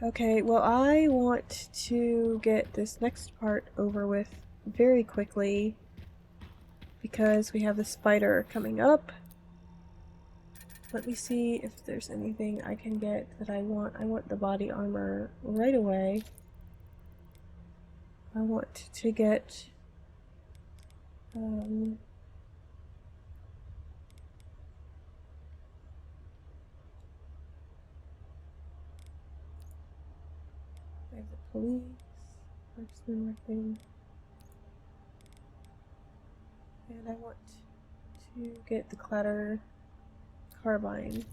Okay, well, I want to get this next part over with very quickly because we have the spider coming up. Let me see if there's anything I can get that I want. I want the body armor right away. I want to get I have the police, marksman weapon, and I want to get the clatter carbine.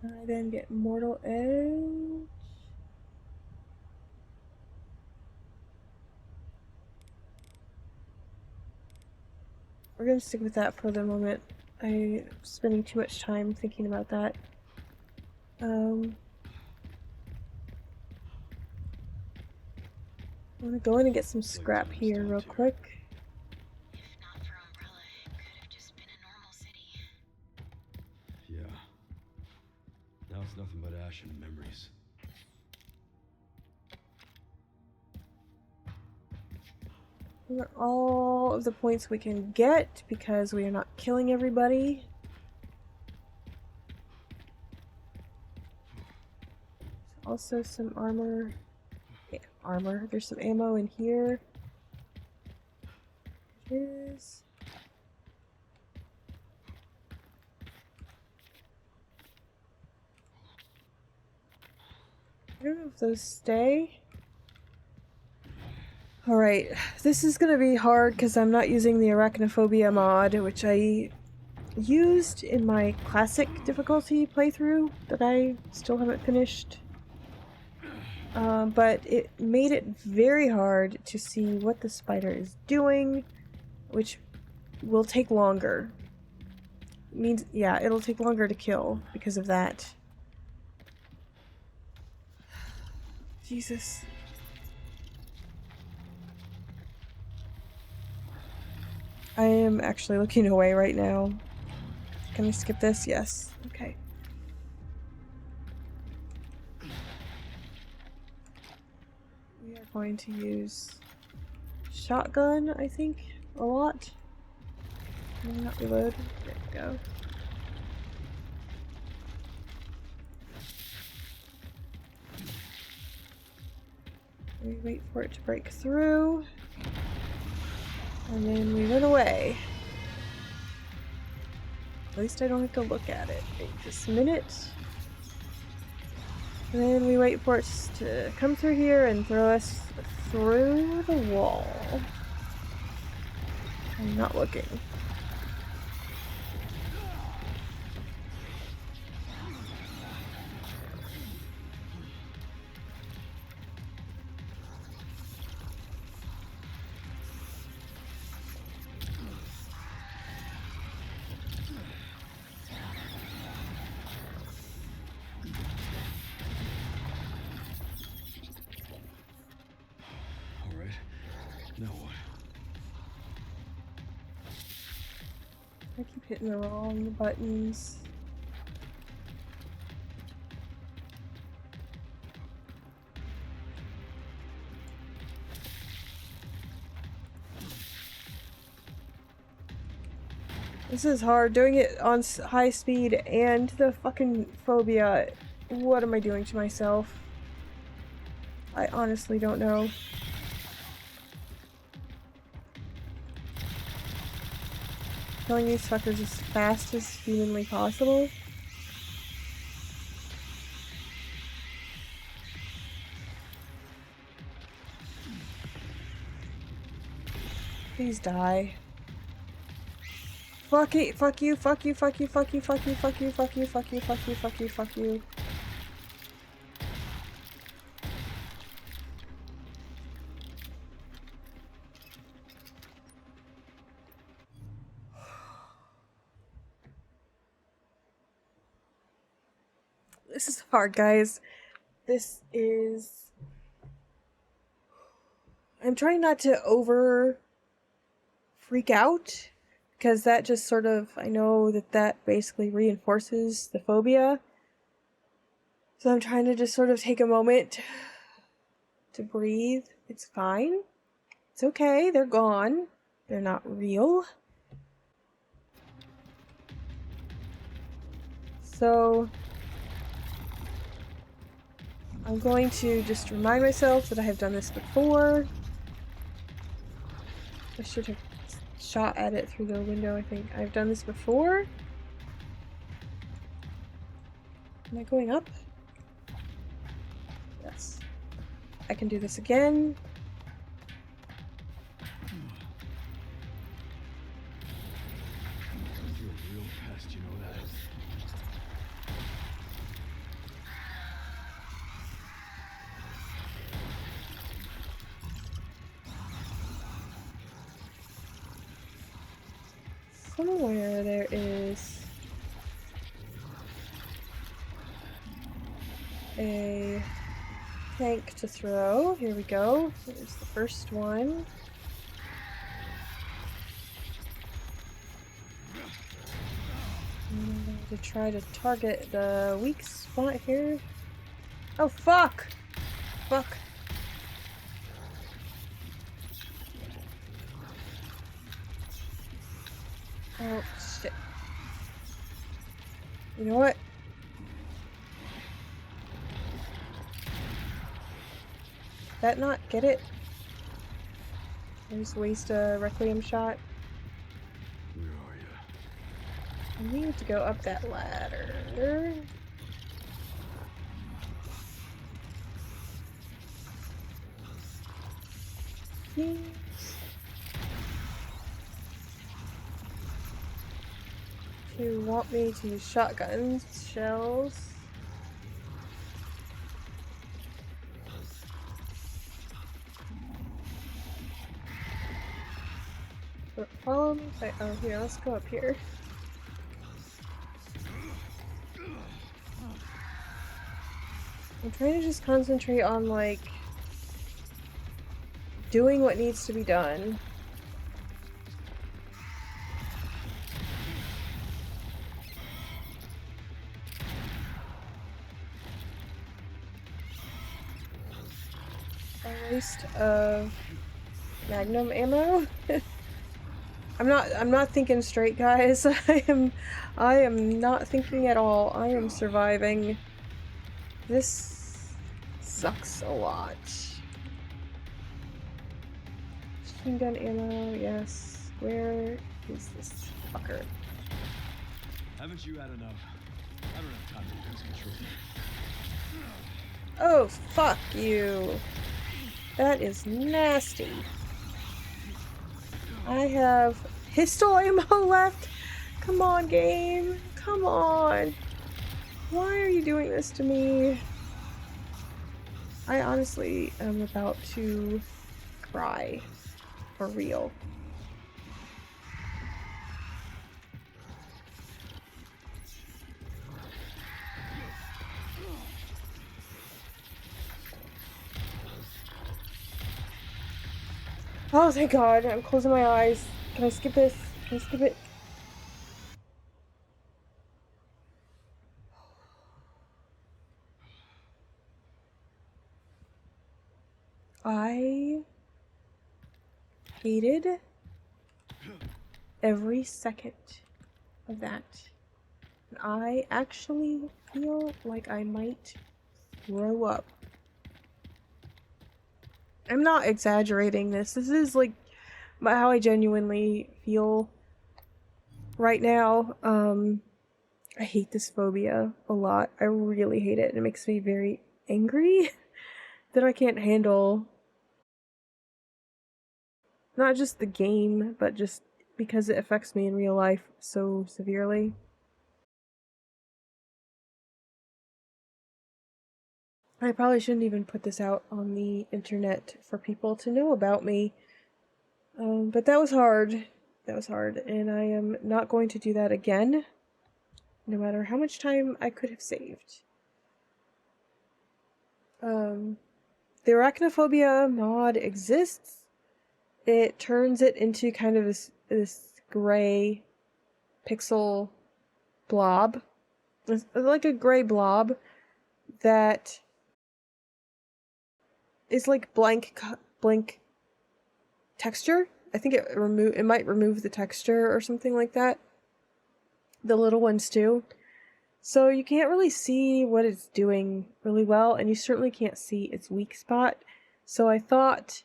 Can I then get mortal edge? We're gonna stick with that for the moment. I'm spending too much time thinking about that. I'm gonna go in and get some scrap here real quick. If not for Umbrella, it could have just been a normal city. Yeah. Now it's nothing but ash and memories. We want all of the points we can get because we are not killing everybody. There's also some armor. Yeah, armor. There's some ammo in here. It is. I don't know if those stay. Alright, this is gonna be hard because I'm not using the arachnophobia mod, which I used in my classic difficulty playthrough that I still haven't finished. But it made it very hard to see what the spider is doing, which will take longer. It means, yeah, it'll take longer to kill because of that. Jesus. I am actually looking away right now. Can I skip this? Yes. Okay. We are going to use shotgun, I think, a lot. Maybe not reload. There we go. We wait for it to break through. And then we run away. At least I don't have to look at it. Wait just a minute. And then we wait for it to come through here and throw us through the wall. I'm not looking. Alright. Now what? I keep hitting the wrong buttons. This is hard. Doing it on high speed and the fucking phobia. What am I doing to myself? I honestly don't know. Killing these fuckers as fast as humanly possible. Please die. Fuck it, fuck you, fuck you, fuck you, fuck you, fuck you, fuck you, fuck you, fuck you, fuck you, fuck you, fuck you. This is hard, guys. This is... I'm trying not to over freak out, because that just sort of, I know that basically reinforces the phobia. So I'm trying to just sort of take a moment to breathe. It's fine. It's okay. They're gone. They're not real. So I'm going to just remind myself that I have done this before. I should have shot at it through the window, I think. I've done this before. Am I going up? Yes. I can do this again. You're a real pest, you know that? Somewhere there is a tank to throw. Here we go. Here's the first one. And I'm going to try to target the weak spot here. Oh, fuck! Fuck. Oh, shit. You know what? That not get it? I just waste a Requiem shot. Where are you? I need to go up that ladder. Please. If you want me to use shotguns, shells. Follow me. Oh, here, let's go up here. I'm trying to just concentrate on, like, doing what needs to be done. A waste of magnum ammo. I'm not thinking straight, guys. I am not thinking at all. I am surviving. This sucks a lot. Machine gun ammo, yes. Where is this fucker? Haven't you had enough? I don't have time to lose control. Oh, fuck you. That is nasty. I have pistol ammo left. Come on, game. Come on. Why are you doing this to me? I honestly am about to cry. For real. Oh, thank God. I'm closing my eyes. Can I skip this? Can I skip it? I hated every second of that. And I actually feel like I might throw up. I'm not exaggerating this. This is like how I genuinely feel right now. I hate this phobia a lot. I really hate it. It makes me very angry that I can't handle not just the game, but just because it affects me in real life so severely. I probably shouldn't even put this out on the internet for people to know about me. But that was hard. That was hard, and I am not going to do that again, no matter how much time I could have saved. The arachnophobia mod exists. It turns it into kind of this gray pixel blob. It's like a gray blob that is like blank texture. I think it might remove the texture or something like that. The little ones too. So you can't really see what it's doing really well, and you certainly can't see its weak spot. So I thought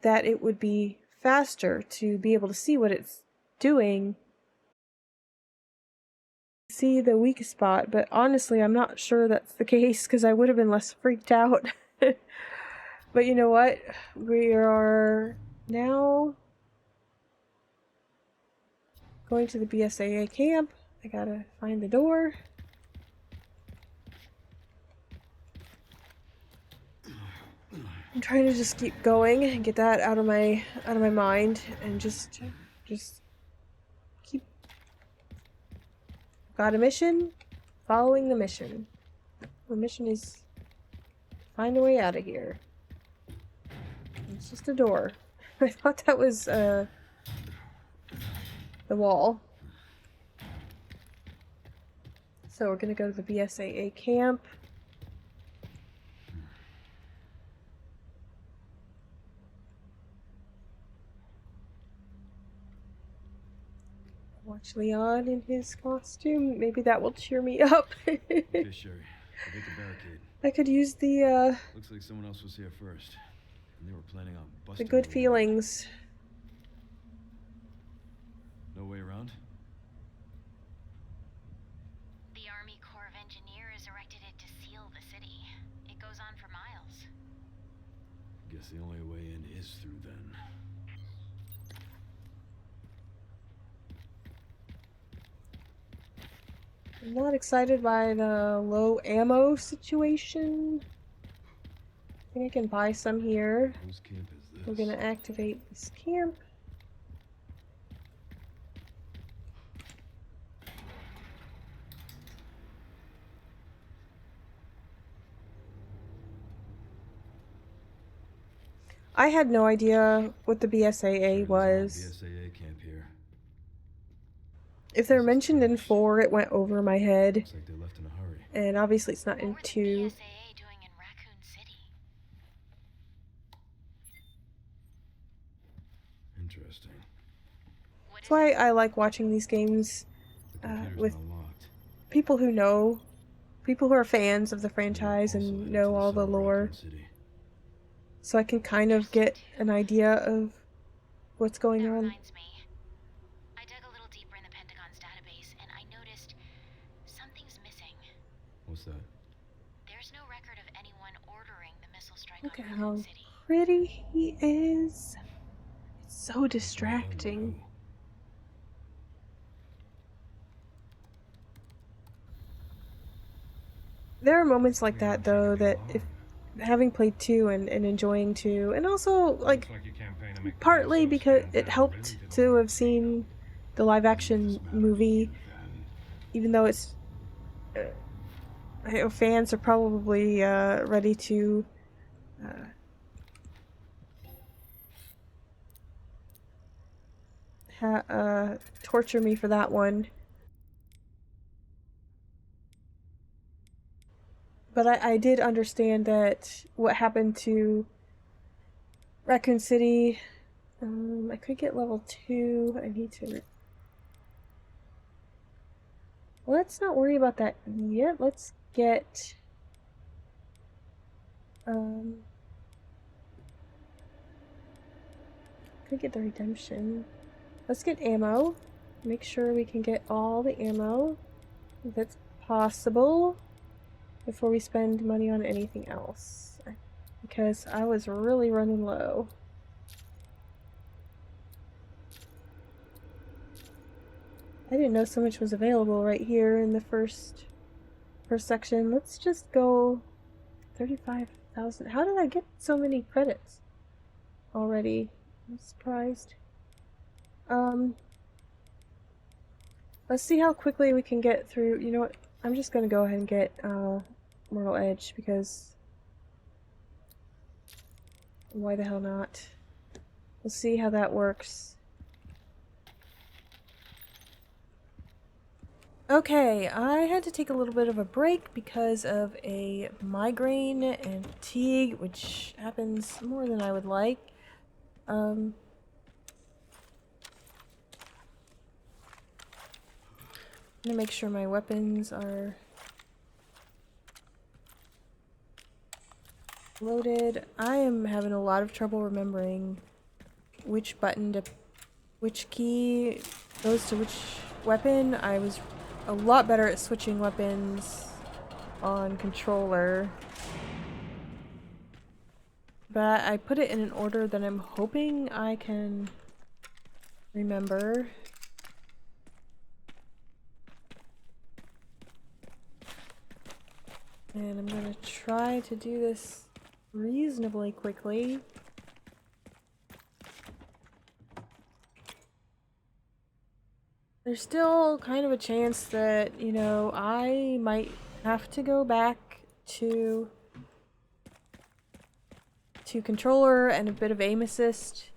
that it would be faster to be able to see what it's doing, see the weak spot, but honestly I'm not sure that's the case because I would have been less freaked out. But you know what? We are now going to the BSAA camp. I gotta find the door. I'm trying to just keep going and get that out of my mind and just keep. Got a mission? Following the mission. The mission is find a way out of here. It's just a door. I thought that was the wall. So we're gonna go to the BSAA camp. Watch Leon in his costume. Maybe that will cheer me up. Okay, Sherry. I'll get the barricade. I could use the Looks like someone else was here first. And they were planning on the busting good our way. feelings. No way around? The Army Corps of Engineers erected it to seal the city. It goes on for miles. Guess the only way in is through then. I'm not excited by the low ammo situation. I think I can buy some here. Whose camp is this? We're gonna activate this camp. I had no idea what the BSAA was. BSAA camp here. If they're mentioned in 4, it went over my head. Looks like they left in a hurry. And obviously it's not What in were the 2. BSAA doing in Raccoon City? Interesting. What That's is why it? I like watching these games The computer's with not locked. people who are fans of the They were franchise also and headed know to the all the site of lore. Raccoon City. So I can kind of get an idea of what's going That on. reminds me. I dug a little deeper in the Pentagon's database and I noticed something's missing. What's that? There's no record of anyone ordering the missile strike Look on at Raccoon how City. pretty he is. It's so Well distracting. done, There are moments like that though that if having played 2 and enjoying 2, and also like partly because it helped to have seen the live action movie, even though it's I know fans are probably ready to torture me for that one. But I did understand that what happened to Raccoon City. I could get level 2, but I need to. Let's not worry about that yet. Let's get. Could get the redemption. Let's get ammo. Make sure we can get all the ammo that's possible before we spend money on anything else. Because I was really running low. I didn't know so much was available right here in the first section. Let's just go 35,000. How did I get so many credits already? I'm surprised. Let's see how quickly we can get through. You know what? I'm just gonna go ahead and get Mortal Edge because why the hell not? We'll see how that works. Okay, I had to take a little bit of a break because of a migraine and fatigue, which happens more than I would like. I'm gonna make sure my weapons are loaded. I am having a lot of trouble remembering which button to, which key goes to which weapon. I was a lot better at switching weapons on controller, but I put it in an order that I'm hoping I can remember. And I'm gonna try to do this reasonably quickly. There's still kind of a chance that, you know, I might have to go back to controller and a bit of aim assist.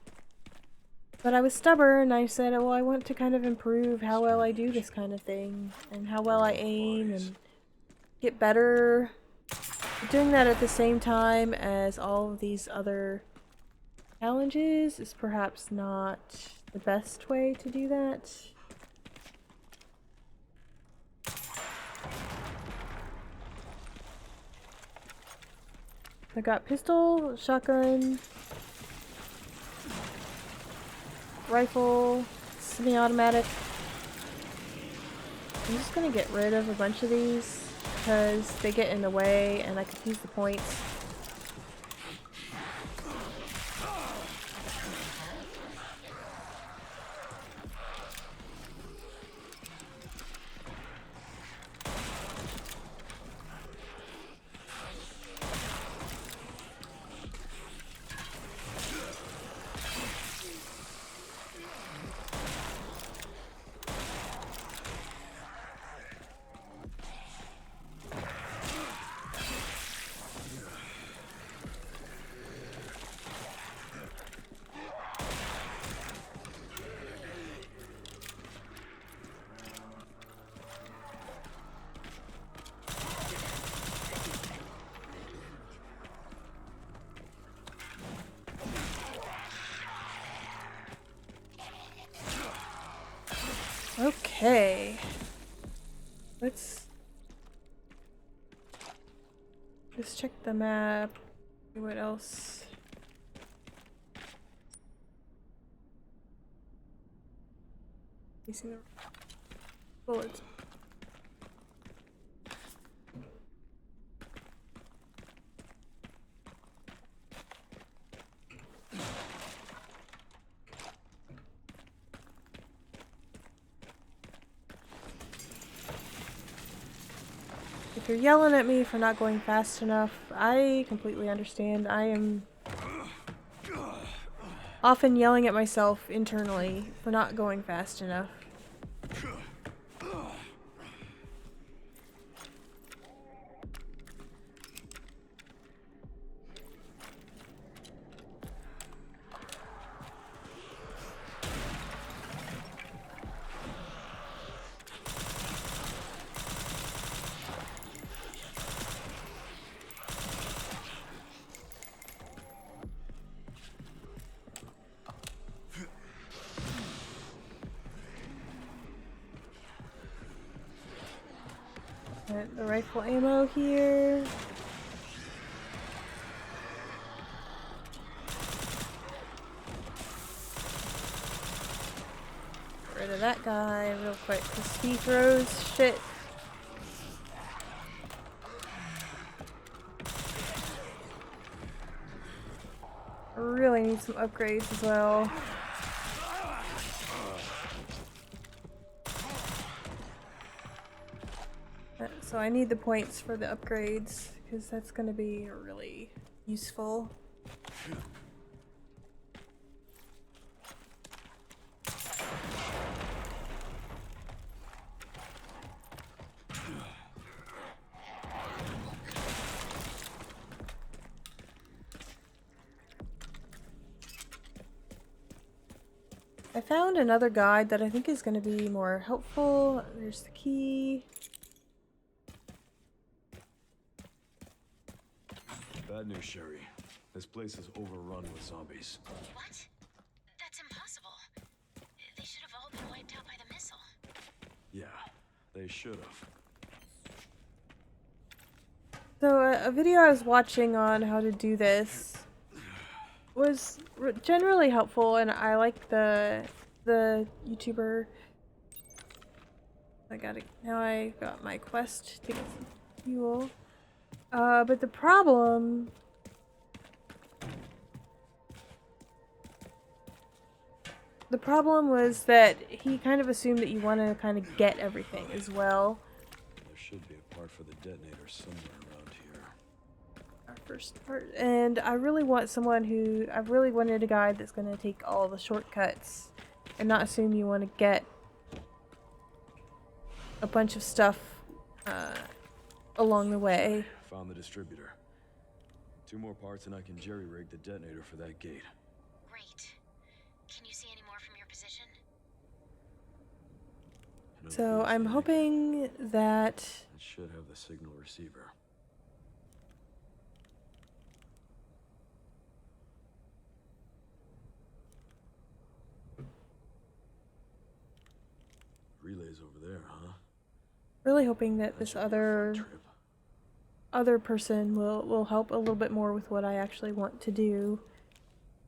But I was stubborn. I said, well, I want to kind of improve how well I do this kind of thing and how well I aim and get better. But doing that at the same time as all of these other challenges is perhaps not the best way to do that. I got pistol, shotgun, rifle, semi-automatic. I'm just gonna get rid of a bunch of these because they get in the way and I could use the points. Okay. Let's just check the map. See what else. Facing the bullets. If you're yelling at me for not going fast enough, I completely understand. I am often yelling at myself internally for not going fast enough. Got the rifle ammo here. Get rid of that guy real quick because he throws shit. I really need some upgrades as well. So I need the points for the upgrades because that's going to be really useful. I found another guide that I think is going to be more helpful. There's the key. Bad news, Sherry. This place is overrun with zombies. What? That's impossible. They should have all been wiped out by the missile. Yeah, they should have. So a video I was watching on how to do this was generally helpful, and I like the YouTuber. Now I got my quest to get some fuel. But the problem was that he kind of assumed that you want to kind of get everything as well. There should be a part for the detonator somewhere around here. Our first part, and I really wanted a guide that's going to take all the shortcuts and not assume you want to get a bunch of stuff along the way. Found the distributor. 2 more parts and I can jerry-rig the detonator for that gate. Great. Can you see any more from your position? So I'm hoping that It should have the signal receiver. Relay's over there, huh? really hoping that That this should be a fun trip. other person will help a little bit more with what I actually want to do,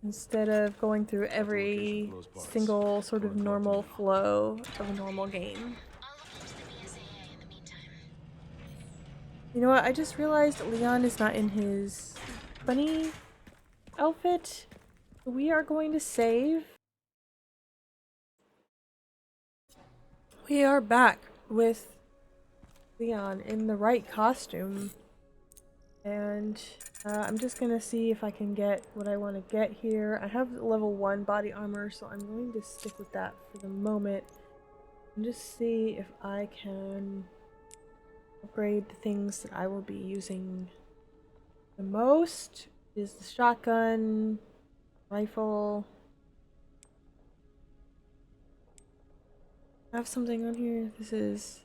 instead of going through every single sort of normal flow of a normal game. I'll look into the BSAA in the meantime. You know what? I just realized Leon is not in his bunny outfit. We are going to save. We are back with Leon in the right costume. And I'm just gonna see if I can get what I want to get here. I have level 1 body armor, so I'm going to stick with that for the moment. And just see if I can upgrade the things that I will be using the most. Is the shotgun, rifle. I have something on here. This is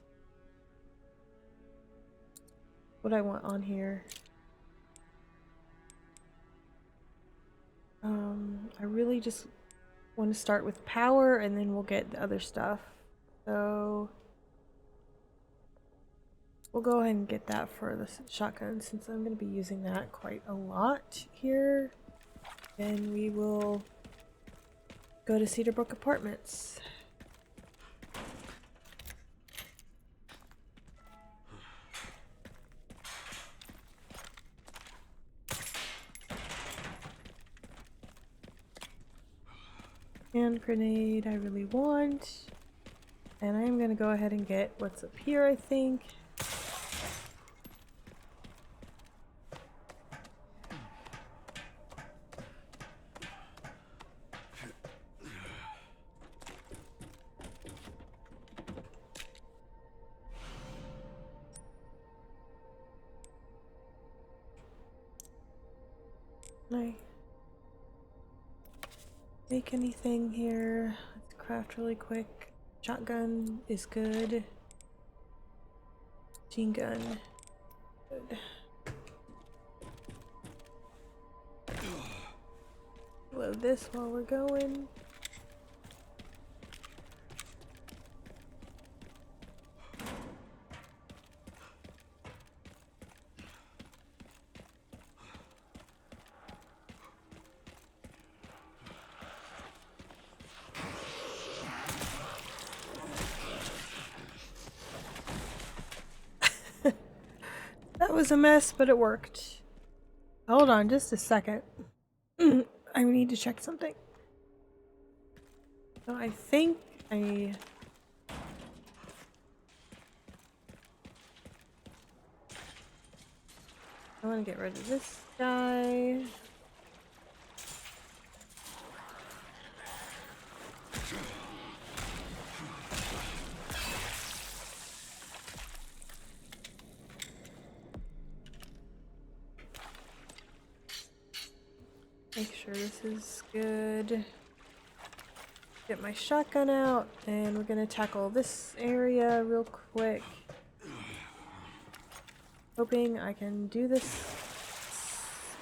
what I want on here. I really just want to start with power, and then we'll get the other stuff. So we'll go ahead and get that for the shotgun, since I'm going to be using that quite a lot here. And we will go to Cedarbrook Apartments. Hand grenade I really want. And I'm gonna go ahead and get what's up here, I think. Can I make anything here? Let's craft really quick. Shotgun is good. Machine gun. Good. Load this while we're going. That was a mess, but it worked. Hold on just a second. I need to check something. So I think I want to get rid of this guy. Make sure this is good. Get my shotgun out, and we're gonna tackle this area real quick. Hoping I can do this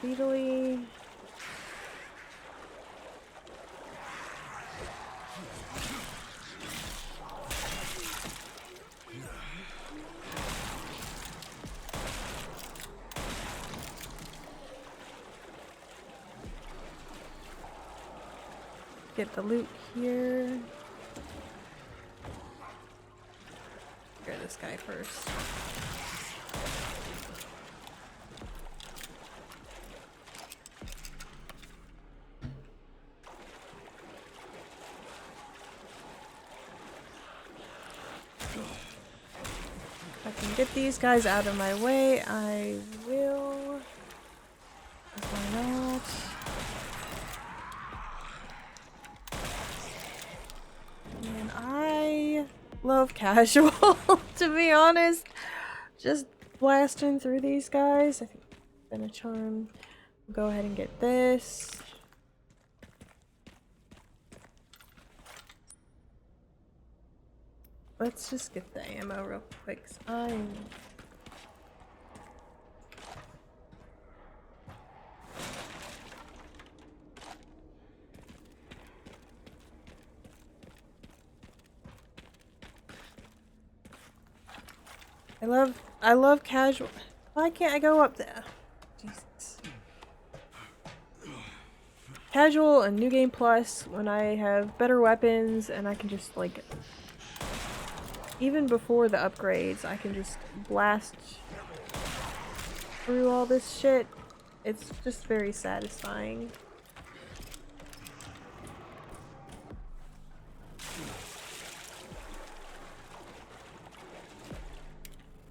speedily. Get the loot here. Grab this guy first. If I can get these guys out of my way, I will. Why not? And I love casual, to be honest. Just blasting through these guys. I think it's been a charm. We'll go ahead and get this. Let's just get the ammo real quick. 'Cause I love casual. Why can't I go up there? Jesus. Casual and New Game Plus, when I have better weapons and I can just like, even before the upgrades, I can just blast through all this shit. It's just very satisfying.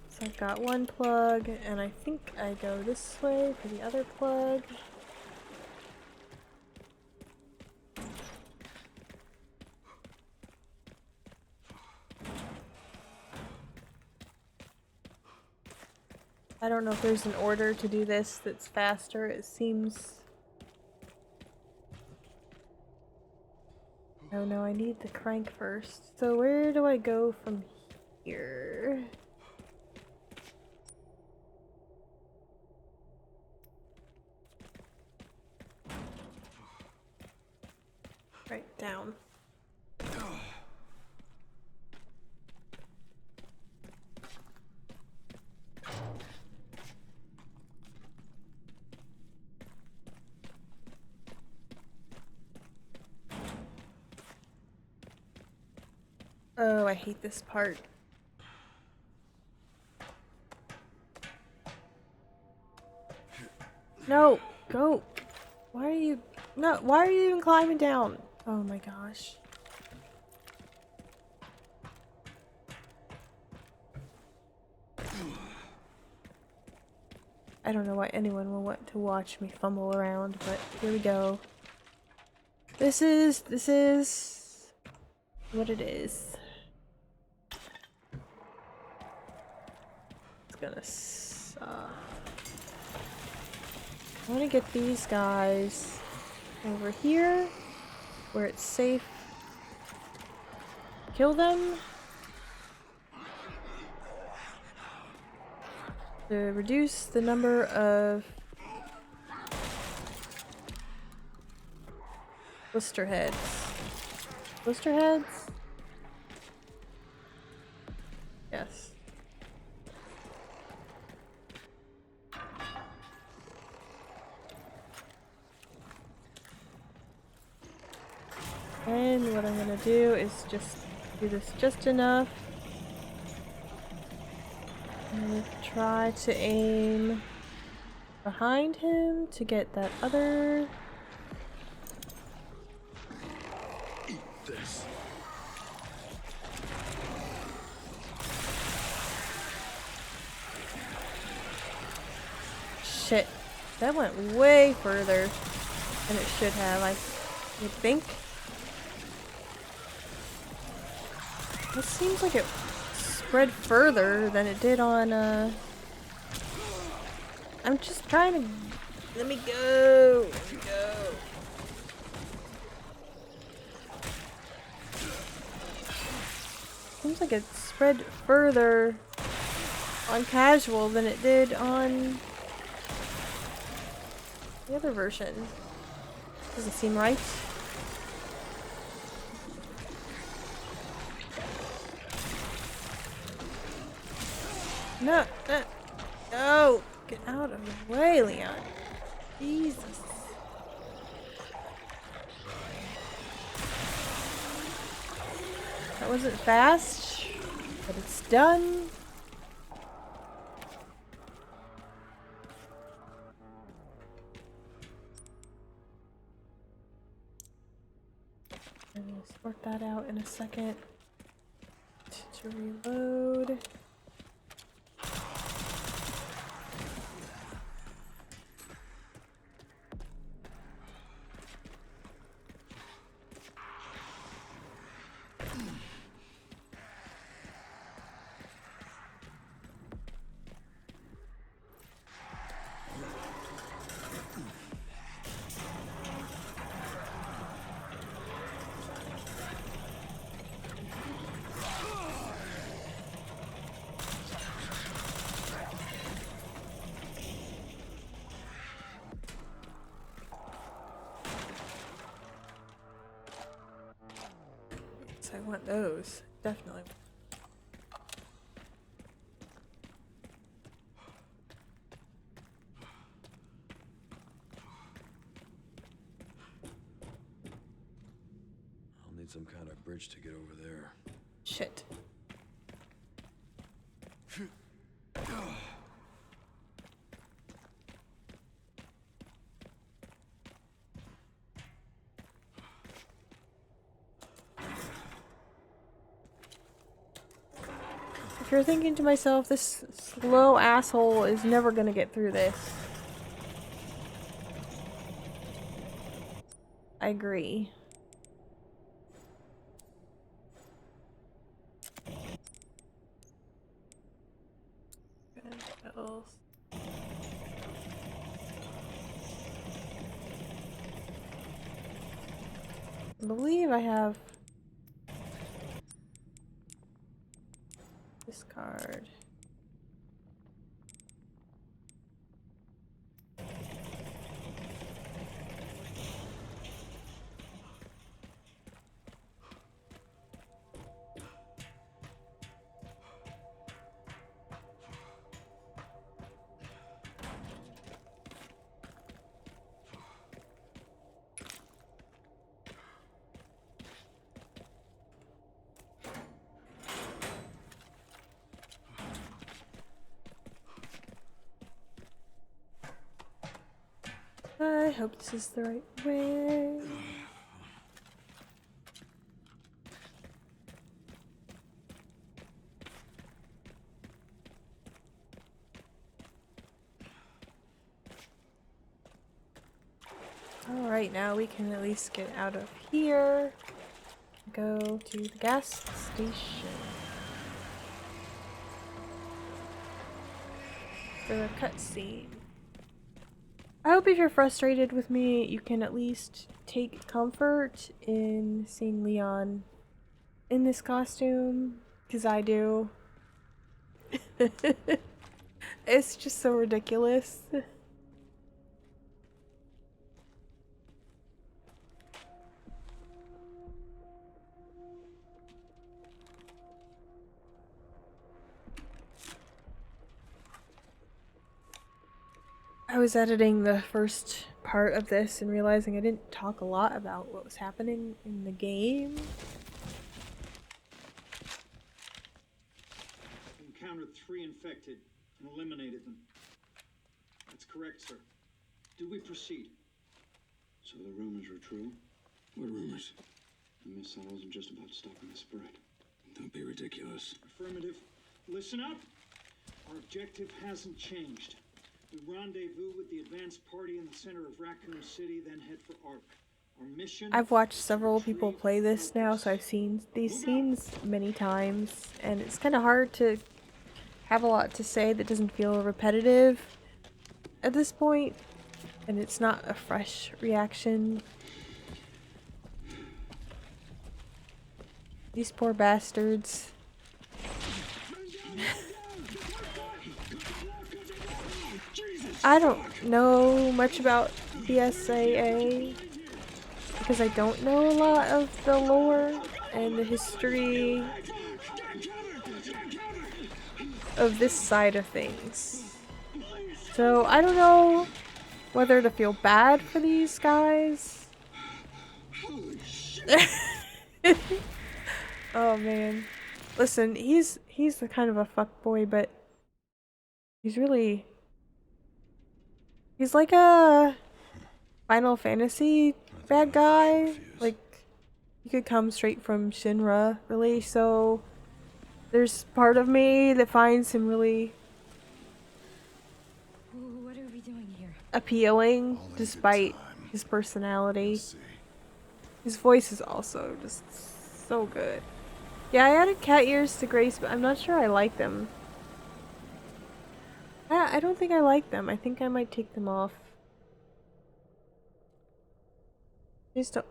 So I've got one plug, and I think I go this way for the other plug. I don't know if there's an order to do this that's faster. It seems... Oh no, I need the crank first. So where do I go from here? Right, down. Oh, I hate this part. No, go. Why are you... No, why are you even climbing down? Oh my gosh. I don't know why anyone will want to watch me fumble around, but here we go. This is what it is. It's gonna suck. I want to get these guys over here where it's safe. Kill them. To reduce the number of blister heads. Blister heads? Yes. And what I'm gonna do is just do this just enough. I'm gonna try to aim behind him to get that other. Eat this. Shit. That went way further than it should have, I would think. It seems like it spread further than it did on, I'm just trying to... Let me go! Let me go! Seems like it spread further on casual than it did on the other version. Doesn't seem right. No, no, no! Get out of the way, Leon. Jesus. That wasn't fast, but it's done. And we'll sort that out in a second to reload. Yes, I want those. Definitely. I'll need some kind of bridge to get over there. Shit. If you're thinking to myself, this slow asshole is never gonna get through this. I agree. What else? I believe I have this card. I hope this is the right way. Alright, now we can at least get out of here. Go to the gas station. For a cutscene. I hope if you're frustrated with me, you can at least take comfort in seeing Leon in this costume, because I do. It's just so ridiculous. I was editing the first part of this and realizing I didn't talk a lot about what was happening in the game. Encountered 3 infected and eliminated them. That's correct, sir. Do we proceed? So the rumors were true? What rumors? The missile wasn't just about stopping the spread. Don't be ridiculous. Affirmative. Listen up. Our objective hasn't changed. We rendezvous with the advanced party in the center of Raccoon City, then head for Ark. Our mission... I've watched several people play this now, so I've seen these scenes many times, and it's kind of hard to have a lot to say that doesn't feel repetitive at this point, and it's not a fresh reaction. These poor bastards. I don't know much about BSAA because I don't know a lot of the lore and the history of this side of things. So I don't know whether to feel bad for these guys. Oh man. Listen, he's the kind of a fuckboy, but he's like a Final Fantasy bad guy. Like he could come straight from Shinra, really. So there's part of me that finds him really What are we doing here? appealing despite his personality. His voice is also just so good. Yeah, I added cat ears to Grace, but I'm not sure I like them. I don't think I like them. I think I might take them off. Just don't.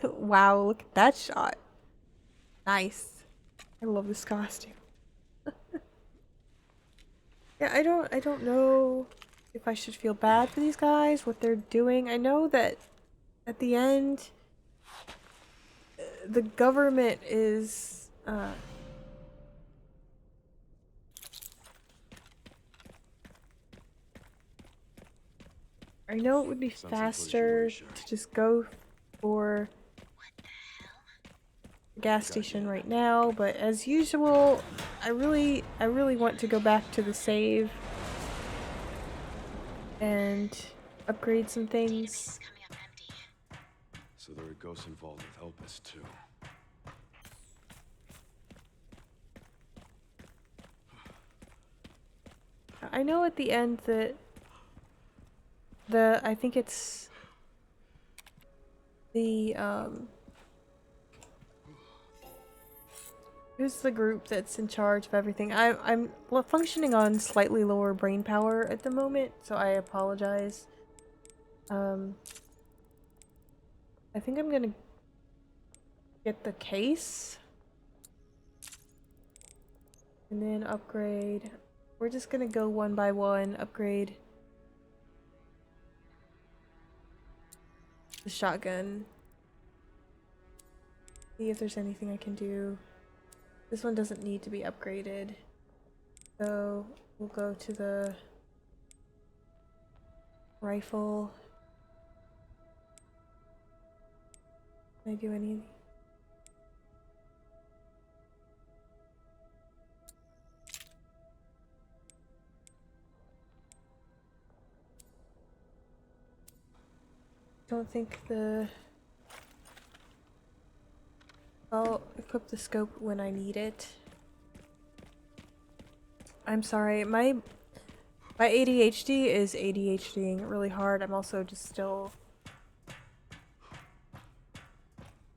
Wow, look at that shot. Nice. I love this costume. Yeah, I don't know if I should feel bad for these guys, what they're doing. I know that at the end the government is I know it would be faster to just go for the gas station right now, but as usual, I really want to go back to the save and upgrade some things. Coming up empty. So there are ghosts involved with Elpis too. I know at the end that I think it's the who's the group that's in charge of everything. I'm functioning on slightly lower brain power at the moment, so I apologize. I think I'm gonna get the case and then upgrade. We're just gonna go one by one, upgrade the shotgun. See if there's anything I can do. This one doesn't need to be upgraded. So we'll go to the rifle. Can I do any? Don't think I'll equip the scope when I need it. I'm sorry, my ADHD is ADHDing really hard. I'm also just still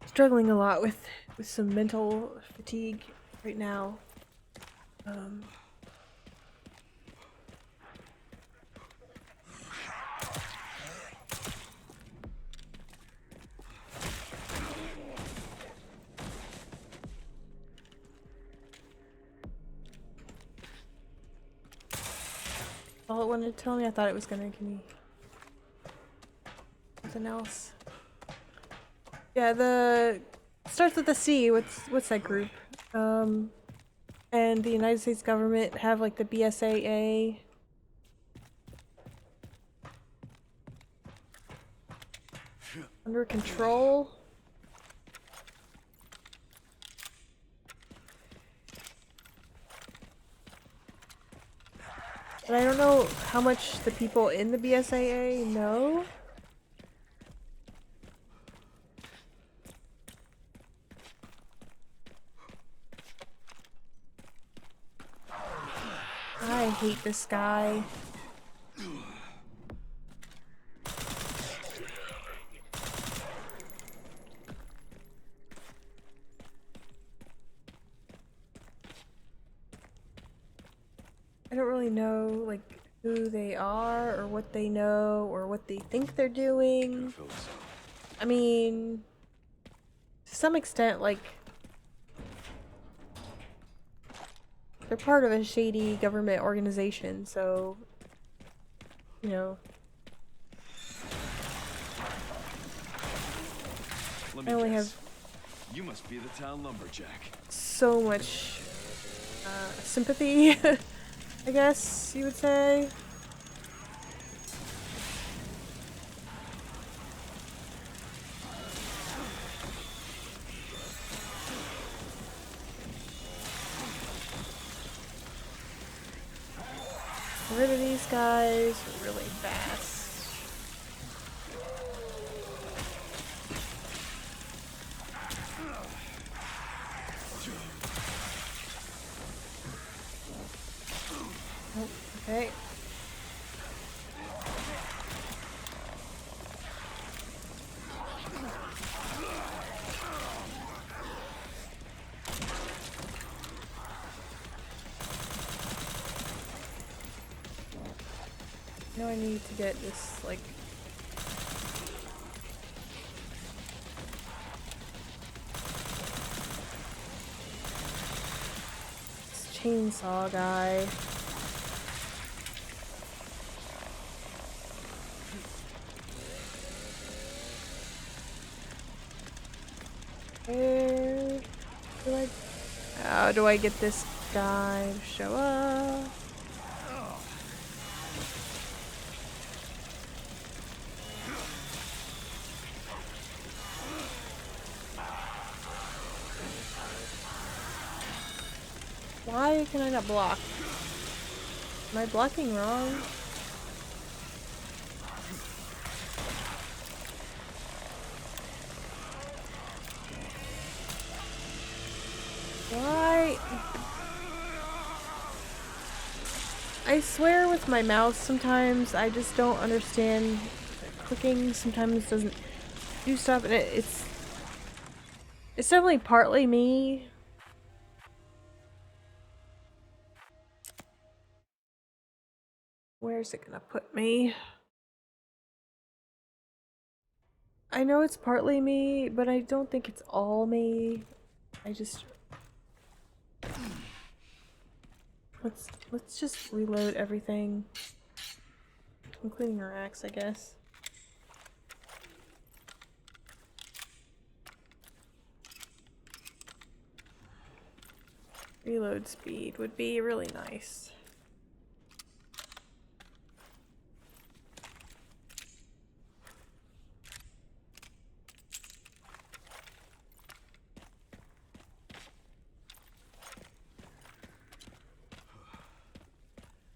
struggling a lot with some mental fatigue right now. All it wanted to tell me, I thought it was gonna give me something else. Yeah, the starts with the C. What's that group? And the United States government have like the BSAA. Under control. But I don't know how much the people in the BSAA know. I hate this guy. I don't really know, like, who they are, or what they know, or what they think they're doing. I mean, to some extent, like, they're part of a shady government organization, so, you know. Let I me only guess. have You must be the town lumberjack. so much sympathy, I guess you would say. Get rid of these guys really fast. Oh, okay. Now I need to get this, like... this chainsaw guy. Where do I... how do I get this guy to show up? Why can I not block? Am I blocking wrong? Why? I swear with my mouse sometimes I just don't understand. Clicking sometimes doesn't do stuff, and it's definitely partly me. Where's it gonna put me? I know it's partly me, but I don't think it's all me. I just... let's just reload everything, including our axe, I guess. Reload speed would be really nice.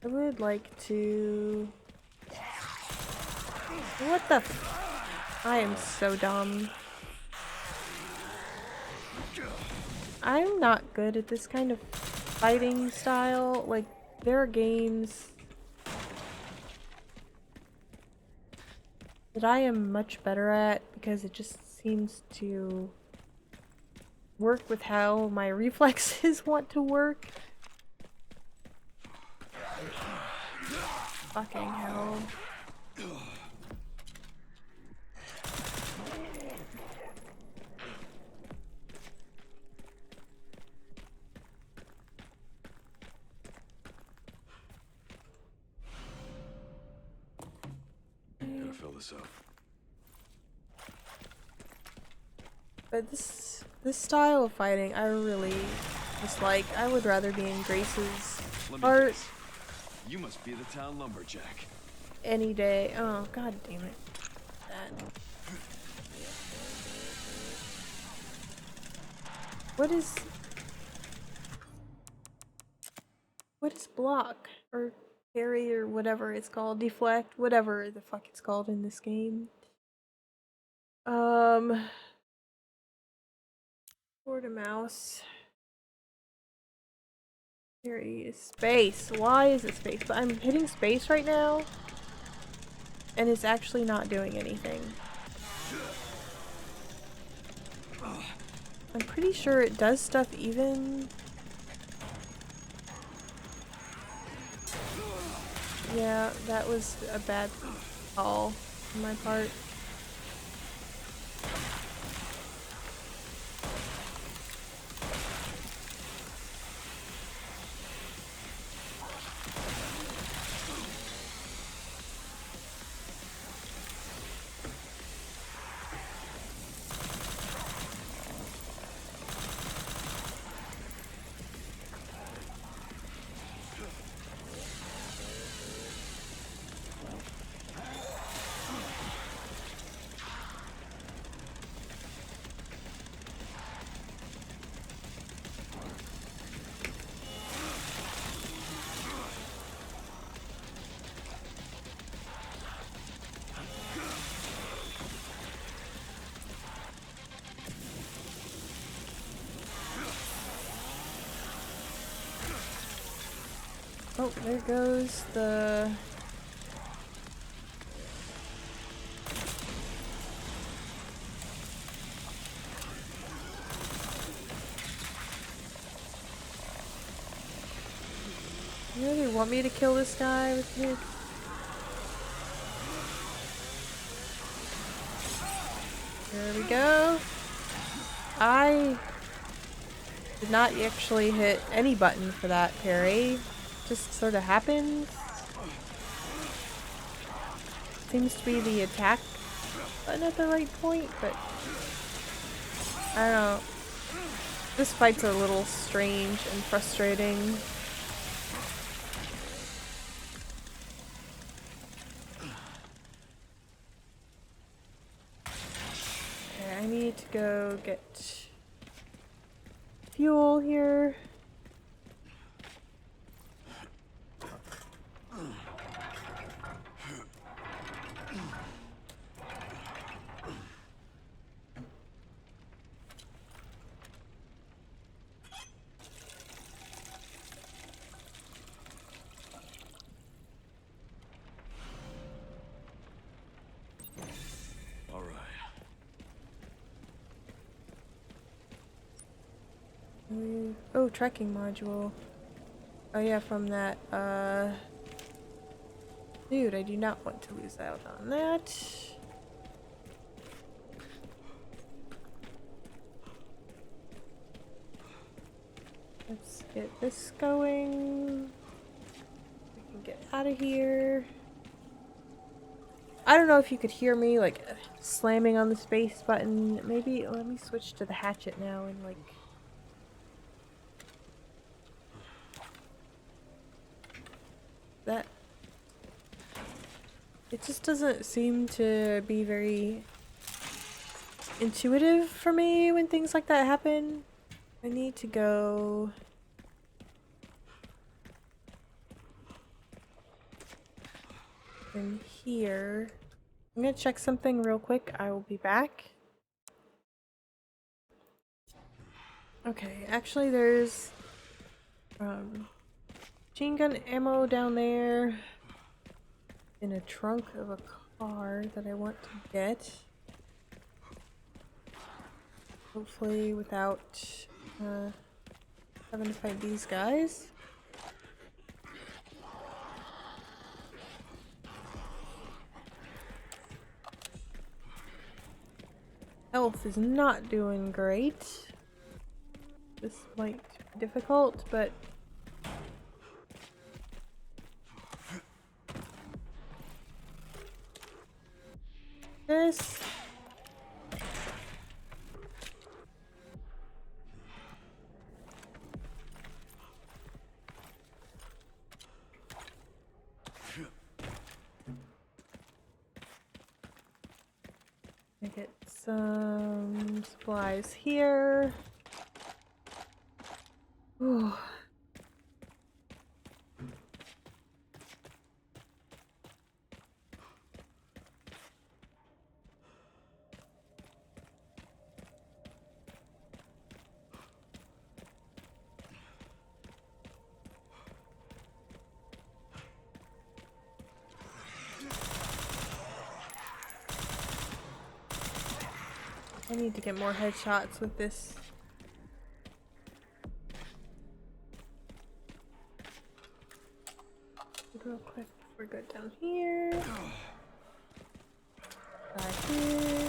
I would like to... what the f... I am so dumb. I'm not good at this kind of fighting style. Like, there are games that I am much better at because it just seems to work with how my reflexes want to work. Fucking hell. Gotta fill this up. But this style of fighting I really dislike. I would rather be in Grace's Let me art guess. You must be the town lumberjack. any day. Oh, god damn it. That. What is block? Or parry or whatever it's called. Deflect, whatever the fuck it's called in this game. Forward a mouse. Parry is space. Why is it space? But I'm hitting space right now. And it's actually not doing anything. I'm pretty sure it does stuff even. Yeah, that was a bad call on my part. Oh, there goes the... You really want me to kill this guy with his... There we go. I did not actually hit any button for that parry. Just sort of happens. Seems to be the attack button at the right point, but I don't know. This fight's a little strange and frustrating. Okay, I need to go get fuel here. All right. Oh, tracking module. Oh yeah, from that, dude, I do not want to lose out on that. Let's get this going. We can get out of here. I don't know if you could hear me, like, slamming on the space button. Maybe, let me switch to the hatchet now and, like... That... It just doesn't seem to be very intuitive for me when things like that happen. I need to go... in here. I'm gonna check something real quick. I will be back. Okay, actually there's machine gun ammo down there in a trunk of a car that I want to get. Hopefully without having to fight these guys. Health is not doing great. This might be difficult, but this. I get some supplies here. Ooh. I need to get more headshots with this. Real quick, we're good down here. Back here.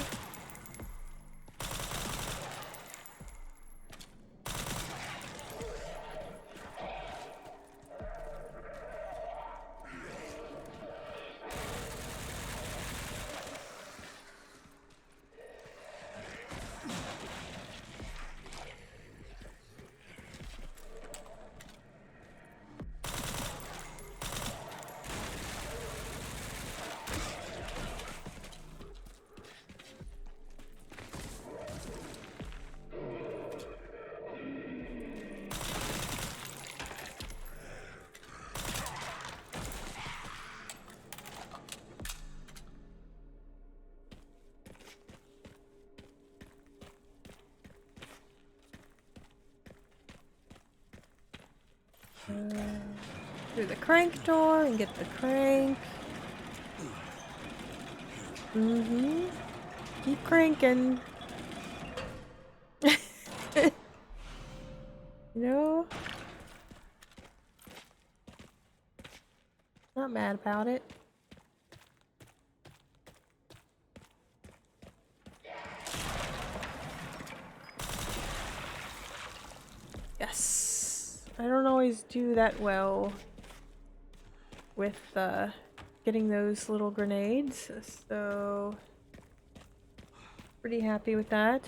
through the crank door and get the crank. Keep cranking. You know? Not mad about it. Yes. I don't always do that well with getting those little grenades, so pretty happy with that.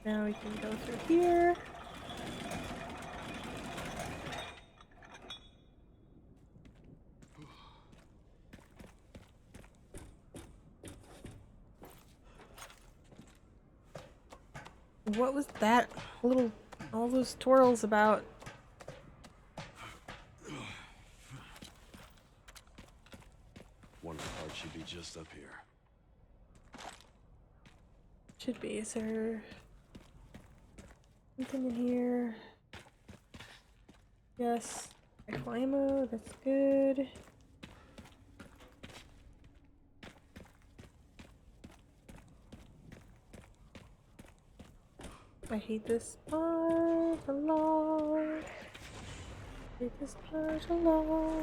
Now we can go through here. What was that little, all those twirls about? One part should be just up here. Should be. Is there something in here? Yes. Rifle ammo, that's good. I hate this part a lot. I hate this part a lot.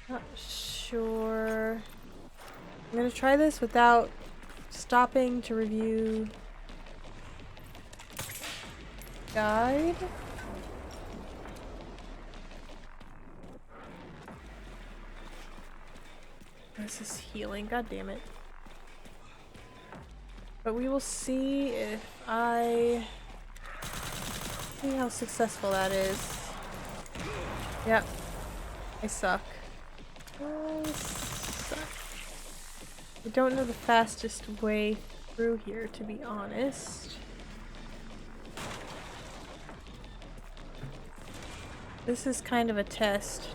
Not sure. I'm gonna try this without stopping to review guide. This is healing, god damn it. But we will see if I see how successful that is. Yep. I suck. I suck. I don't know the fastest way through here, to be honest. This is kind of a test.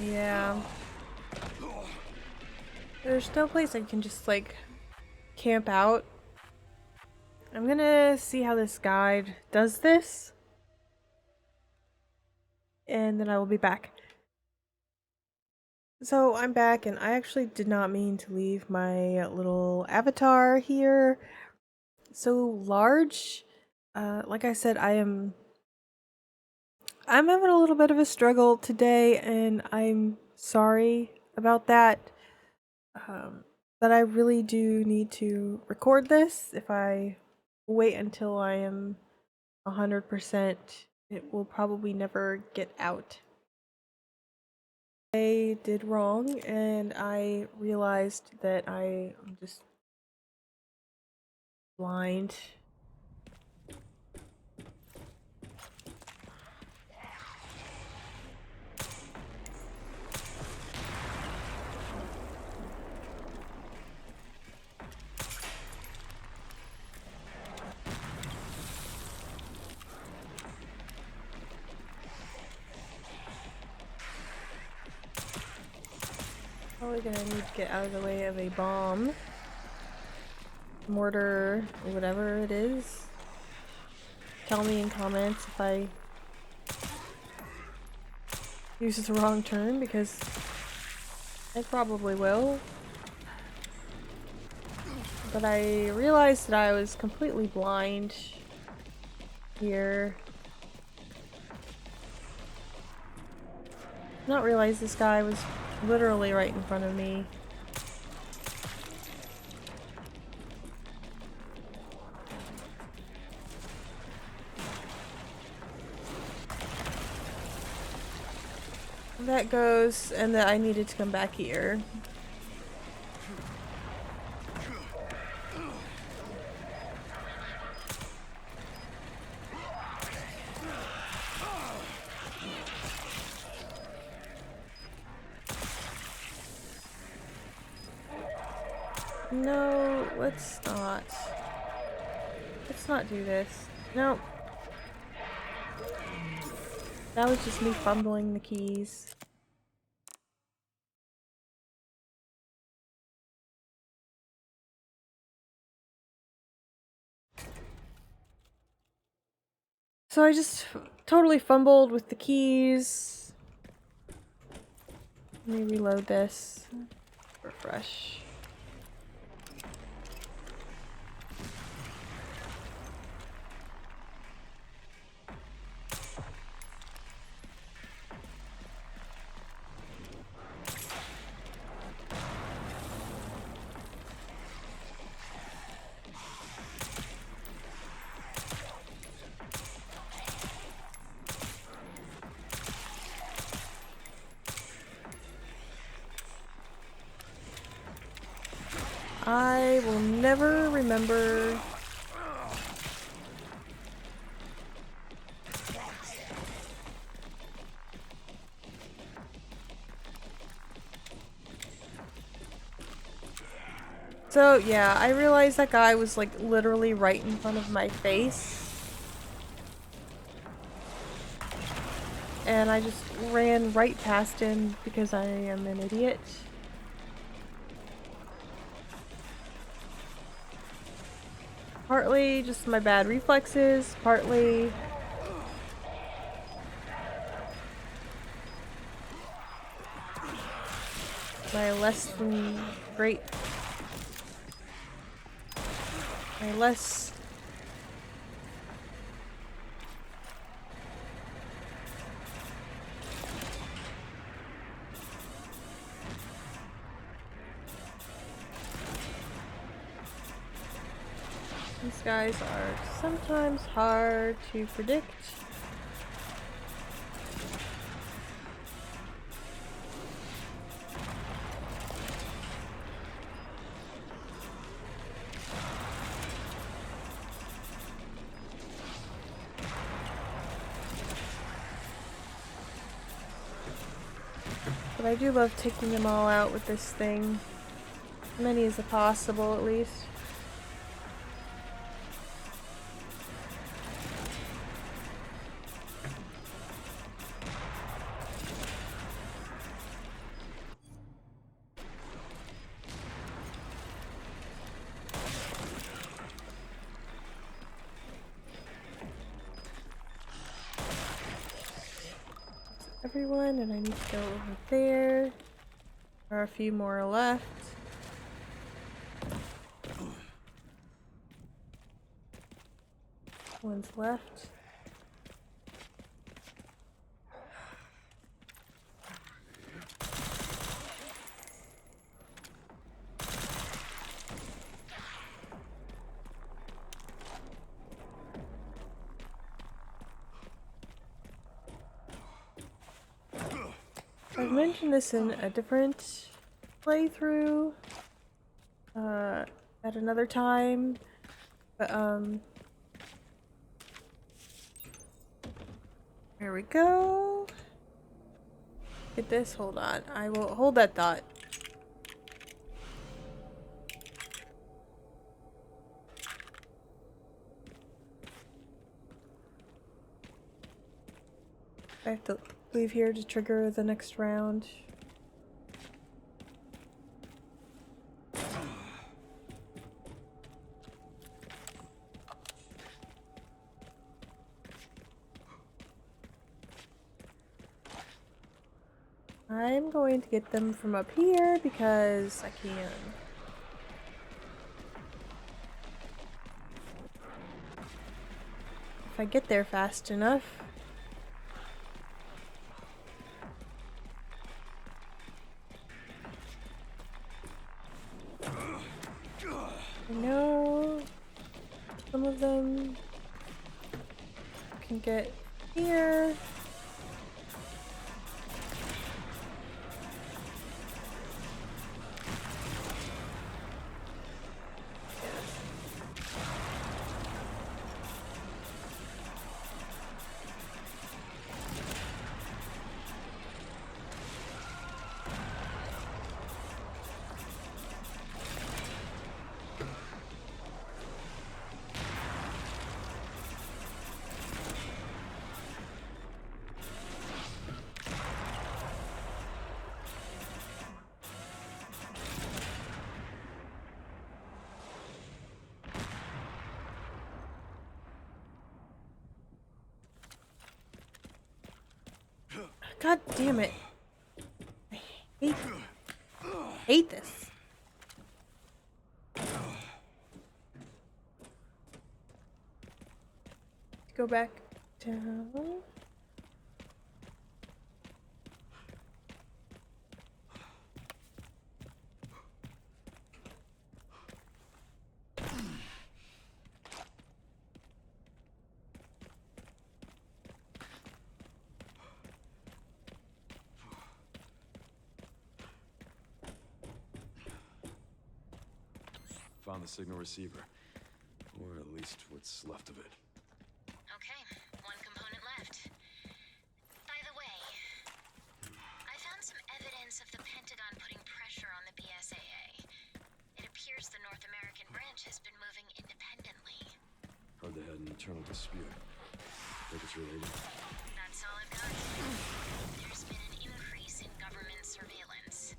Yeah. There's no place I can just like camp out. I'm gonna see how this guide does this. And then I will be back. So I'm back and I actually did not mean to leave my little avatar here so large. Like I said, I'm having a little bit of a struggle today and I'm sorry about that. But I really do need to record this. If I wait until I am 100%, it will probably never get out. I did wrong and I realized that I am just blind. Probably gonna need to get out of the way of a bomb. Mortar, or whatever it is. Tell me in comments if I use the wrong term, because I probably will. But I realized that I was completely blind here. Not realize this guy was literally right in front of me. That goes, and that I needed to come back here. No, let's not. Let's not do this. No. That was just me fumbling the keys. So I just totally fumbled with the keys. Let me reload this. Refresh. I will never remember. So yeah, I realized that guy was like literally right in front of my face. And I just ran right past him because I am an idiot. Partly just my bad reflexes, partly my less than great, my less these guys are sometimes hard to predict. But I do love taking them all out with this thing. As many as possible, at least. Everyone, and I need to go over there. There are a few more left. One's left. I've mentioned this in a different playthrough at another time, but there we go. Get this, hold on. I will hold that thought. I have to leave here to trigger the next round. I'm going to get them from up here because I can. If I get there fast enough. I know some of them can get here. God damn it. I hate this. Go back down. Found the signal receiver. Or at least what's left of it. Okay, one component left. By the way, I found some evidence of the Pentagon putting pressure on the BSAA. It appears the North American branch has been moving independently. Heard they had an internal dispute. Think it's related? That's all I've got. There's been an increase in government surveillance.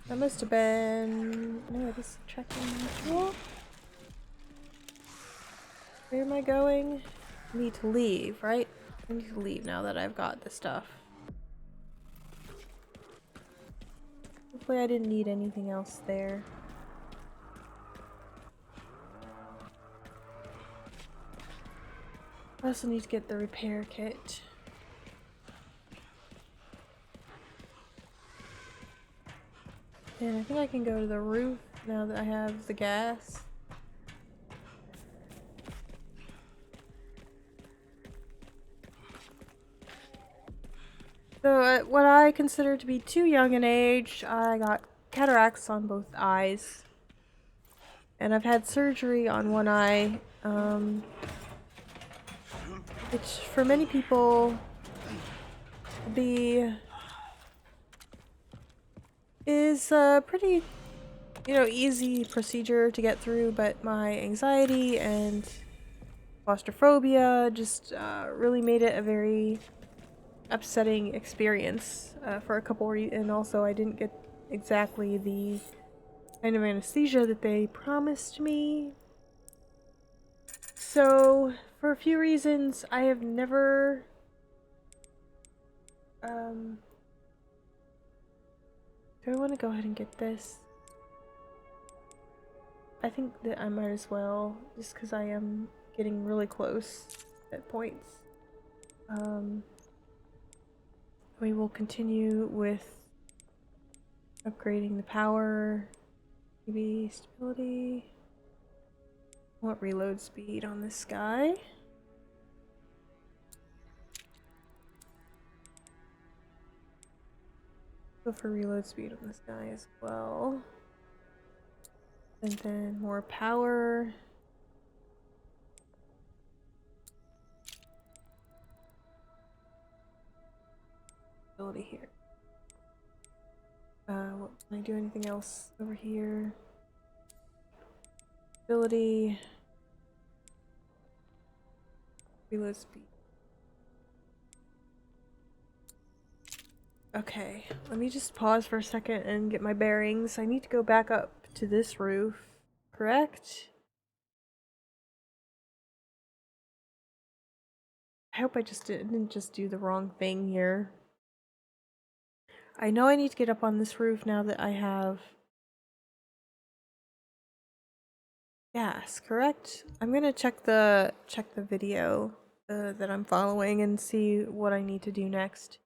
That must have been... No, this is tracking tool. Where am I going? I need to leave, right? I need to leave now that I've got the stuff. Hopefully I didn't need anything else there. I also need to get the repair kit. And I think I can go to the roof now that I have the gas. So at what I consider to be too young an age, I got cataracts on both eyes. And I've had surgery on one eye, which for many people is a pretty, easy procedure to get through, but my anxiety and claustrophobia just really made it a very upsetting experience for a couple reasons. And also I didn't get exactly the kind of anesthesia that they promised me. So for a few reasons I have never do I want to go ahead and get this? I think that I might as well, just because I am getting really close at points. We will continue with upgrading the power, maybe stability. I want reload speed on this guy. Go for reload speed on this guy as well. And then more power. Ability here. What, can I do anything else over here? Ability. Reload speed. Okay, let me just pause for a second and get my bearings. I need to go back up to this roof, correct? I hope I just didn't just do the wrong thing here. I know I need to get up on this roof now that I have Yes, correct. I'm gonna check the video that I'm following and see what I need to do next.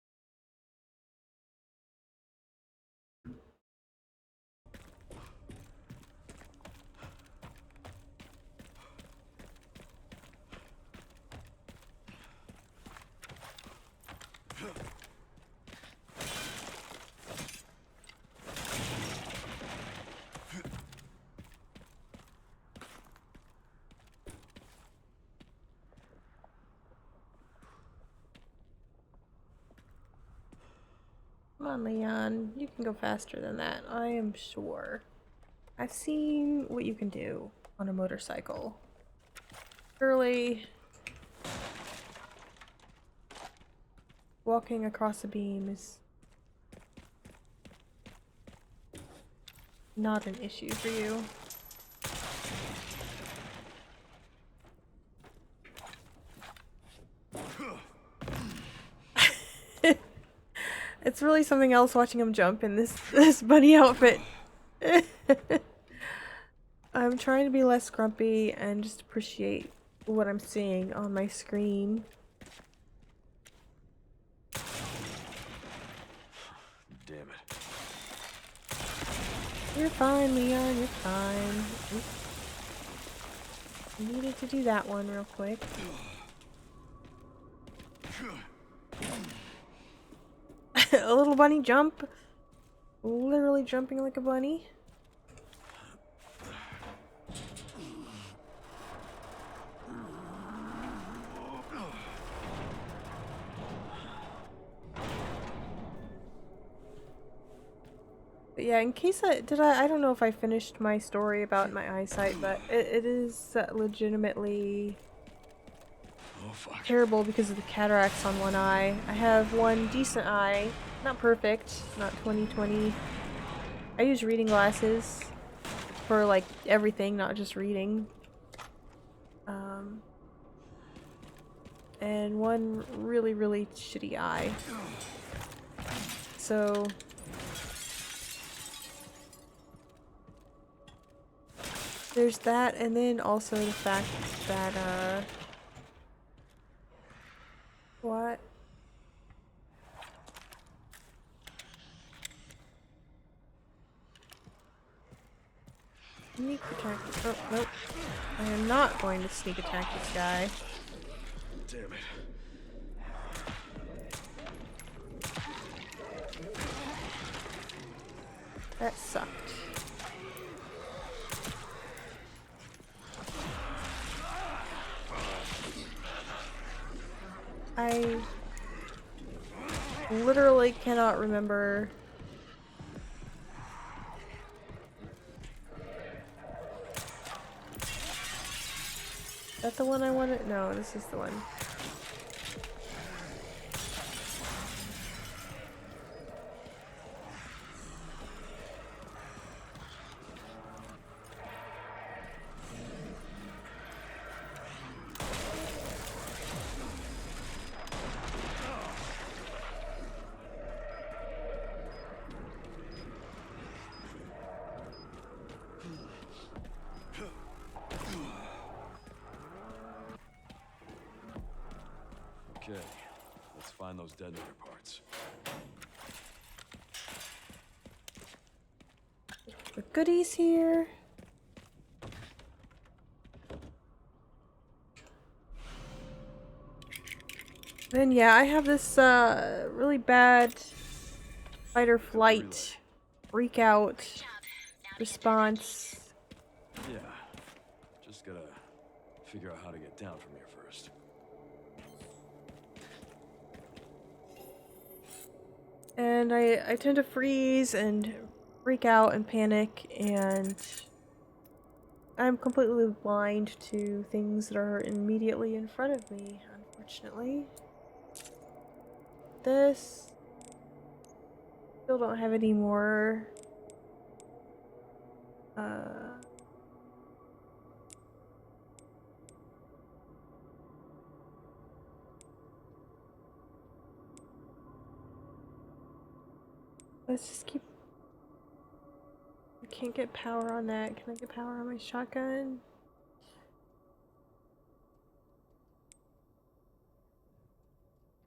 Come on, Leon. You can go faster than that, I am sure. I've seen what you can do on a motorcycle. Surely, walking across a beam is not an issue for you. It's really something else watching him jump in this bunny outfit. I'm trying to be less grumpy and just appreciate what I'm seeing on my screen. Damn it. You're fine, Leon, you're fine. Oops. Needed to do that one real quick. A little bunny jump. Literally jumping like a bunny. But yeah, in case I don't know if I finished my story about my eyesight, but it is legitimately Oh, fuck. terrible because of the cataracts on one eye. I have one decent eye, not perfect, not 20/20. I use reading glasses for like everything, not just reading. And one really, really shitty eye. So there's that, and then also the fact that what? Sneak attack. Oh, nope. I am not going to sneak attack this guy. Damn it. That sucked. I literally cannot remember. Is that the one I wanted? No, this is the one. Okay, let's find those detonator parts. The goodies here. Then yeah, I have this really bad fight or flight freak out Job. Now to get through the response. Yeah, just gotta figure out how to get down from here first. And I tend to freeze and freak out and panic, and I'm completely blind to things that are immediately in front of me, unfortunately. This still don't have any more let's just keep. I can't get power on that. Can I get power on my shotgun?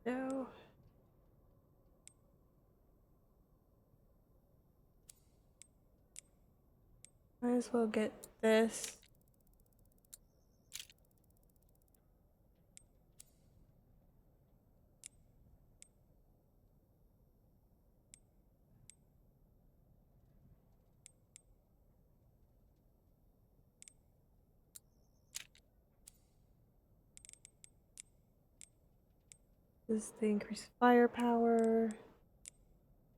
No. Might as well get this. This is the increased firepower.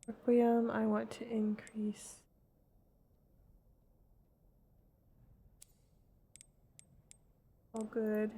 Requiem, I want to increase. All good.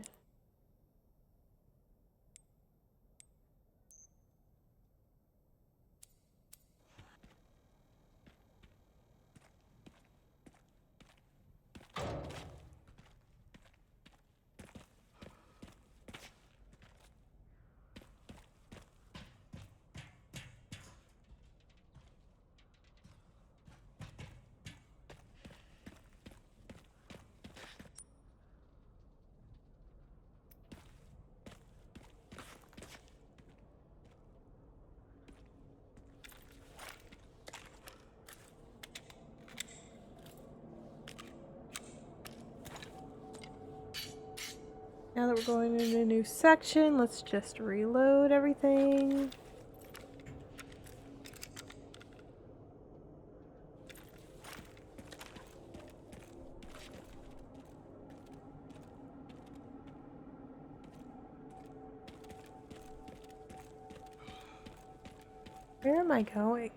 Now that we're going in a new section, let's just reload everything. Where am I going?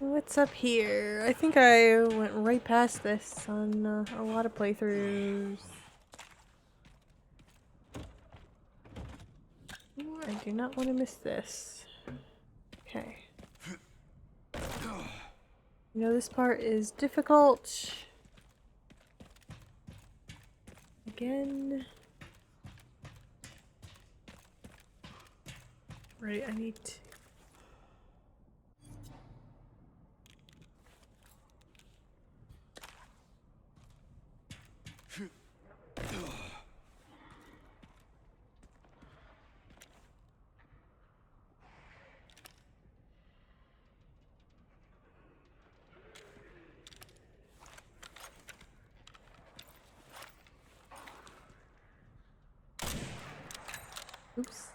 What's up here? I think I went right past this on a lot of playthroughs. Ooh, I do not want to miss this. Okay. You know, this part is difficult. Again. Right, I need to. Oops.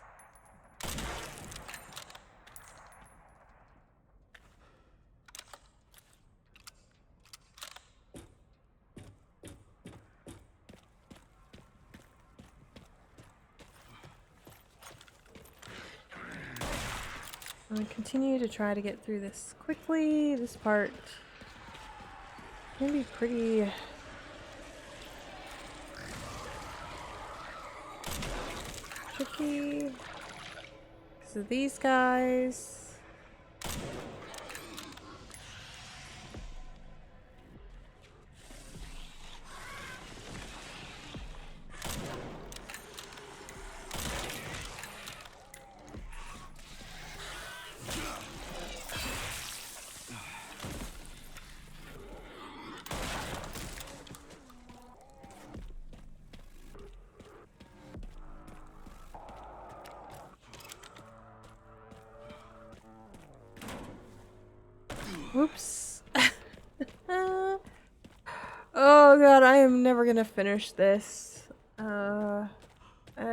I'm gonna continue to try to get through this quickly. This part can be pretty tricky because of these guys. Whoops. Oh god, I am never gonna finish this.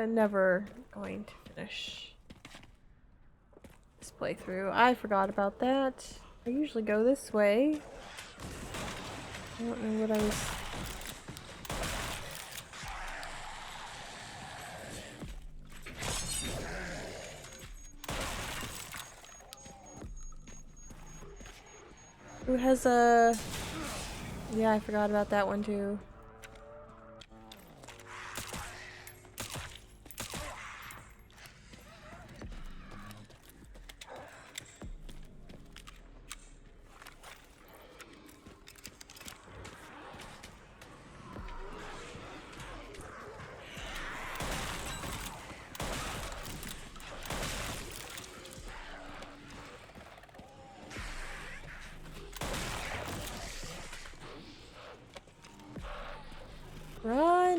I'm never going to finish this playthrough. I forgot about that. I usually go this way. I don't know what I was... Who has a... Yeah, I forgot about that one too.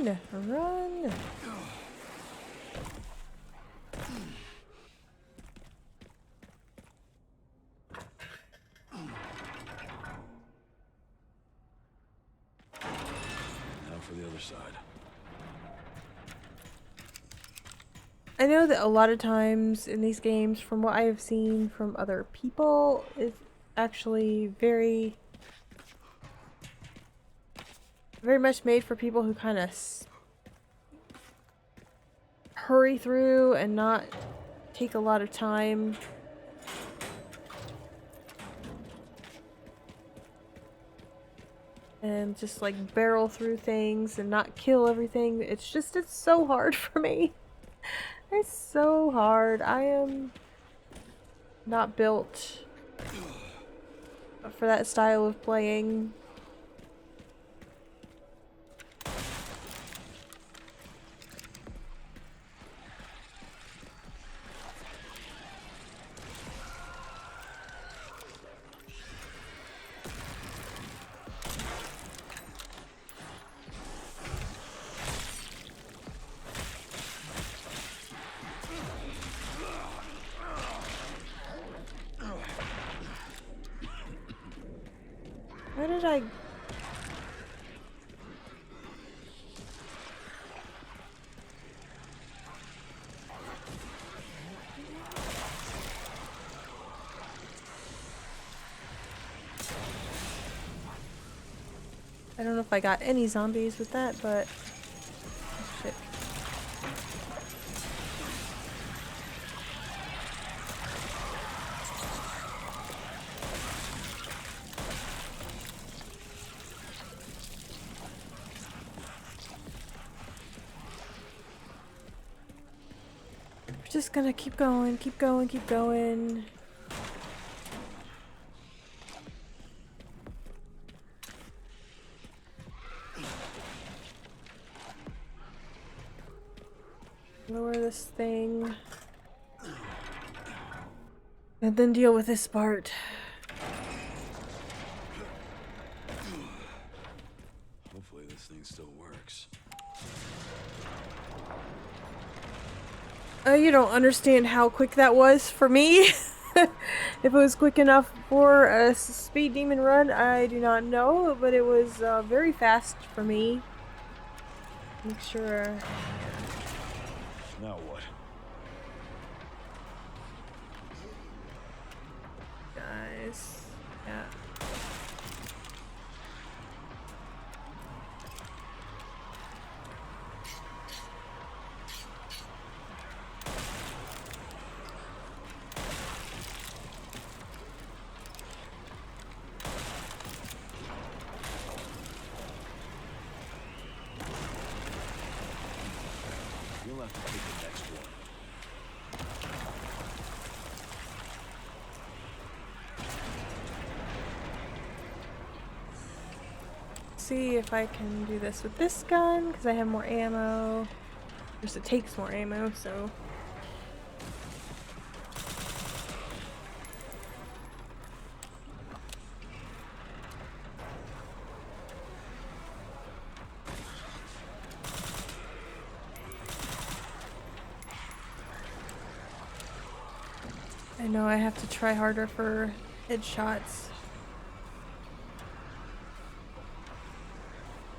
Run! Run! Now for the other side. I know that a lot of times in these games, from what I have seen from other people, it's actually very much made for people who kind of hurry through and not take a lot of time. And just like barrel through things and not kill everything. It's so hard for me. It's so hard. I am not built for that style of playing. Where did I... I don't know if I got any zombies with that, but... Shit. We're just gonna keep going, keep going, keep going. Lower this thing. And then deal with this part. Hopefully this thing still works. You don't understand how quick that was for me. If it was quick enough for a speed demon run, I do not know, but it was very fast for me. Make sure. Now what? Guys. Yeah. You'll have to take the next one. See if I can do this with this gun, because I have more ammo. Of course, it takes more ammo, so... I know I have to try harder for headshots.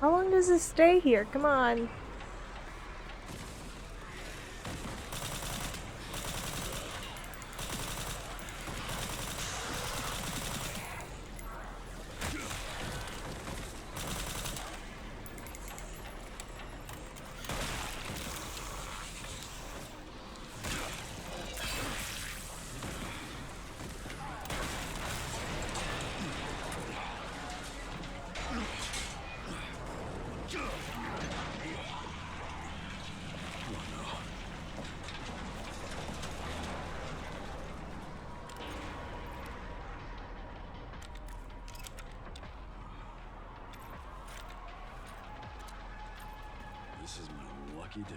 How long does this stay here? Come on. This is my lucky day.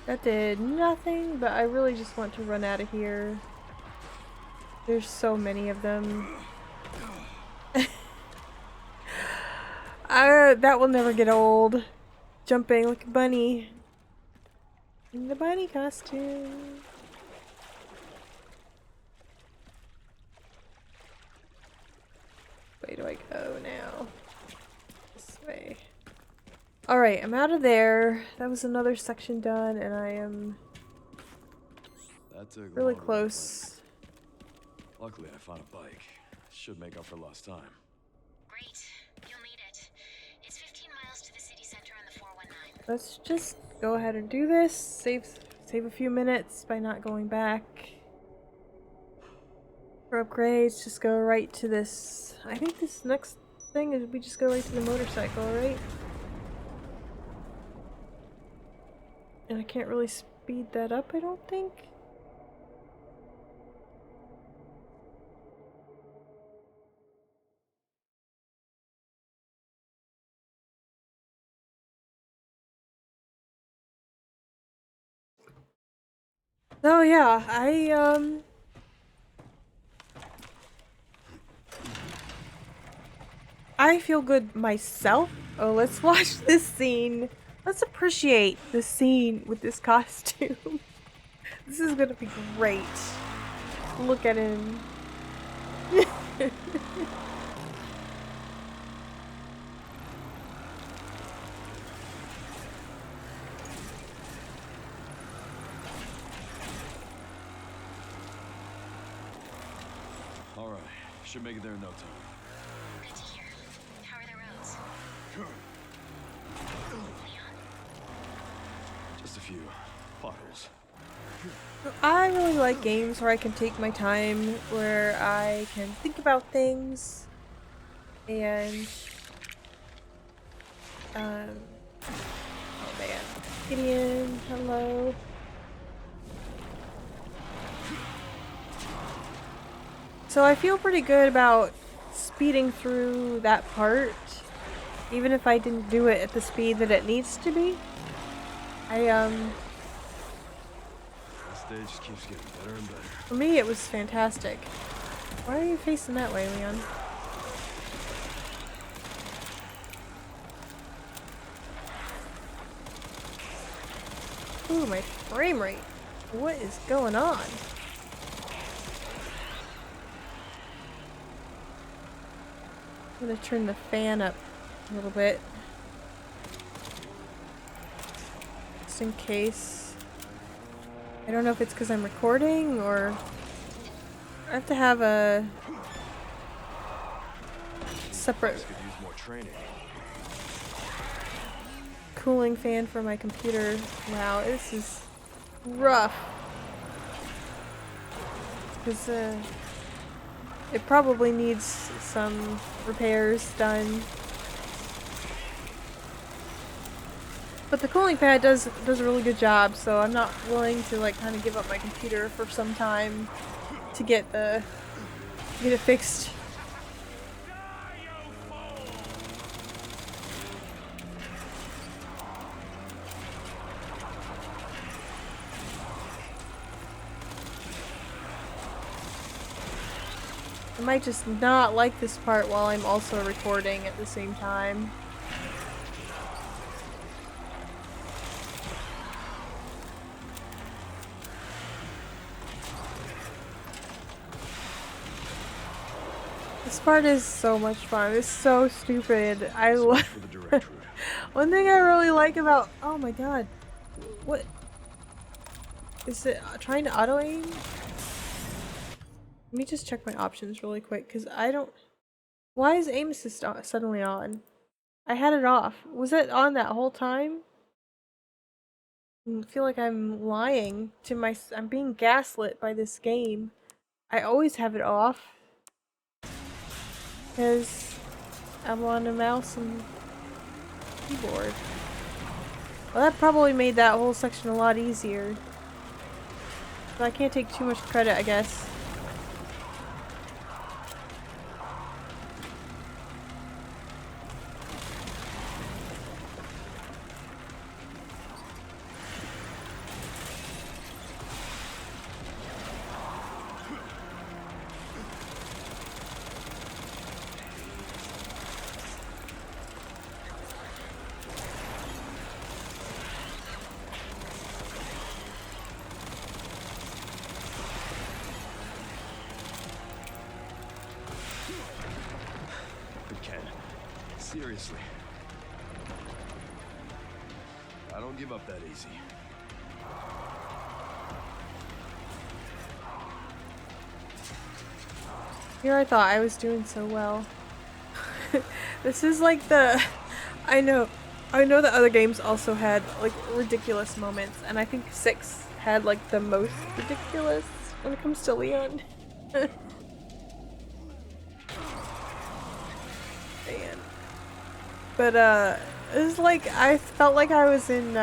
That did nothing, but I really just want to run out of here. There's so many of them. That will never get old. Jumping like a bunny. In the bunny costume. Where do I go now? This way. Alright, I'm out of there. That was another section done, and I am That took really longer than close. planned. Luckily, I found a bike. Should make up for lost time. Great. You'll need it. It's 15 miles to the city center on the 419. Let's just go ahead and do this. Save a few minutes by not going back. For upgrades, just go right to this. I think this next thing is we just go right to the motorcycle, right? And I can't really speed that up, I don't think. Oh yeah, I feel good myself. Oh, let's watch this scene. Let's appreciate this scene with this costume. This is gonna be great. Look at him. All right, should make it there in no time. Good to hear. How are the roads? Leon? Just a few potholes. I really like games where I can take my time, where I can think about things, and oh man, Gideon, hello. So I feel pretty good about speeding through that part, even if I didn't do it at the speed that it needs to be. This stage just keeps getting better and better. For me, it was fantastic. Why are you facing that way, Leon? Ooh, my frame rate. What is going on? I'm gonna turn the fan up a little bit. Just in case. I don't know if it's because I'm recording or I have to have a separate Could use more training. cooling fan for my computer. Wow, this is rough. Because it probably needs some repairs done. But the cooling pad does a really good job, so I'm not willing to like kind of give up my computer for some time to get it fixed. I might just not like this part while I'm also recording at the same time. This part is so much fun. It's so stupid. I love For the direct route. one thing I really like about oh my god. What is it trying to auto aim? Let me just check my options really quick because I don't. Why is aim assist suddenly on? I had it off. Was it on that whole time? I feel like I'm lying to my. I'm being gaslit by this game. I always have it off because I'm on a mouse and keyboard. Well, that probably made that whole section a lot easier. But I can't take too much credit, I guess. Seriously. I don't give up that easy. Here I thought I was doing so well. This is like the... I know that other games also had like ridiculous moments, and I think 6 had like the most ridiculous when it comes to Leon. Man. But it was like I felt like I was in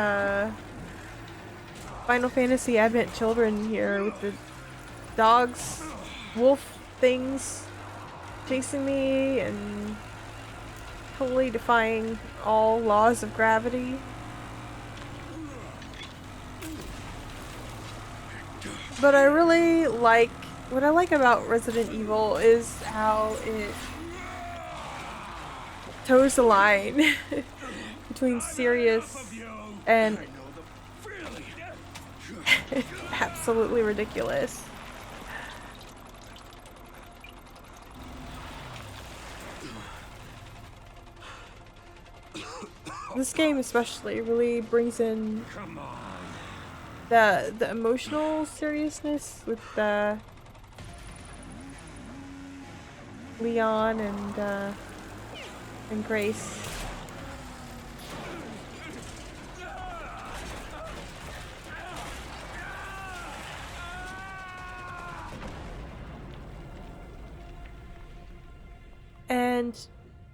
Final Fantasy Advent Children here with the dogs, wolf things chasing me and totally defying all laws of gravity. But I really like, what I like about Resident Evil is how it toes the line between serious and absolutely ridiculous. This game especially really brings in the emotional seriousness with Leon and Grace. And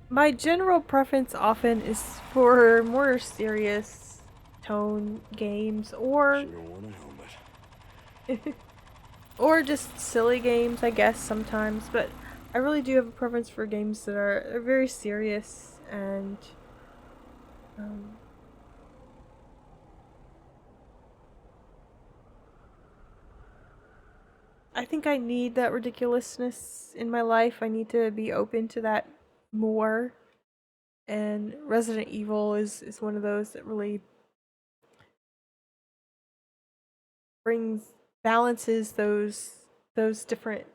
my general preference often is for more serious tone games or Should've worn a helmet. or just silly games, I guess, sometimes, but I really do have a preference for games that are very serious and I think I need that ridiculousness in my life. I need to be open to that more. And Resident Evil is one of those that really balances those different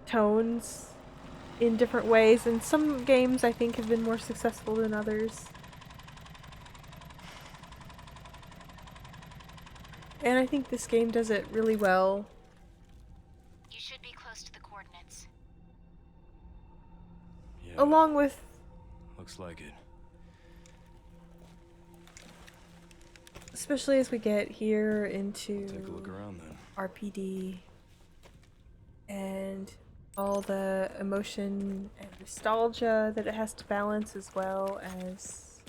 tones in different ways, and some games I think have been more successful than others. And I think this game does it really well. You should be close to the coordinates. Yeah, Along with looks like it. especially as we get here into Take a look around then. RPD and all the emotion and nostalgia that it has to balance, as well as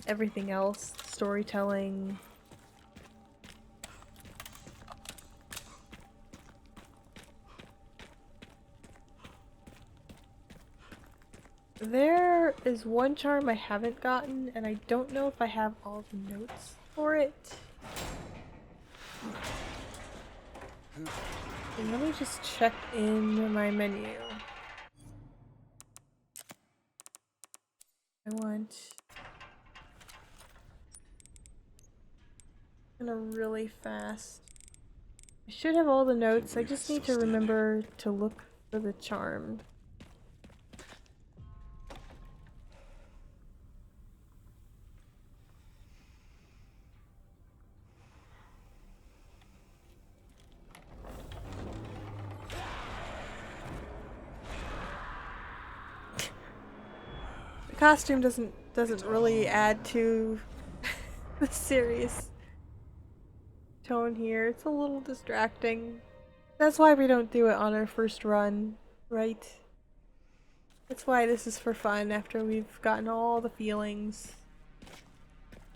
everything else, storytelling. There is one charm I haven't gotten, and I don't know if I have all the notes for it. And let me just check in my menu. I want... Gonna really fast. I should have all the notes, I just need to remember to look for the charm. The costume doesn't really add to the serious tone here. It's a little distracting. That's why we don't do it on our first run, right? That's why this is for fun after we've gotten all the feelings.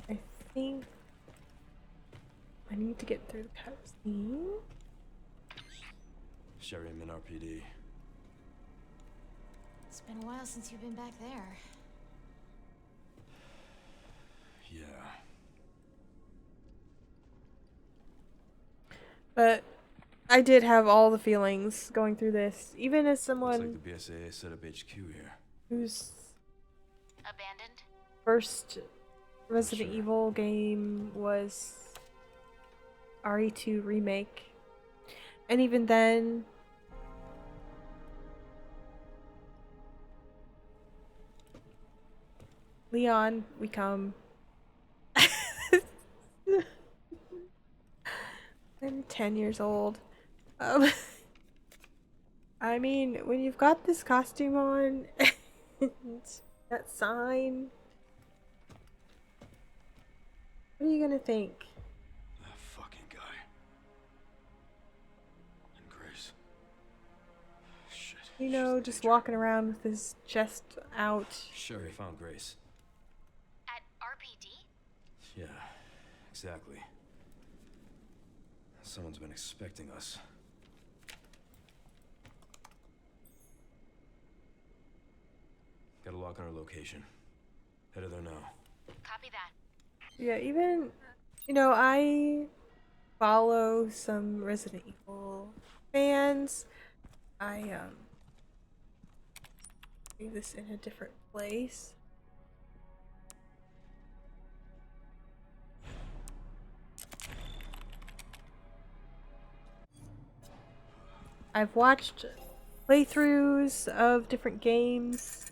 I think I need to get through the cutscene. Sherry, I'm in RPD. It's been a while since you've been back there. Yeah. But I did have all the feelings going through this, even as Looks someone like the BSAA set up HQ here. whose Abandoned? first Resident Sure. Evil game was RE2 Remake. And even then, Leon, we come. I'm 10 years old. Um, I mean, when you've got this costume on and that sign, what are you gonna think? That fucking guy. And Grace. Shit. You she's know, in just danger. walking around with his chest out. Sherry found Grace. At RPD? Yeah, exactly. Someone's been expecting us. Got a lock on our location. Headed there now. Copy that. Yeah, even, you know, I follow some Resident Evil fans. I leave this in a different place. I've watched playthroughs of different games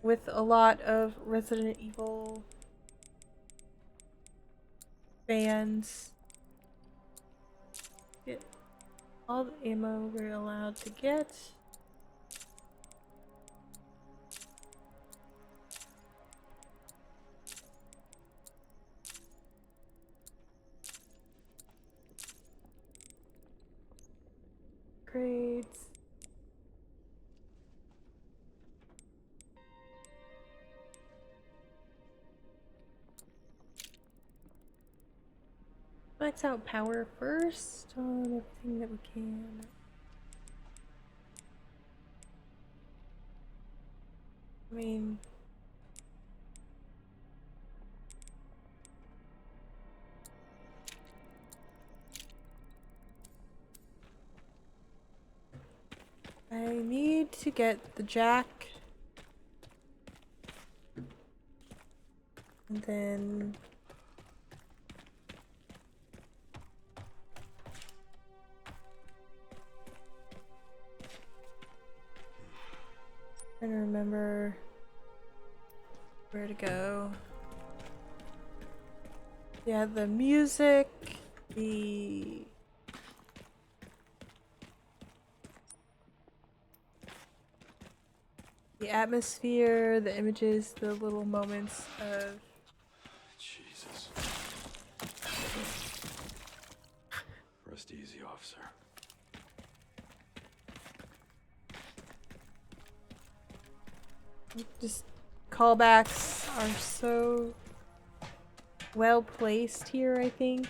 with a lot of Resident Evil fans. Get all the ammo we're allowed to get. Grades. Max out power first on everything that we can. I mean, I need to get the jack. And then trying to remember where to go. Yeah, the music, the atmosphere, the images, the little moments of Jesus. Rest easy, officer. just callbacks are so well placed here, I think.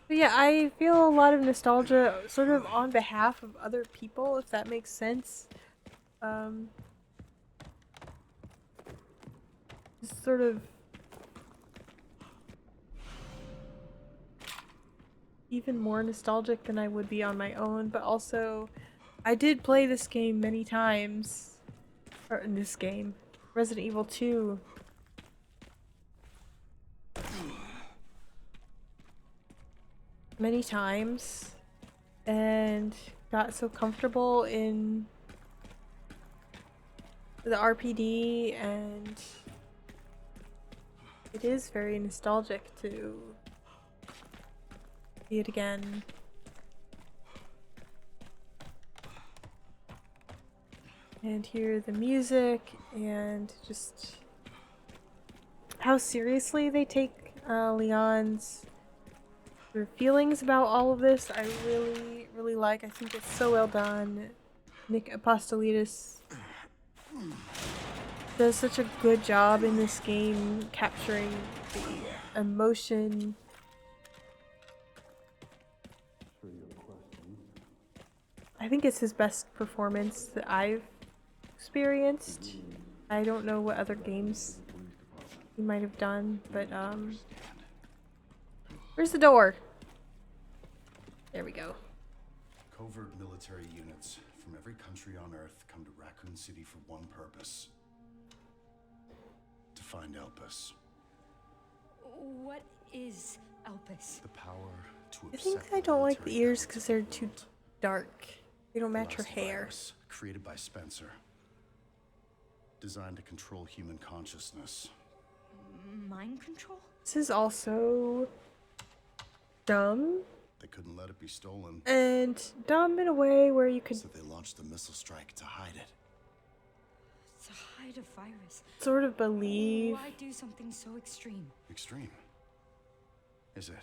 But yeah, I feel a lot of nostalgia sort of on behalf of other people, if that makes sense. Just sort of even more nostalgic than I would be on my own, but also I did play this game many times. Or in this game, Resident Evil 2. Many times. And got so comfortable in the RPD, and it is very nostalgic to see it again. And hear the music and just how seriously they take Leon's sort of feelings about all of this. I really, really like. I think it's so well done. Nick Apostolidis does such a good job in this game capturing the emotion. I think it's his best performance that I've experienced. I don't know what other games he might have done, but where's the door? There we go. Covert military units from every country on Earth come to Raccoon City for one purpose. To find Elpis. What is Elpis? The power to to I upset think I don't like the military ears government. because they're too dark. They don't The match her last hair. virus created by Spencer, designed to control human consciousness. Mind control? This is also dumb, They couldn't let it be stolen, and dumb in a way where you could so they launched the missile strike to hide it. To hide a virus. sort of believe Why do something so extreme? Extreme. Is it?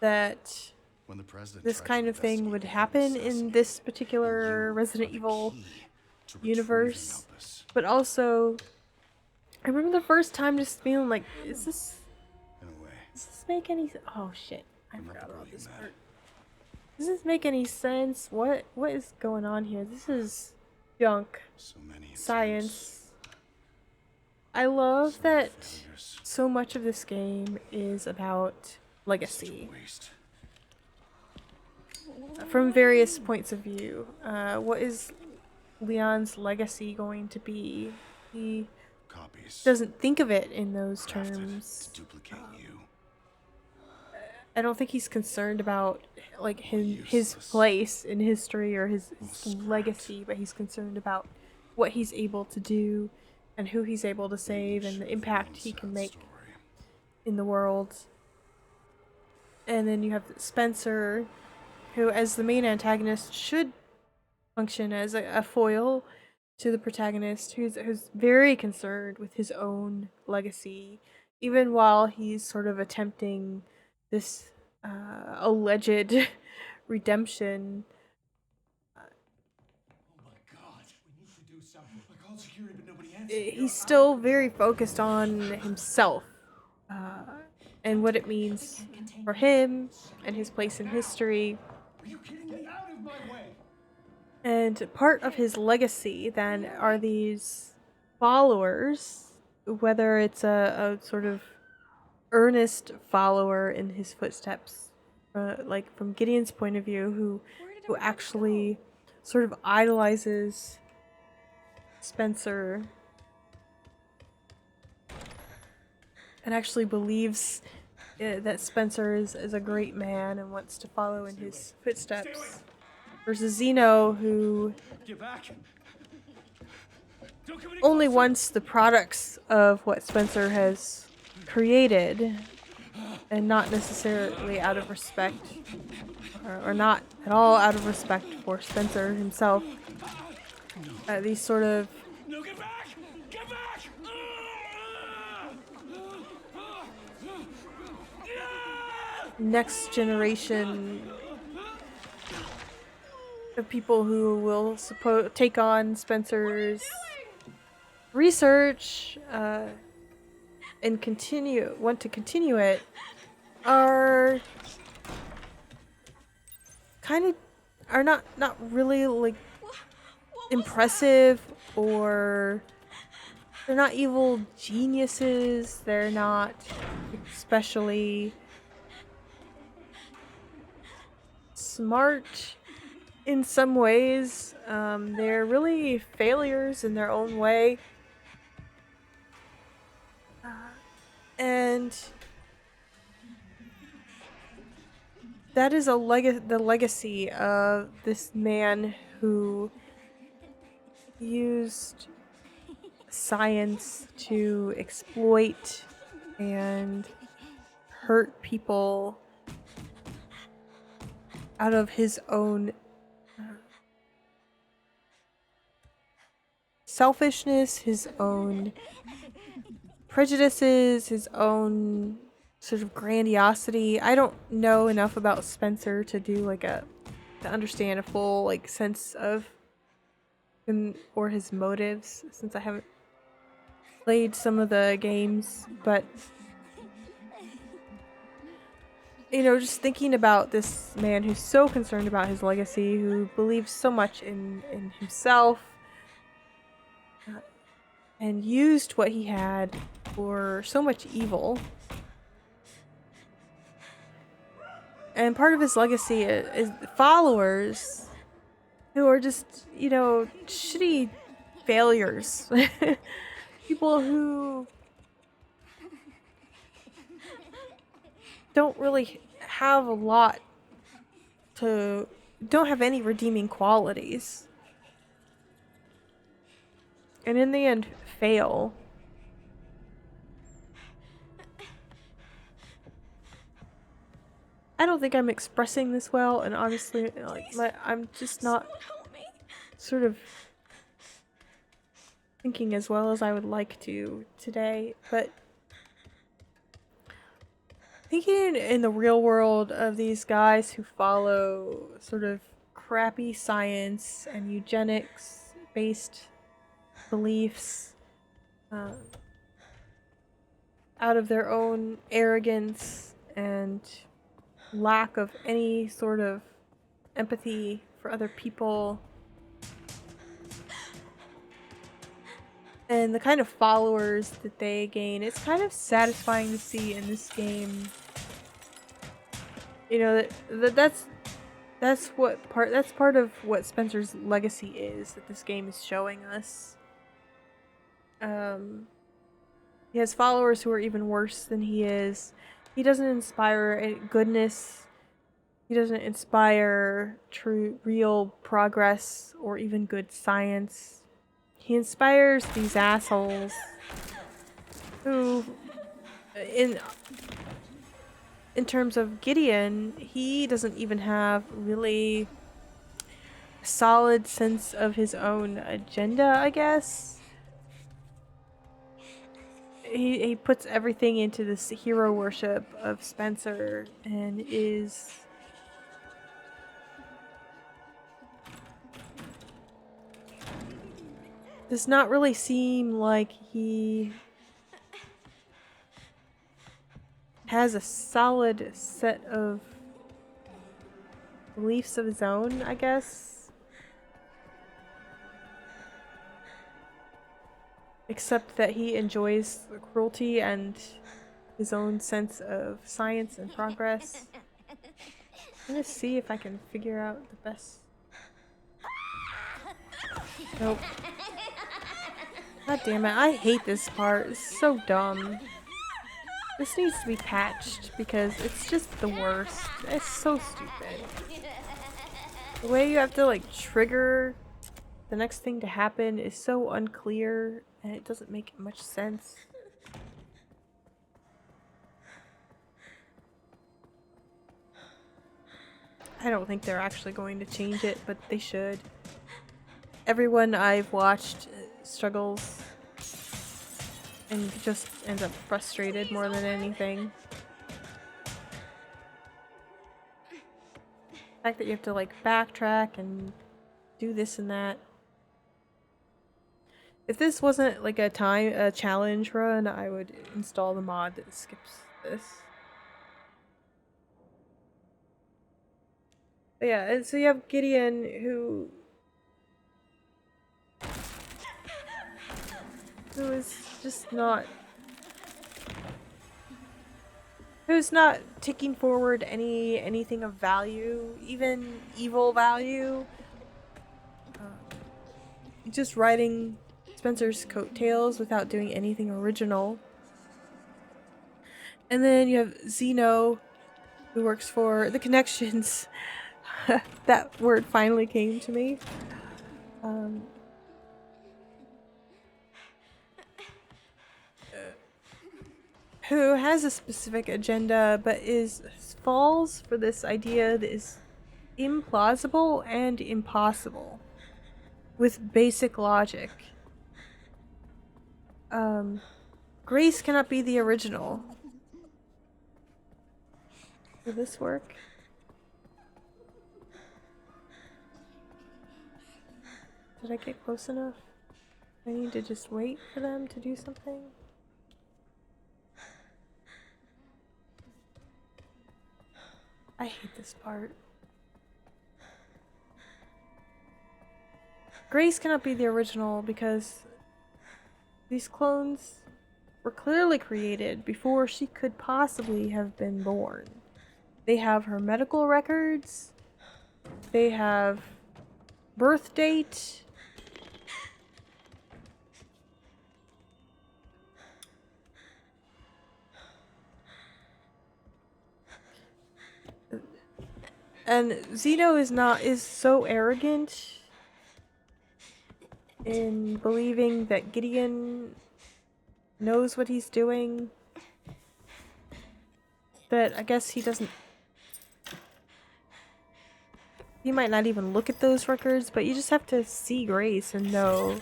that When the president this tried to kind of thing investigate would the happen in assassination, this and particular you Resident are the Evil key to retrieving universe. Opus. But also, I remember the first time just feeling like, In a way, does this make any oh shit, I I'm not forgot the about brilliant this man. part. Does this make any sense? What is going on here? This is junk So many attempts, science. I love so many that failures, so much of this game is about such legacy a waste. from various points of view. What is Leon's legacy going to be? He Copies doesn't think of it in those crafted terms. to duplicate you. I don't think he's concerned about like his Useless. place in history or his Scrapped. legacy, but he's concerned about what he's able to do and who he's able to save and Each the of impact one he can sad make story. in the world. And then you have Spencer, who as the main antagonist should function as a foil to the protagonist, who's very concerned with his own legacy, even while he's sort of attempting this alleged redemption. He's still very focused on himself and what it means for him and his place in history. And part of his legacy then are these followers, whether it's a sort of earnest follower in his footsteps, like from Gideon's point of view, who actually sort of idolizes Spencer and actually believes that Spencer is a great man and wants to follow in his footsteps. Versus Zeno, who Get back! Don't come any only closer. wants the products of what Spencer has created and not necessarily out of respect or not at all out of respect for Spencer himself. These sort of No, get back! Get back! next generation of people who will take on Spencer's research and want to continue it are not really like impressive, or they're not evil geniuses. They're not especially smart in some ways. They're really failures in their own way. And that is the legacy of this man who used science to exploit and hurt people out of his own selfishness, his own prejudices, his own sort of grandiosity. I don't know enough about Spencer to do to understand a full sense of him or his motives, since I haven't played some of the games, but just thinking about this man who's so concerned about his legacy, who believes so much in himself, and used what he had for so much evil. And part of his legacy is followers who are just, shitty failures. People who don't really have a lot to, don't have any redeeming qualities. And in the end, fail. I don't think I'm expressing this well, and obviously, like, I'm just not sort of thinking as well as I would like to today, but thinking in the real world of these guys who follow sort of crappy science and eugenics based beliefs uh, out of their own arrogance and lack of any sort of empathy for other people, and the kind of followers that they gain, it's kind of satisfying to see in this game. You know, that's part of what Spencer's legacy is that this game is showing us. He has followers who are even worse than he is. He doesn't inspire goodness. He doesn't inspire true, real progress or even good science. He inspires these assholes who, in terms of Gideon, he doesn't even have really a solid sense of his own agenda, I guess. He puts everything into this hero worship of Spencer and does not really seem like he has a solid set of beliefs of his own, I guess. Except that he enjoys cruelty and his own sense of science and progress. I'm gonna see if I can figure out the best. Nope. God damn it, I hate this part. It's so dumb. This needs to be patched because it's just the worst. It's so stupid. The way you have to like trigger the next thing to happen is so unclear and it doesn't make much sense. I don't think they're actually going to change it, but they should. Everyone I've watched struggles and just ends up frustrated more than anything. The fact that you have to like backtrack and do this and that. If this wasn't like a challenge run, I would install the mod that skips this. But yeah, and so you have Gideon who is just not, who's not taking forward anything of value, even evil value. Just riding Spencer's coattails without doing anything original. And then you have Zeno, who works for the Connections. That word finally came to me. Who has a specific agenda, but falls for this idea that is implausible and impossible with basic logic. Grace cannot be the original. Will this work? Did I get close enough? I need to just wait for them to do something. I hate this part. Grace cannot be the original because these clones were clearly created before she could possibly have been born. They have her medical records. They have birth date. And Zeno is so arrogant in believing that Gideon knows what he's doing that I guess he doesn't. He might not even look at those records, but you just have to see Grace and know.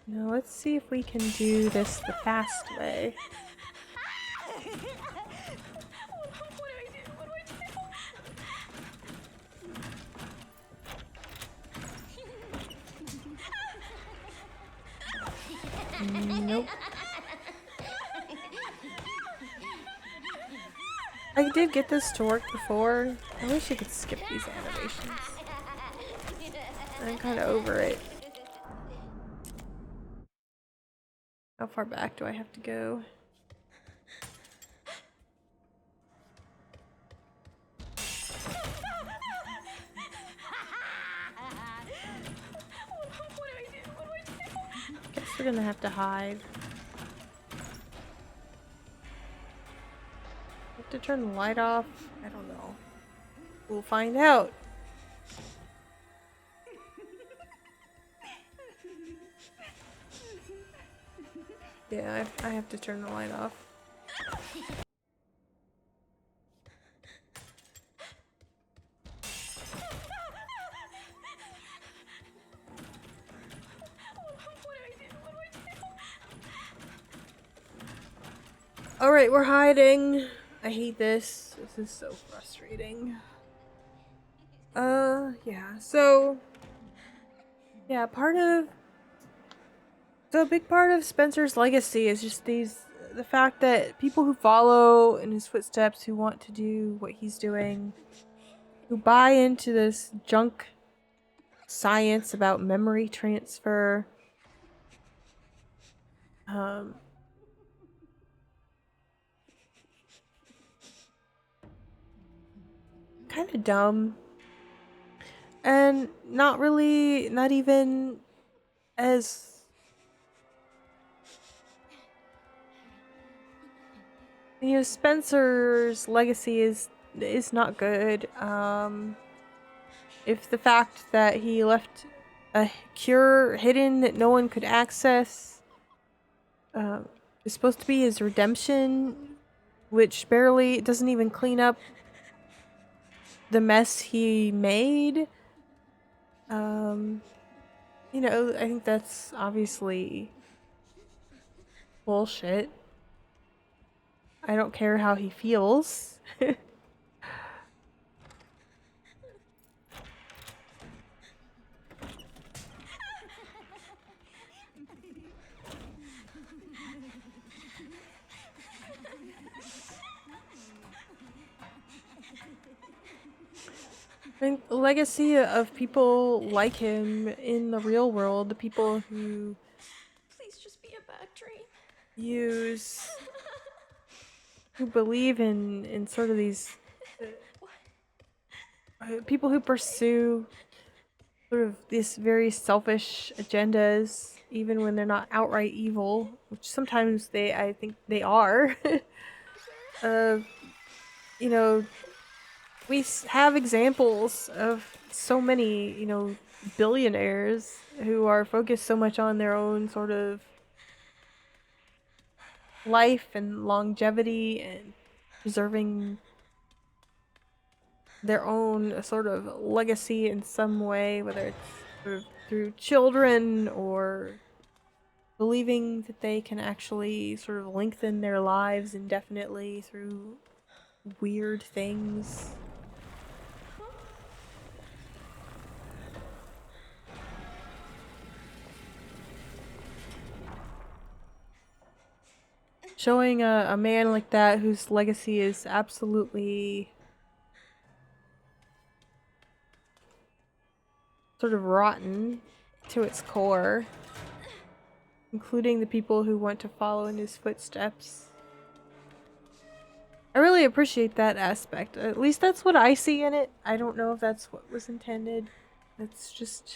Now let's see if we can do this the fast way. Nope. I did get this to work before. I wish I could skip these animations. I'm kind of over it. How far back do I have to go? Guess we're gonna have to hide. Have to turn the light off? I don't know. We'll find out. Yeah, I have to turn the light off. Alright, we're hiding. I hate this. This is so frustrating. Yeah, so... Yeah, So a big part of Spencer's legacy is just the fact that people who follow in his footsteps, who want to do what he's doing, who buy into this junk science about memory transfer, kind of dumb. And not even as Spencer's legacy is not good. If the fact that he left a cure hidden that no one could access is supposed to be his redemption, which barely doesn't even clean up the mess he made. I think that's obviously bullshit. I don't care how he feels. I think the legacy of people like him in the real world, the people who Please just be a bad dream. who believe in sort of these people who pursue sort of these very selfish agendas, even when they're not outright evil, which sometimes I think they are. You know, we have examples of so many, billionaires who are focused so much on their own sort of life and longevity and preserving their own sort of legacy in some way, whether it's sort of through children or believing that they can actually sort of lengthen their lives indefinitely through weird things. Showing a man like that whose legacy is absolutely sort of rotten to its core, including the people who want to follow in his footsteps. I really appreciate that aspect. At least that's what I see in it. I don't know if that's what was intended. That's just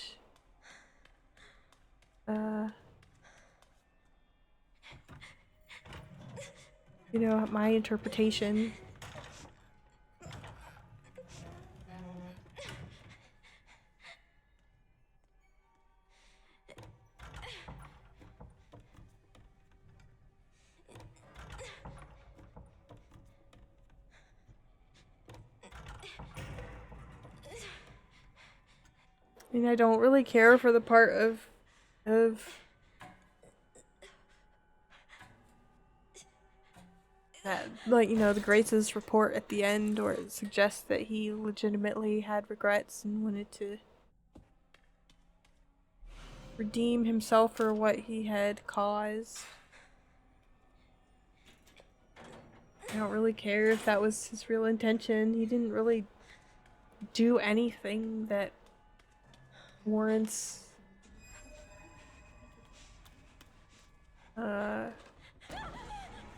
you know, my interpretation. I mean, I don't really care for the part of that, like, you know, the Grace's report at the end, where it suggests that he legitimately had regrets and wanted to redeem himself for what he had caused. I don't really care if that was his real intention. He didn't really do anything that warrants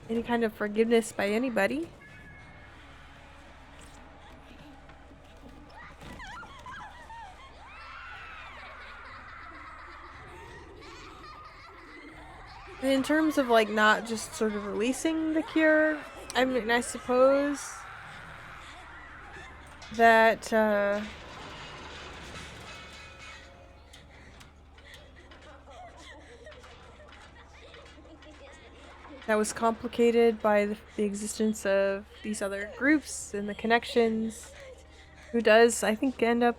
any kind of forgiveness by anybody. And in terms of like not just sort of releasing the cure, I mean, I suppose that that was complicated by the existence of these other groups and the connections. Who does, I think, end up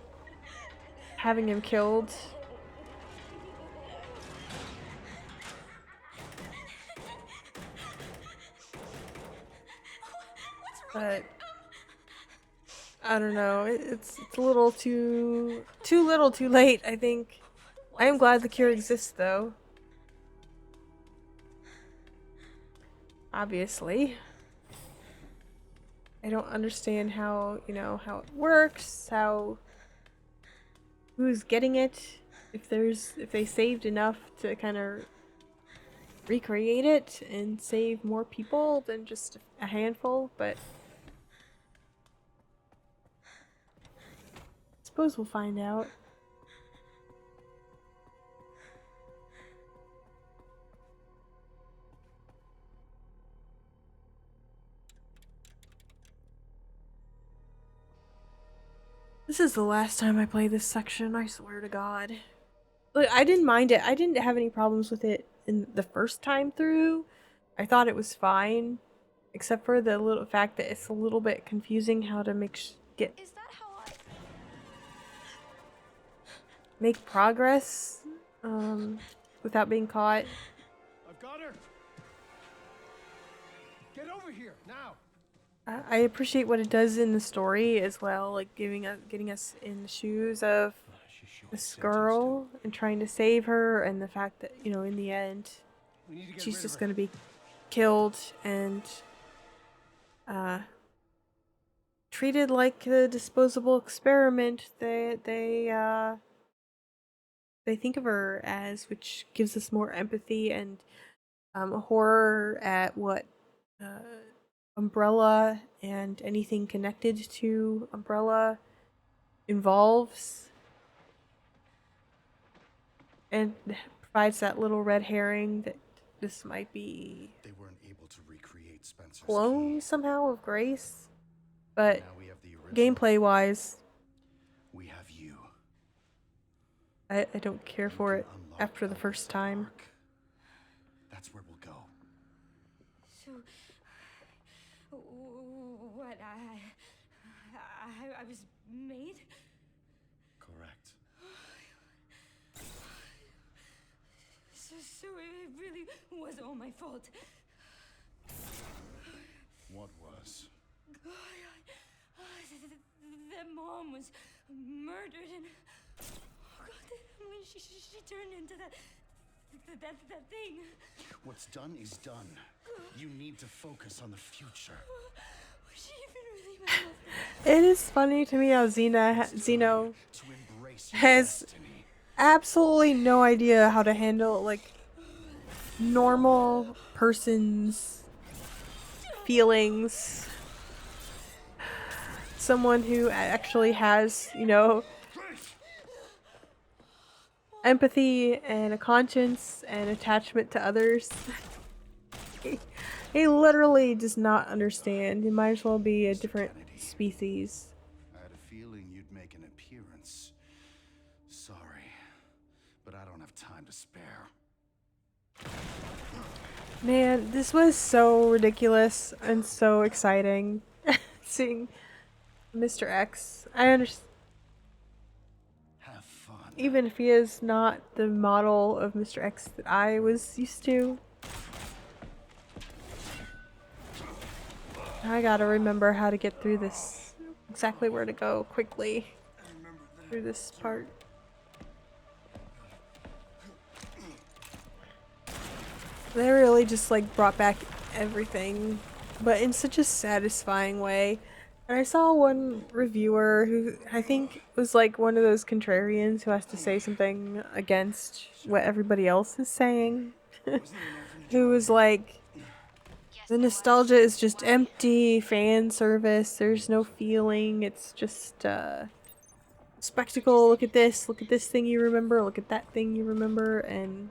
having him killed. But I don't know. It's a little too little, too late. I think. I am glad the cure exists, though. Obviously, I don't understand how, you know, how it works, how who's getting it, if they saved enough to kind of recreate it and save more people than just a handful, but I suppose we'll find out. This is the last time I play this section, I swear to God. Look, I didn't mind it. I didn't have any problems with it in the first time through. I thought it was fine, except for the little fact that it's a little bit confusing how to get Is that how I... make progress without being caught. I've got her. Get over here now. I appreciate what it does in the story as well, like getting us in the shoes of this girl and trying to save her, and the fact that, you know, in the end she's just gonna be killed and treated like a disposable experiment that they think of her as, which gives us more empathy and horror at what Umbrella and anything connected to Umbrella involves, and provides that little red herring that this might be They weren't able to recreate Spencer's clone key. somehow of Grace, but Now we have the original. gameplay wise, We have you. I don't care You for can it unlock after the elements first of time. Ark. That's where we'll go. So... What, I was made? Correct. So it really was all my fault. What was? That mom was murdered, and when she turned into that thing. What's done is done. You need to focus on the future. Was she even really my mother? It is funny to me how Zeno To embrace your has destiny. absolutely no idea how to handle like normal person's feelings. Someone who actually has, you know, empathy and a conscience and attachment to others. He literally does not understand. He might as well be a different species. I had a feeling you'd make an appearance. Sorry, but I don't have time to spare. Man, this was so ridiculous and so exciting. Seeing Mr. X. I understand. Have fun. Even if he is not the model of Mr. X that I was used to. I gotta remember how to get through this. Exactly where to go quickly through this part. They really just like brought back everything, but in such a satisfying way. And I saw one reviewer who I think was like one of those contrarians who has to say something against what everybody else is saying. Who was like, the nostalgia is just empty fan service, there's no feeling, it's just spectacle. Look at this thing you remember, look at that thing you remember, and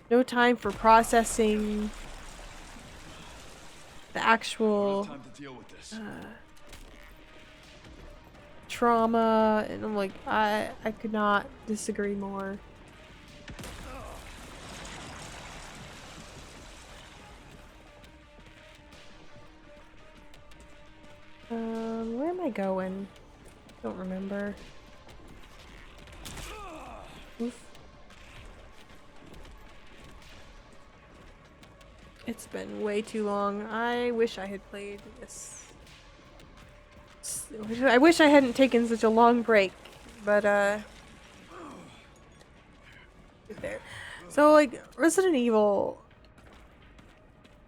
no time for processing the actual Time to deal with this. trauma. And I'm like, I could not disagree more. Where am I going? Don't remember. Oof. It's been way too long. I wish I had played this. I wish I hadn't taken such a long break, but there. So like Resident Evil,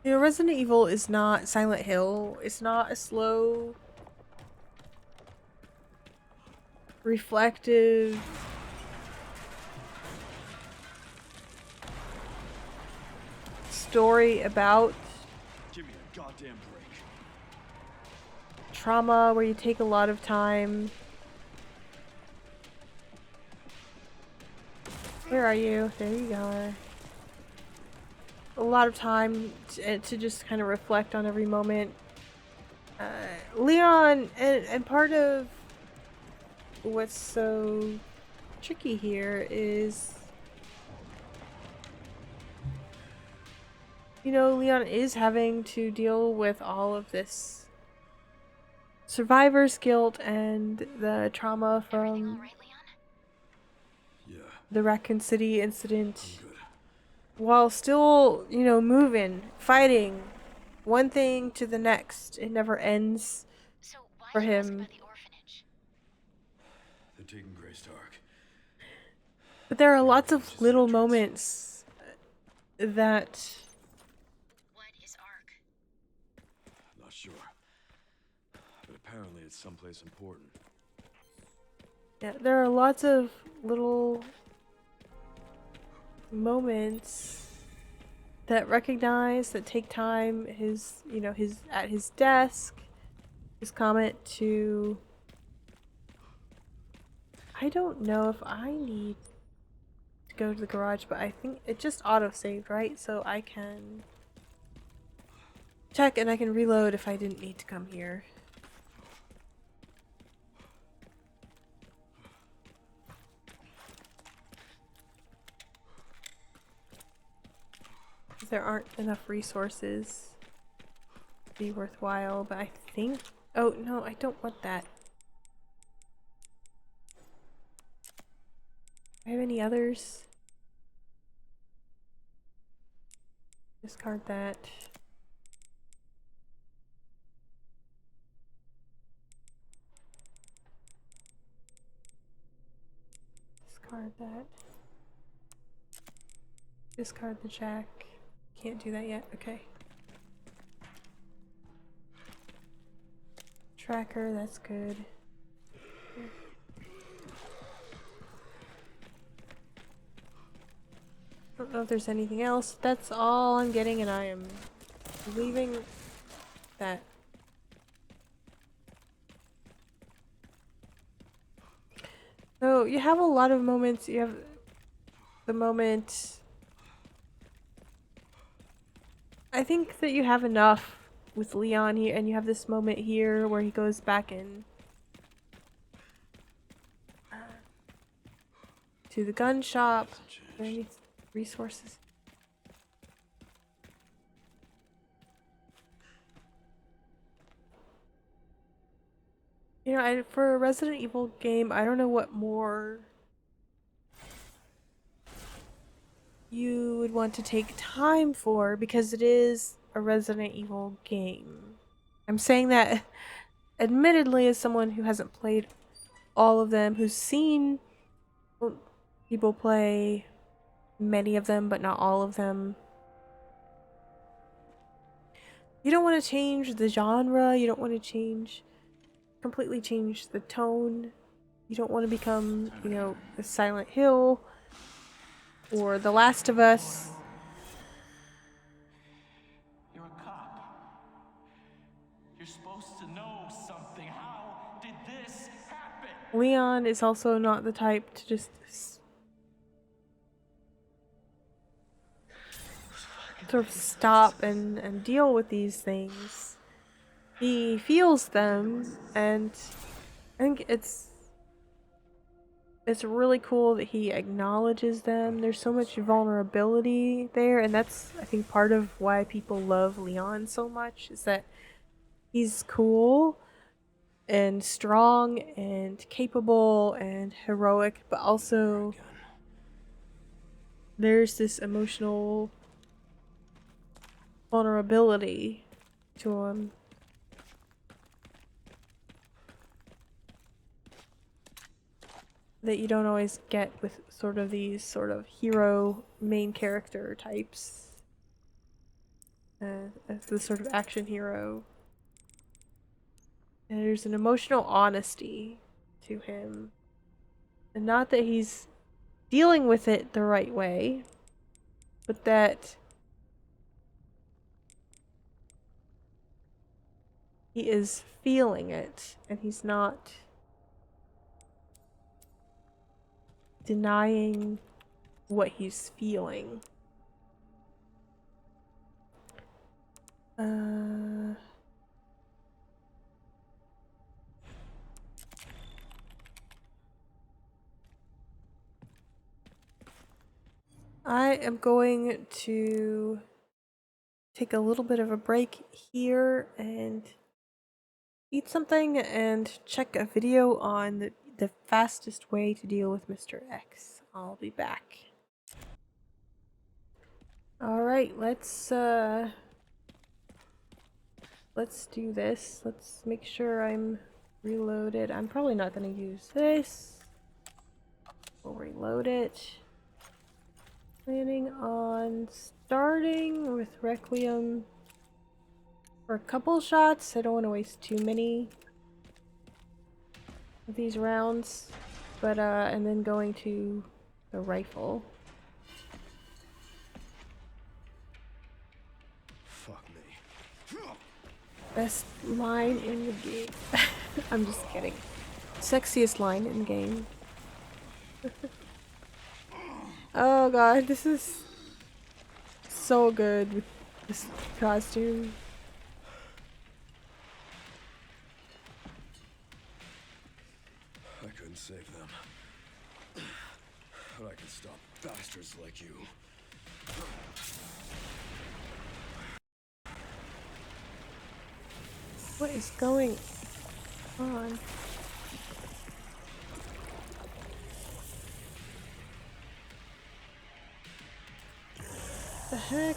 you know, Resident Evil is not Silent Hill. It's not a slow, reflective story about Give me a goddamn break. trauma where you take a lot of time. Where are you? There you are. A lot of time to just kind of reflect on every moment. Leon, and part of what's so tricky here is, you know, Leon is having to deal with all of this survivor's guilt and the trauma Everything all from right, Leon? Yeah, the Raccoon City incident, good. while still, you know, moving, fighting, one thing to the next. It never ends So why for did you ask him. about the orphanage? They're taking Grace to Ark. But there are lots of little moments that What is Ark? Not sure. But apparently it's someplace important. yeah, there are lots of little moments that recognize, that take time. His, you know, his at his desk, his comment to, I don't know if I need to go to the garage, but I think it just auto-saved, right? So I can check and I can reload if I didn't need to come here. There aren't enough resources to be worthwhile, but I think... Oh, no, I don't want that. Do I have any others? Discard that. Discard that. Discard the jack. Can't do that yet. Okay. Tracker, that's good. I don't know if there's anything else. That's all I'm getting, and I am leaving that. So you have a lot of moments. You have the moment. I think that you have enough with Leon here, and you have this moment here where he goes back in to the gun shop. There needs resources. You know, for a Resident Evil game, I don't know what more you would want to take time for, because it is a Resident Evil game. I'm saying that admittedly as someone who hasn't played all of them, who's seen people play many of them but not all of them. You don't want to change the genre, you don't want to completely change the tone. You don't want to become, you know, a Silent Hill or The Last of Us. You're a cop. You're supposed to know something. How did this happen? Leon is also not the type to just sort of stop and deal with these things. He feels them, and I think it's really cool that he acknowledges them. There's so much vulnerability there, and that's, I think, part of why people love Leon so much, is that he's cool and strong and capable and heroic, but also there's this emotional vulnerability to him. That you don't always get with sort of these sort of hero main character types. As the sort of action hero. And there's an emotional honesty to him. And not that he's dealing with it the right way, but that he is feeling it and he's not denying what he's feeling. I am going to take a little bit of a break here and eat something and check a video on the fastest way to deal with Mr. X. I'll be back. Alright, let's do this. Let's make sure I'm reloaded. I'm probably not gonna use this. We'll reload it. Planning on starting with Requiem for a couple shots. I don't want to waste too many of these rounds, but and then going to the rifle. Fuck me. Best line in the game. I'm just kidding. Sexiest line in the game. Oh god, this is so good with this costume. I couldn't save them. But I can stop bastards like you. What is going on? The heck?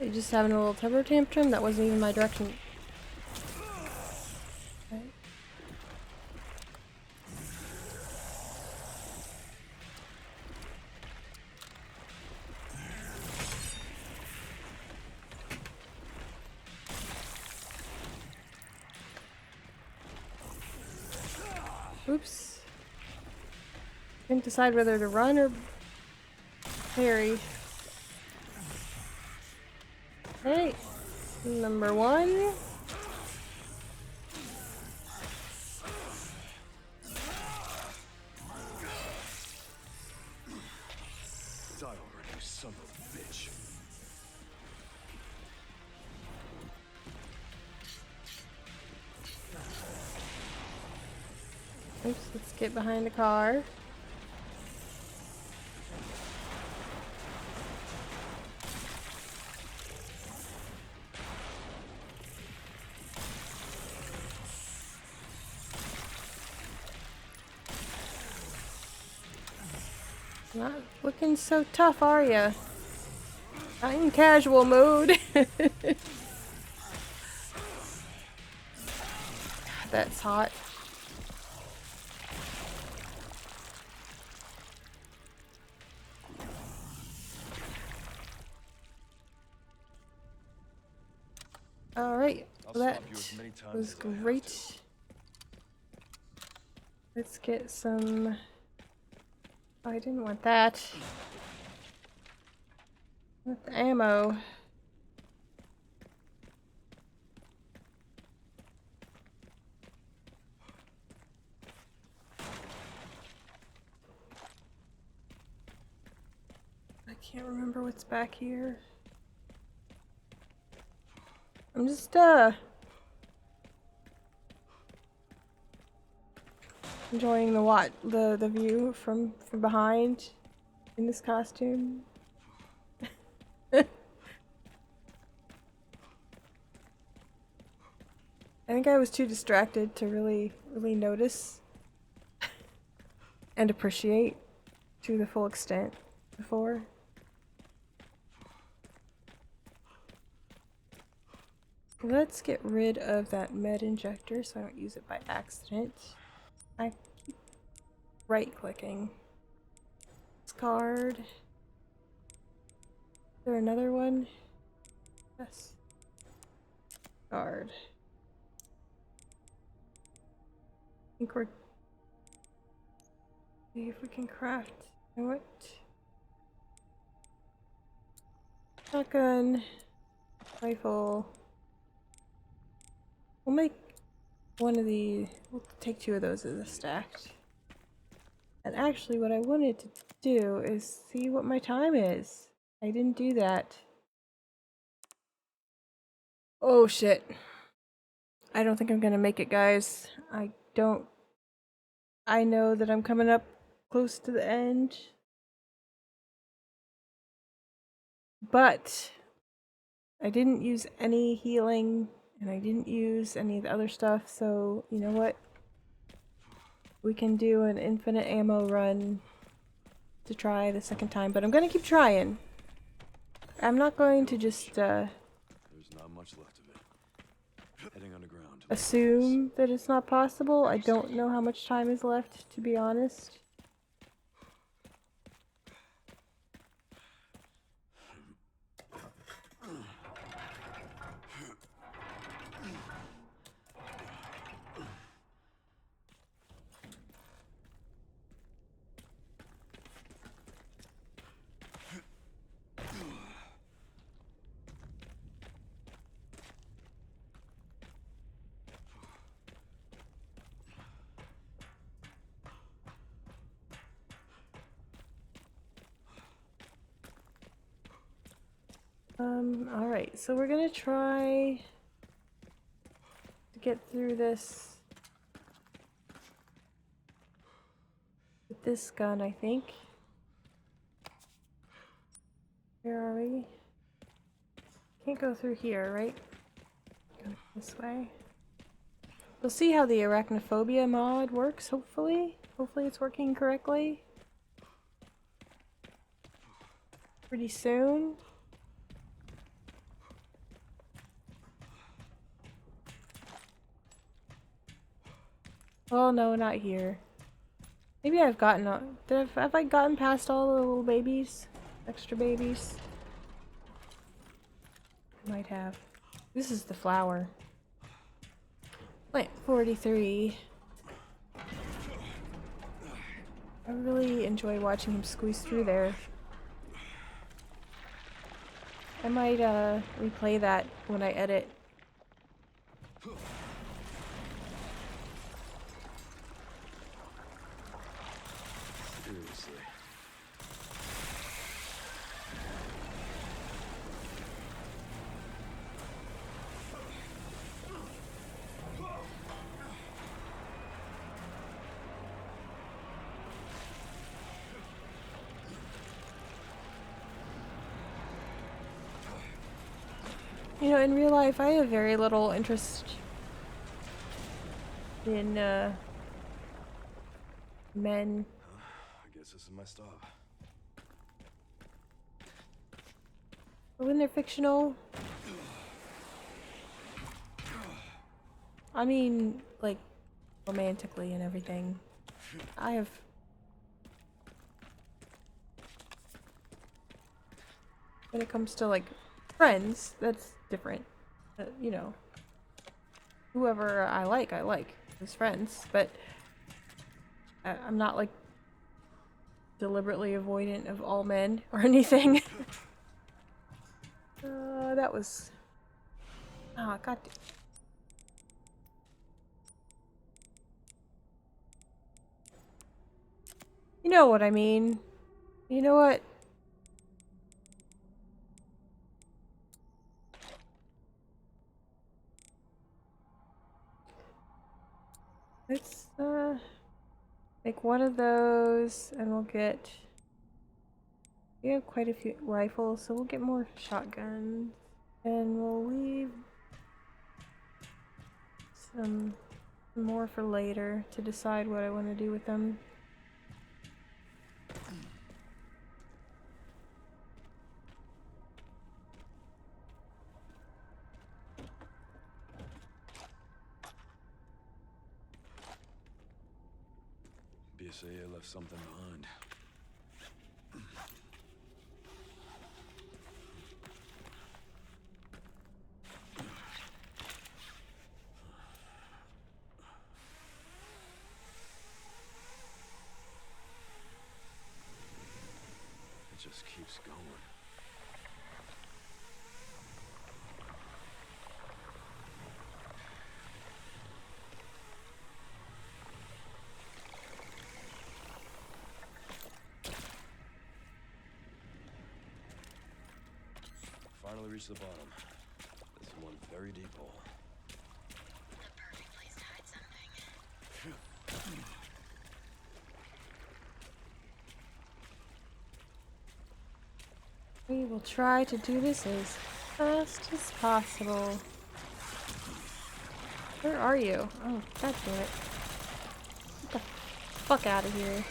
Are you just having a little temper tantrum? That wasn't even my direction. Okay. Oops. Couldn't decide whether to run or parry. Hey, number one. Die already, you son of a bitch. Oops, let's get behind the car. Not looking so tough, are ya? Not in casual mode. That's hot. Alright, well, that was great. Let's get some... Oh, I didn't want that. With the ammo. I can't remember what's back here. I'm just, enjoying the view from behind in this costume. I think I was too distracted to really notice and appreciate to the full extent before. Let's get rid of that med injector so I don't use it by accident. I keep right-clicking. Discard. Is there another one? Yes. Discard. I think we're... See if we can craft... You know what? Shotgun. Rifle. We'll make one of the... We'll take two of those as a stacked. And actually what I wanted to do is see what my time is. I didn't do that. Oh shit. I don't think I'm gonna make it, guys. I know that I'm coming up close to the end. But I didn't use any healing and I didn't use any of the other stuff, so you know what? We can do an infinite ammo run to try the second time, but I'm gonna keep trying. I'm not going to just There's not much left of it. Heading underground. assume that it's not possible. I don't know how much time is left, to be honest. Alright, so we're gonna try to get through this with this gun, I think. Where are we? Can't go through here, right? Go this way. We'll see how the arachnophobia mod works, hopefully. Hopefully it's working correctly. Pretty soon. Oh no, not here. Maybe I've gotten have I gotten past all the little babies? Extra babies? I might have. This is the flower. Plant 43. I really enjoy watching him squeeze through there. I might replay that when I edit. Seriously. You know, in real life, I have very little interest in men. I guess this is my stop. But when they're fictional, I mean, like, romantically and everything, I have... When it comes to, like, friends, that's different. You know, whoever I like as friends, but I'm not, like, deliberately avoidant of all men or anything. That was... Ah, god. You know what I mean. You know what? Let's, make one of those, and we'll get... We have quite a few rifles, so we'll get more shotguns. And we'll leave some more for later to decide what I want to do with them. BSAA left something behind. It just keeps going. Finally reached the bottom. This is one very deep hole. The perfect place to hide something. We will try to do this as fast as possible. Where are you? Oh, god damn it. Get the fuck out of here.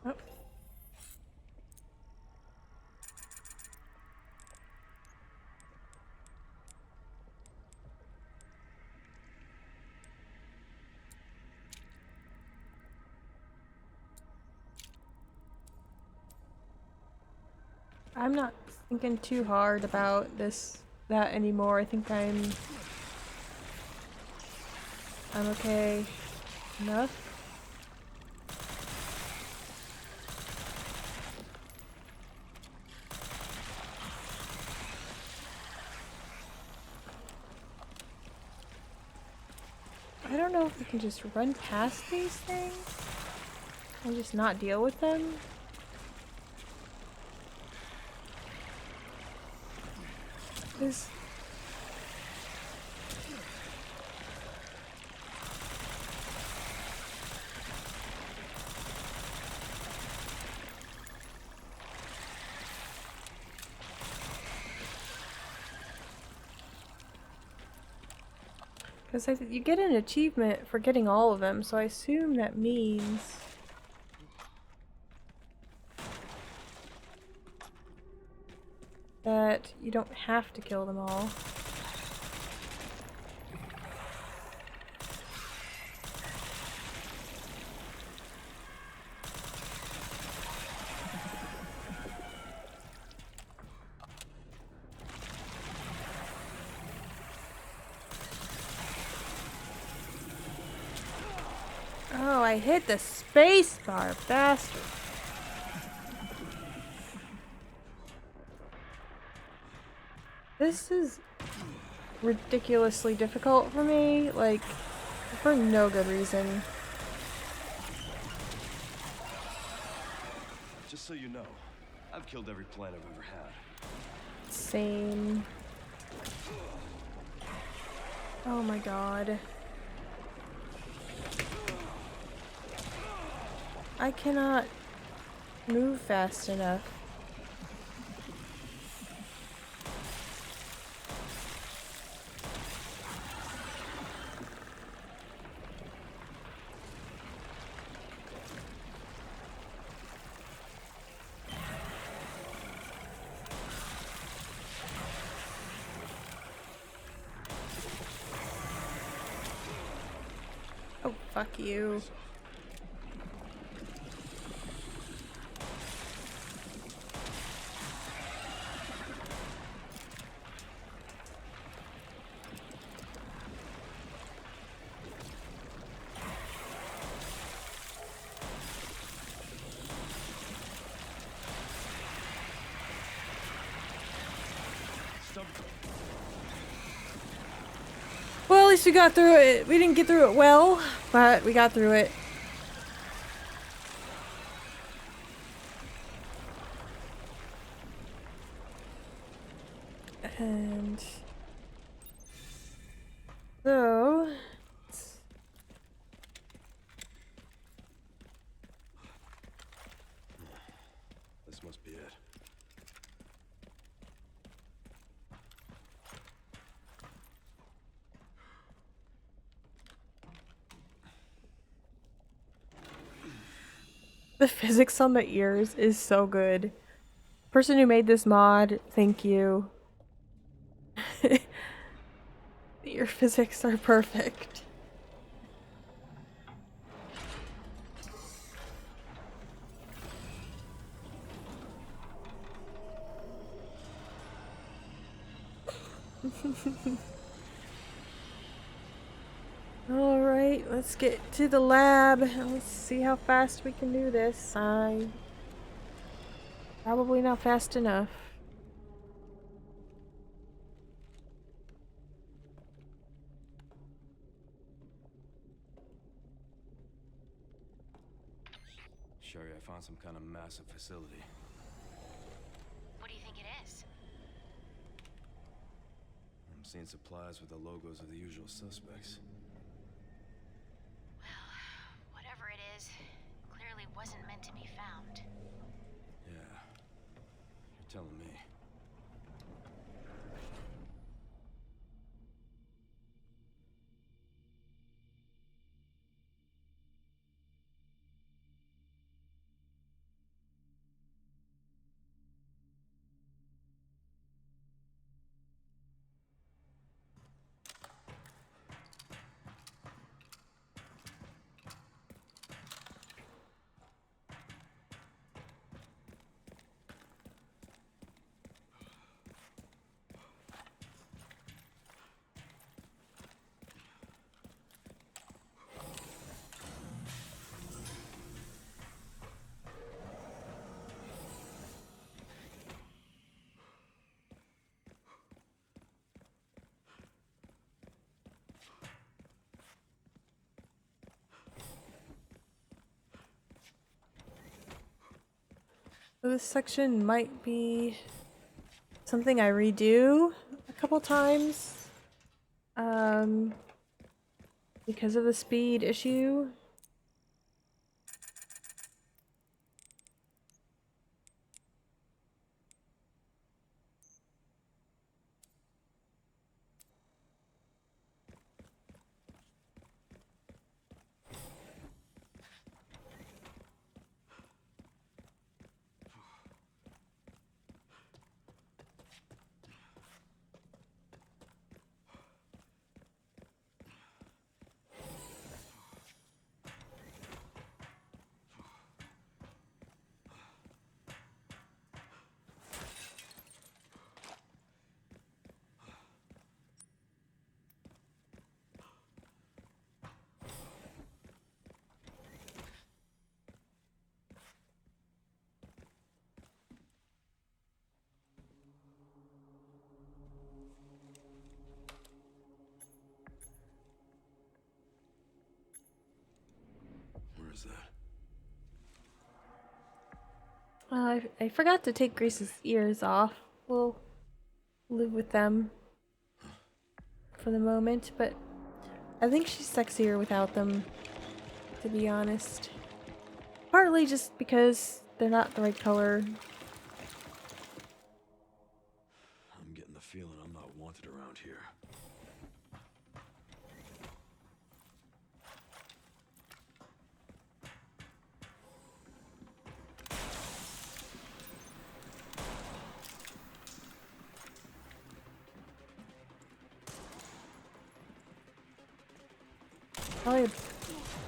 Oh. I'm not thinking too hard about that anymore. I think I'm okay enough. I don't know if we can just run past these things and just not deal with them. Because you get an achievement for getting all of them, so I assume that means that you don't have to kill them all. Oh, I hit the space bar, bastard. This is ridiculously difficult for me, like, for no good reason. Just so you know, I've killed every plant I've ever had. Same. Oh my god. I cannot move fast enough. Oh, fuck you. Well, at least we got through it. We didn't get through it well, but we got through it. And so This must be it. the physics on the ears is so good. Person who made this mod, thank you. The ear physics are perfect. Alright, let's get to the lab. Let's see how fast we can do this. Probably not fast enough. Sherry, I found some kind of massive facility. What do you think it is? I'm seeing supplies with the logos of the usual suspects. Well, whatever it is, clearly wasn't meant to be found. Yeah, you're telling me. So this section might be something I redo a couple times. Because of the speed issue. was that? I forgot to take Grace's ears off. We'll live with them for the moment, but I think she's sexier without them, to be honest. Partly just because they're not the right color. I'm getting the feeling I'm not wanted around here. Probably a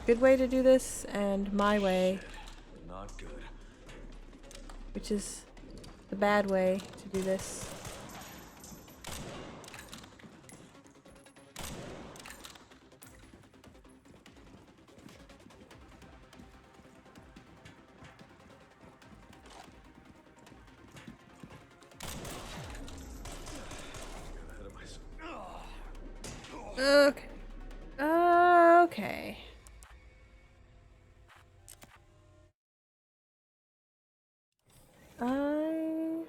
good way to do this, and my way, Not good. which is the bad way to do this. Got ahead of myself. Okay. Okay. I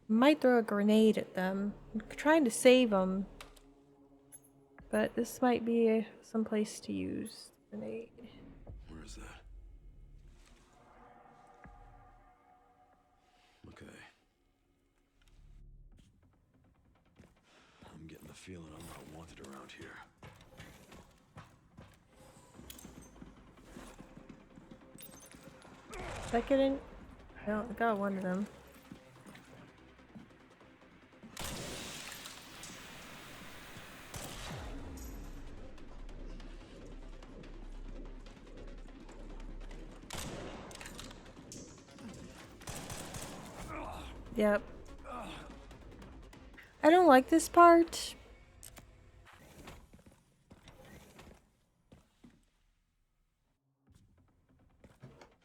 might throw a grenade at them. I'm trying to save them, but this might be some place to use the grenade. Where is that? Okay. I'm getting the feeling I'm not wanted around here. Did I get in? No, I got one of them. Yep. I don't like this part.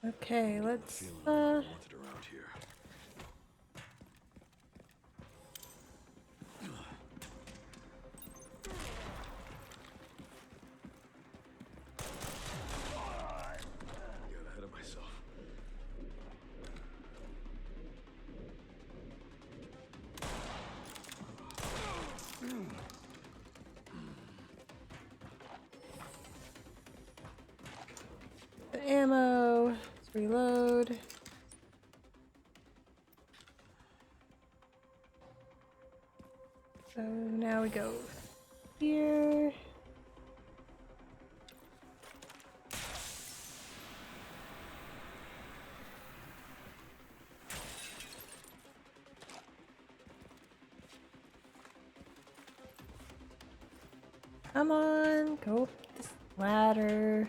Okay, let's Feeling I'm not wanted around here. Got ahead of myself. the ammo. Let's reload. So now we go here. Come on, go up this ladder.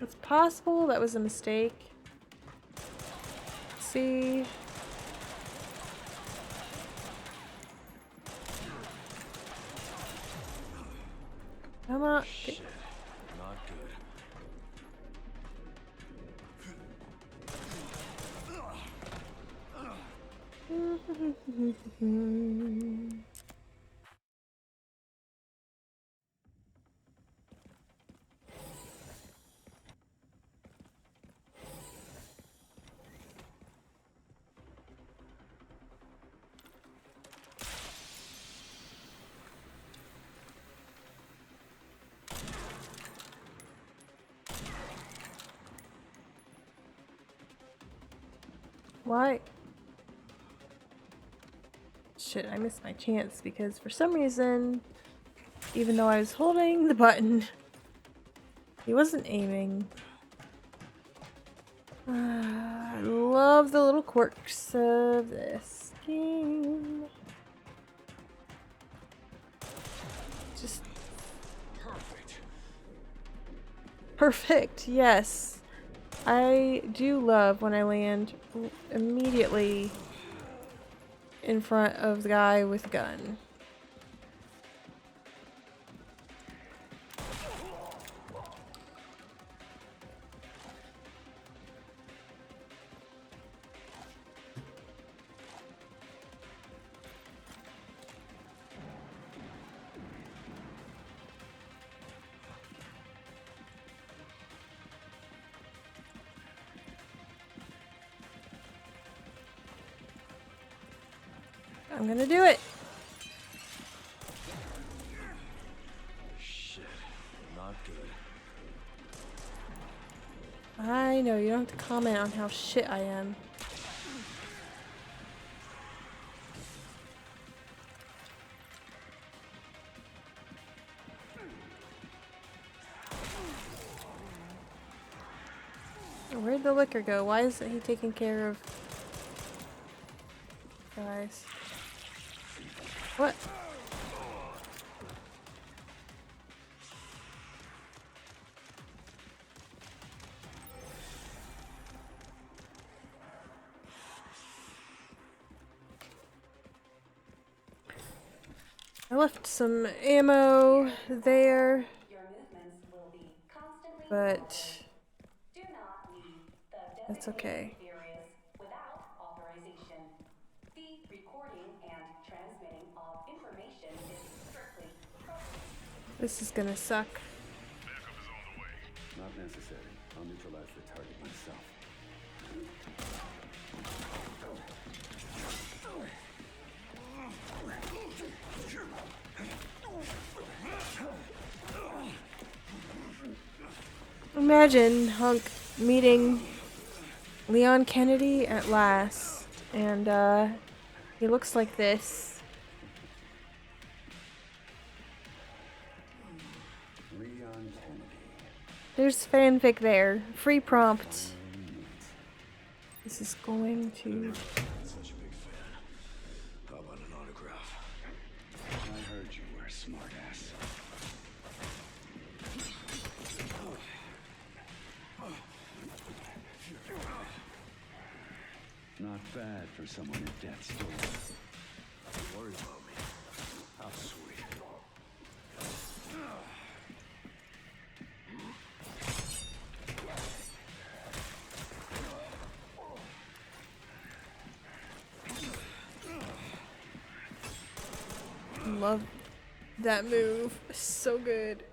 It's possible that was a mistake. Let's see. Come on. Shit. Not good. Why? Shit, I missed my chance because for some reason, even though I was holding the button, he wasn't aiming. I love the little quirks of this game. Just Perfect. perfect, yes. I do love when I land immediately in front of the guy with a gun. I'm gonna do it. Shit. Not good. I know, you don't have to comment on how shit I am. Where'd the liquor go? Why isn't he taking care of guys? What? I left some ammo there, but that's okay. Without authorization. The recording and transmitting of information is strictly prohibited. This is gonna suck. Not necessary. I'll neutralize the target myself. Imagine Hunk meeting Leon Kennedy at last, and he looks like this. Leon Kennedy. There's fanfic there. Free prompt. This is going to... Such a big fan. How about an autograph? I heard you were a smartass. Not bad for someone at death's door. Don't worry about me. How sweet. Love that move. So good.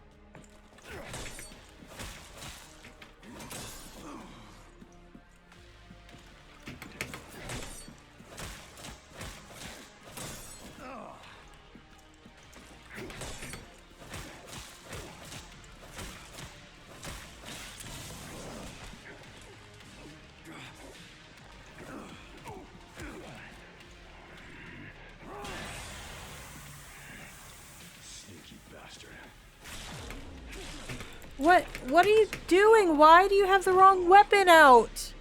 What are you doing? Why do you have the wrong weapon out?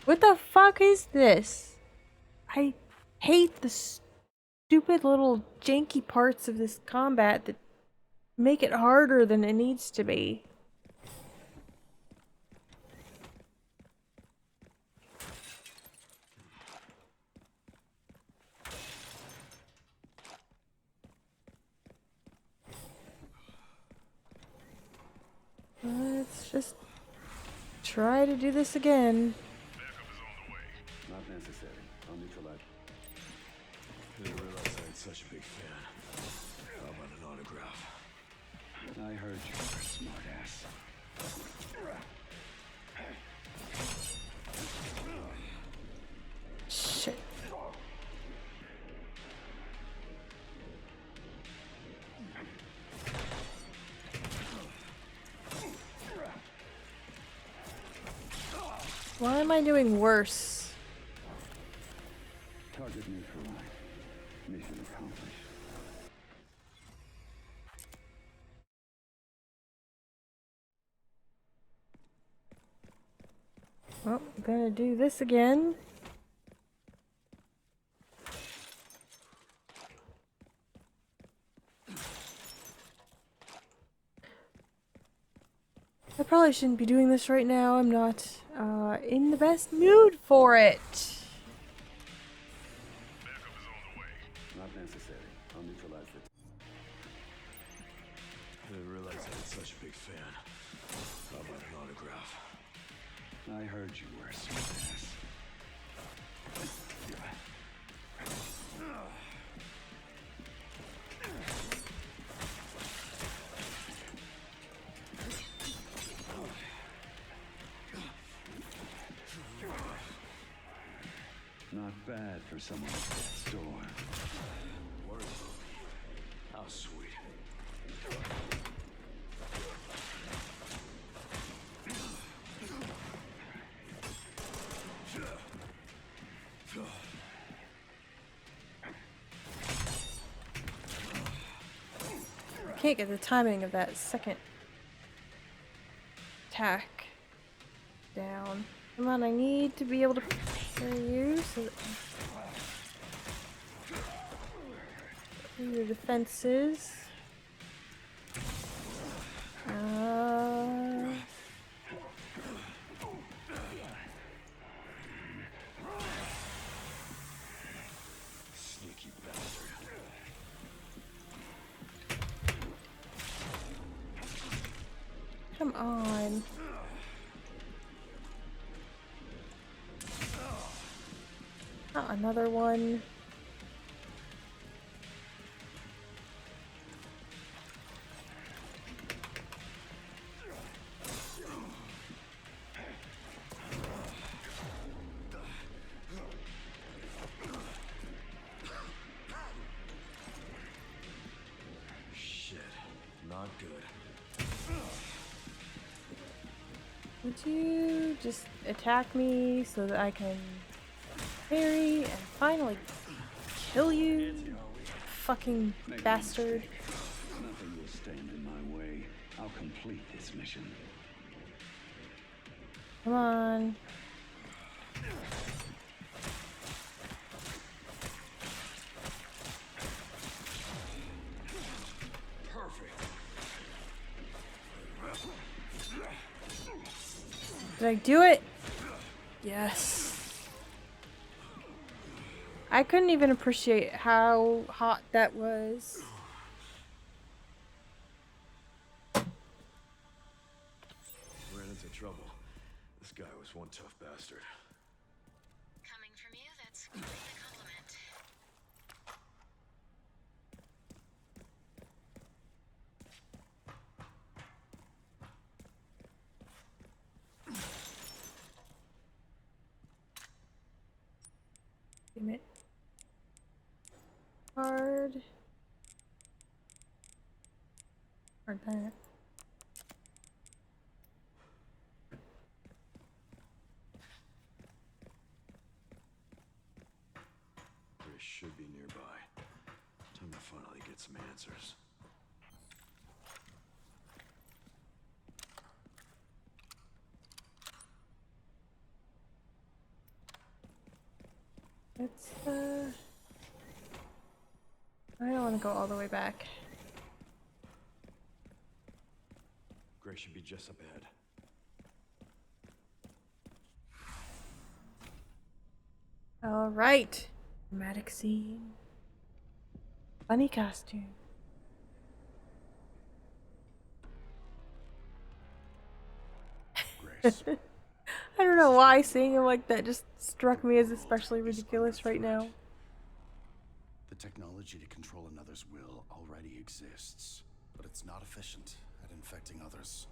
What the fuck is this? I hate the stupid little janky parts of this combat that make it harder than it needs to be. Let's just try to do this again. Not necessary. I'll neutralize. Didn't realize I had such a big fan. How about an autograph? I heard you were a smartass. Shit. Why am I doing worse? Target neutralized. Mission accomplished. Well, I'm gonna do this again. I probably shouldn't be doing this right now. I'm not in the best mood for it. Not necessary. I'll neutralize the. Didn't realize I had such a big fan. How about an autograph? I heard you were a smartass. Not fad for someone at death's door. Word. How sweet. Can't get the timing of that second attack down. Come on, I need to be able to parry you so that your defenses. Sneaky bastard. Come on. Not another one. Shit. Not good. Would you just attack me so that I can parry and finally kill you? Fucking bastard. Nothing will stand in my way. I'll complete this mission. Come on. Perfect. Did I do it? Yes. I couldn't even appreciate how hot that was. Ran into trouble. This guy was one tough bastard. Coming from you, that's quite a compliment. Damn it. Hard. Hard that. They should be nearby. Time to finally get some answers. Let's, I don't want to go all the way back. Gray should be just up ahead. Alright. Dramatic scene. Funny costume. Grace. I don't know why seeing him like that just struck me as especially ridiculous right now. The technology to control another's will already exists, but it's not efficient at infecting others.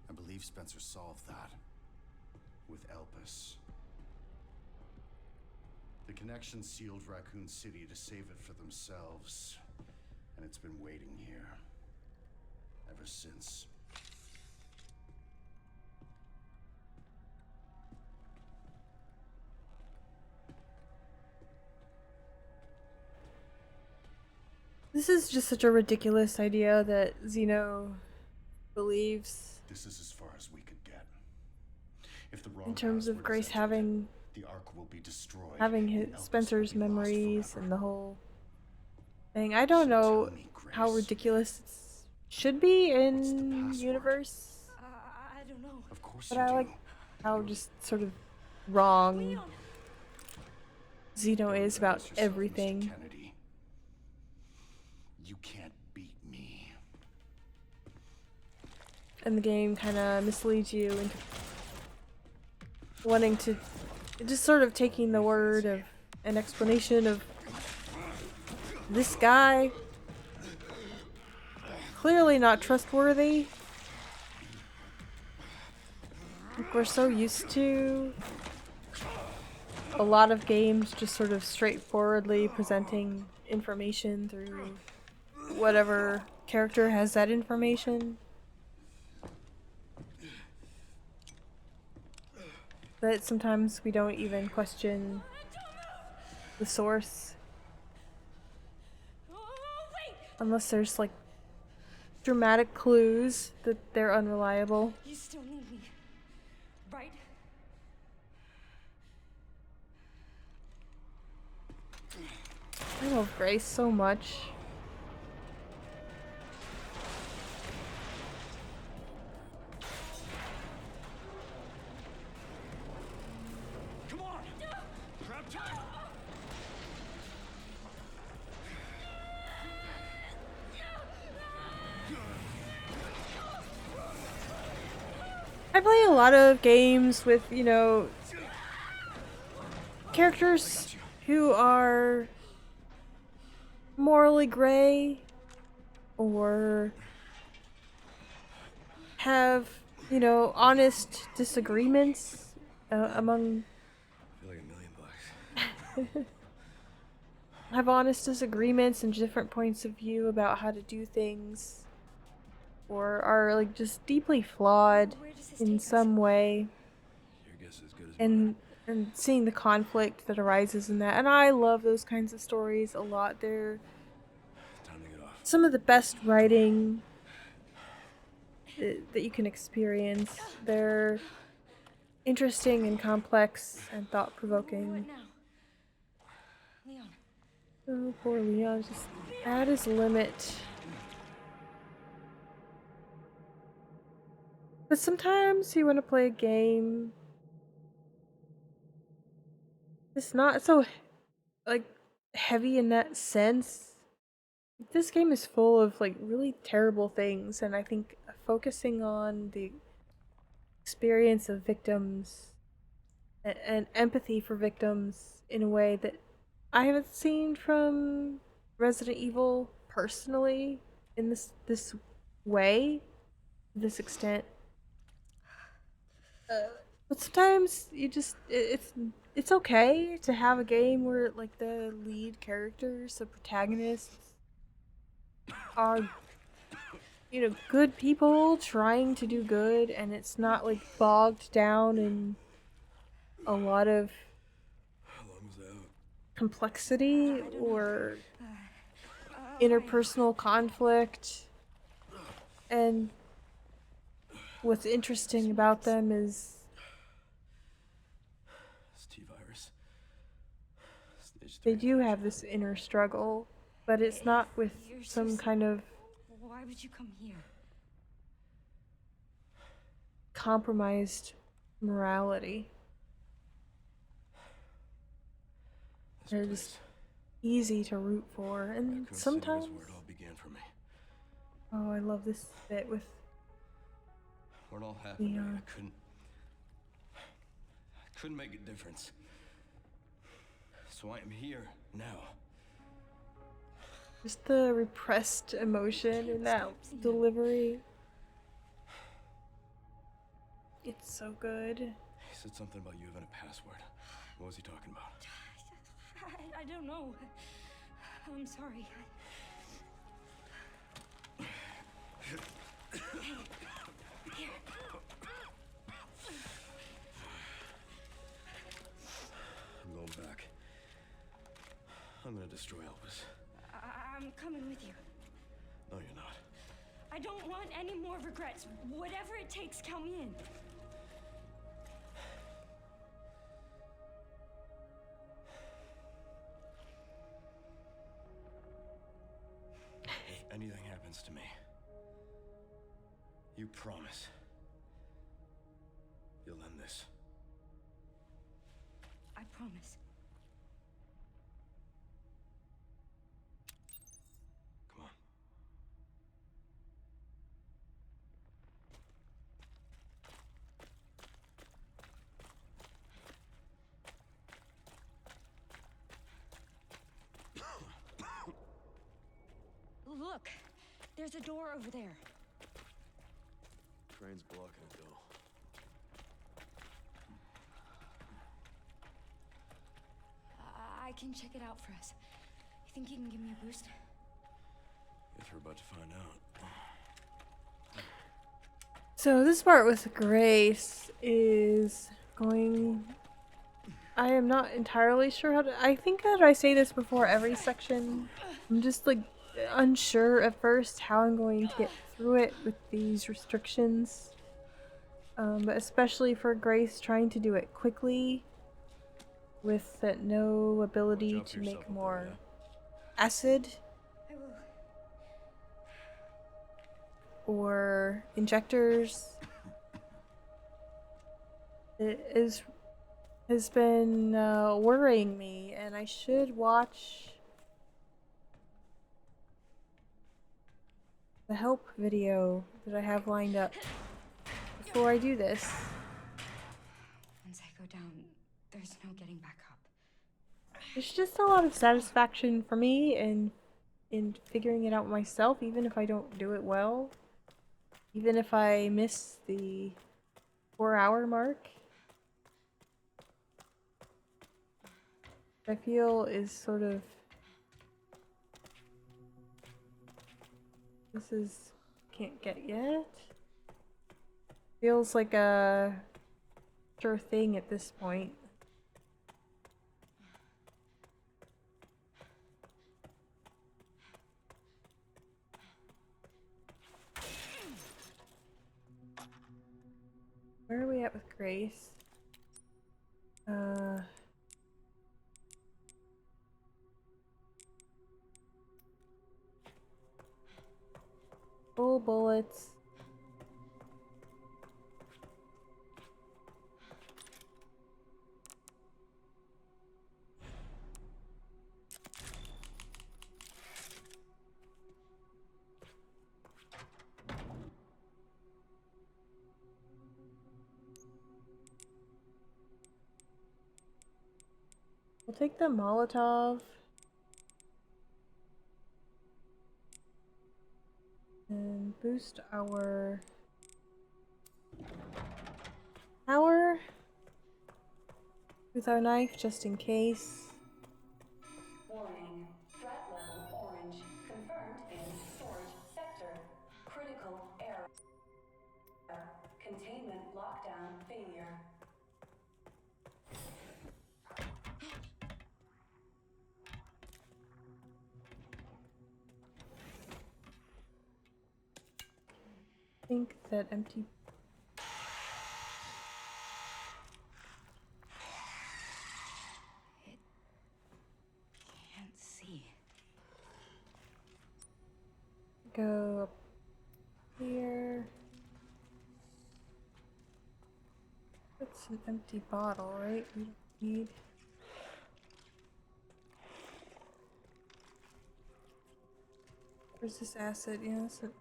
I believe Spencer solved that with Elpis. The connection sealed Raccoon City to save it for themselves, and it's been waiting here ever since. This is just such a ridiculous idea that Zeno believes This is as far as we could get. If the wrong in terms of password is Grace entered, having the Ark will be destroyed. having and his Elpis Spencer's will be lost memories forever. and the whole thing. I don't know Tell me, how Grace. ridiculous it should be What's the in password? universe, I don't know. Of course but you I do. like how just sort of wrong Leon, Zeno Go is about embarrass yourself, Mr. everything. Kennedy. You can't beat me. And the game kind of misleads you into wanting to just sort of taking the word of an explanation of this guy clearly not trustworthy. Like we're so used to. a lot of games just sort of straightforwardly presenting information through whatever character has that information. But sometimes we don't even question the source. Unless there's like dramatic clues that they're unreliable. You still need me, right? I love Grace so much. Come on! Grab time! I play a lot of games with, you know, characters who are morally gray or have, you know, honest disagreements among I feel like $1,000,000. have honest disagreements and different points of view about how to do things, or are like just deeply flawed in some way, Your guess is as good as and seeing the conflict that arises in that. And I love those kinds of stories a lot. They're time to get off. some of the best writing that you can experience. They're interesting and complex and thought-provoking. What now? Leon. Oh, poor Leon, just at his limit. But sometimes you want to play a game it's not so like heavy in that sense. This game is full of like really terrible things, and I think focusing on the experience of victims and empathy for victims in a way that I haven't seen from Resident Evil personally in this way, to this extent. But sometimes you just it's okay to have a game where like the lead characters, the protagonists, are you know good people trying to do good, and it's not like bogged down in a lot of How long was that? complexity or interpersonal conflict. And what's interesting about them is It's T-virus. Stage they 3 do have this inner struggle, but it's not with You're some so kind of Why would you come here? compromised morality. This They're place. just easy to root for, and Raccoon City sometimes was where it all began for me. oh, I love this bit with Where it all happened, Yeah. man, I couldn't make a difference. So I am here now. just the repressed emotion in that delivery. It's so good. He said something about you having a password. What was he talking about? I don't know. I'm sorry. Here. I'm going back. I'm gonna destroy Elvis. I'm coming with you. No, you're not. I don't want any more regrets. Whatever it takes, count me in. If anything happens to me, you promise you'll end this. I promise. Come on. Look, there's a door over there. Train's blocking it, though. can check it out for us. You think you can give me a boost? Guess we're about to find out. So this part with Grace is going... I am not entirely sure how to... I think that I say this before every section. I'm just like unsure at first how I'm going to get through it with these restrictions. But especially for Grace trying to do it quickly with that no ability to make more acid I will. or injectors. It has been worrying me, and I should watch the help video that I have lined up before I do this. Once I go down, there's no getting back up. There's just a lot of satisfaction for me in figuring it out myself, even if I don't do it well. Even if I miss the 4-hour mark. I feel is sort of... This is... Can't get yet. Feels like a sure thing at this point. Where are we at with Grace? Full bullets. We'll take the Molotov. And boost our power with our knife just in case. Warning. Threat level orange. Confirmed in storage sector. Critical error. Containment lockdown failure. I think that empty... Can't see. Go up here. That's an empty bottle, right? We don't need... Where's this acid? Yeah, that's it.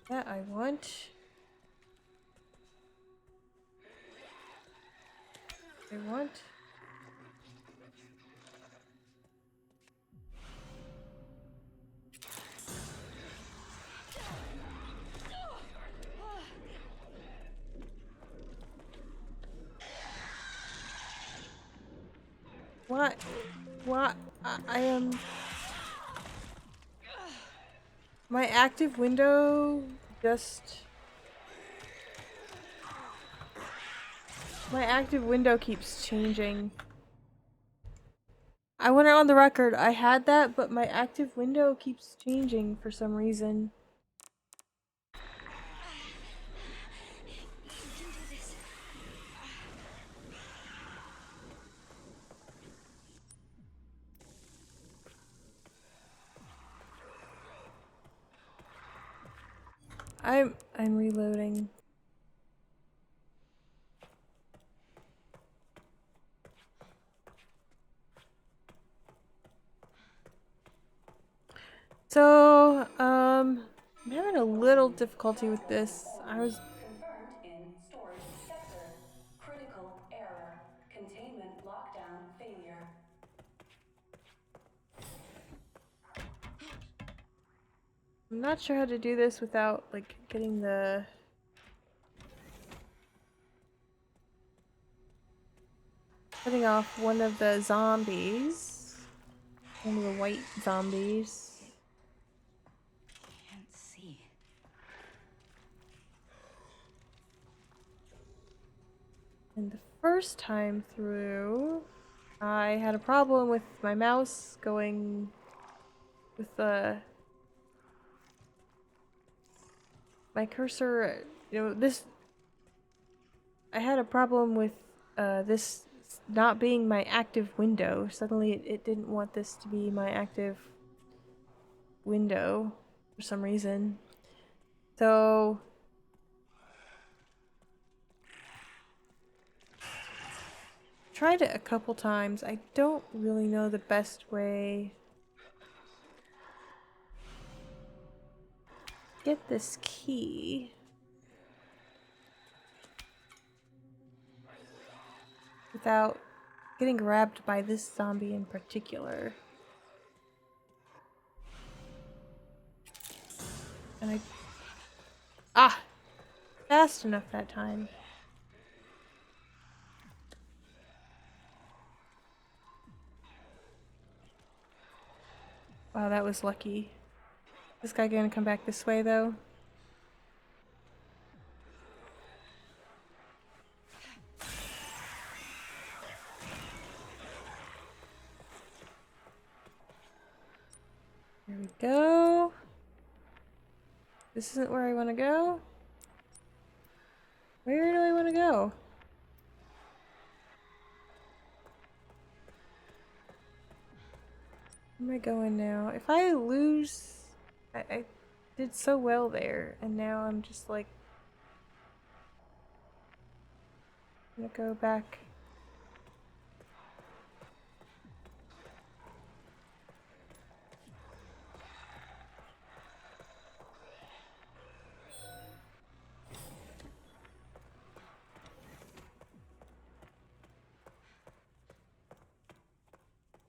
That I want. I want. What? What? I am... My active window just... My active window keeps changing. I went on the record, I had that, but my active window keeps changing for some reason. I'm reloading. So, I'm having a little difficulty with this. I was Confirmed in storage sector. Critical error. Containment lockdown failure. I'm not sure how to do this without like getting the cutting off one of the zombies. One of the white zombies. Can't see. And the first time through, I had a problem with my mouse going with the my cursor. This I had a problem with this not being my active window. Suddenly it didn't want this to be my active window for some reason. So tried it a couple times. I don't really know the best way to get this key without getting grabbed by this zombie in particular. And fast enough that time. Wow, that was lucky. This guy gonna come back this way though? There we go. This isn't where I want to go. Where do I want to go? Where am I going now? If I lose... I did so well there, and now I'm just like... I'm gonna go back.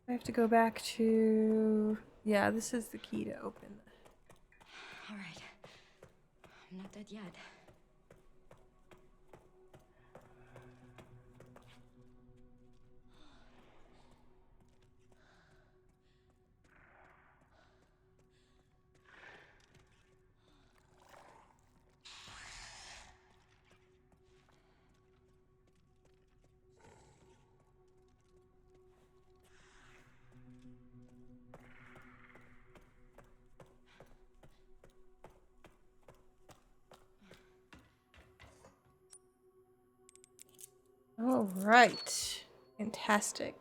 I have to go back to... Yeah, this is the key to open. All right. I'm not dead yet. All right. Fantastic.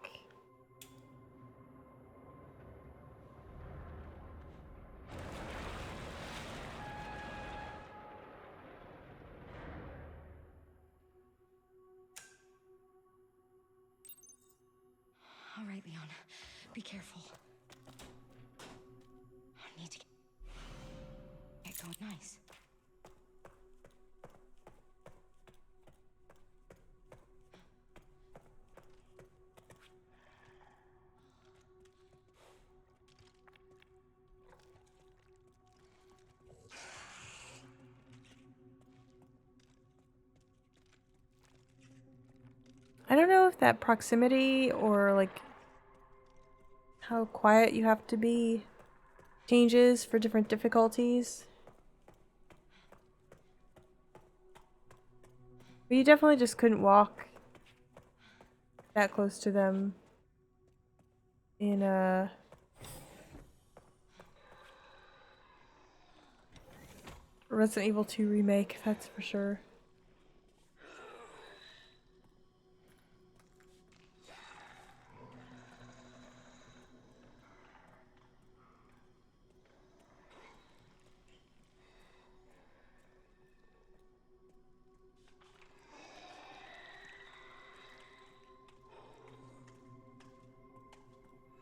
All right, Leon. Be careful. I need to get going nice. I don't know if that proximity or like how quiet you have to be changes for different difficulties. But you definitely just couldn't walk that close to them in Resident Evil 2 remake, that's for sure.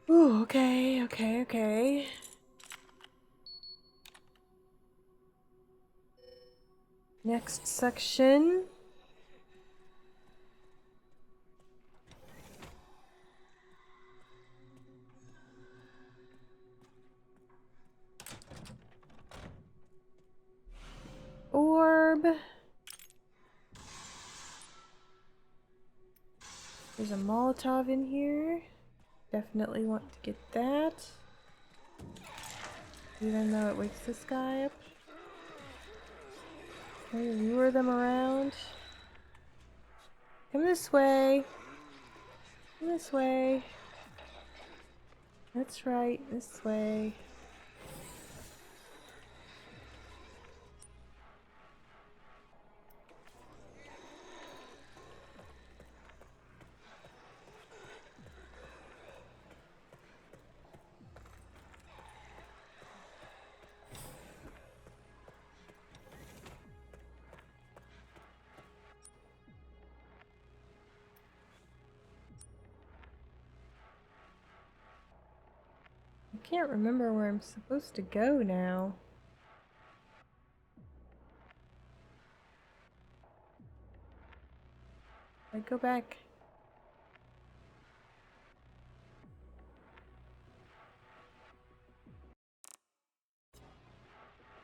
Ooh, okay. Next section. Orb. There's a Molotov in here. Definitely want to get that. Even though it wakes this guy up. Can we lure them around? Come this way. Come this way. That's right, this way. I can't remember where I'm supposed to go now. I go back.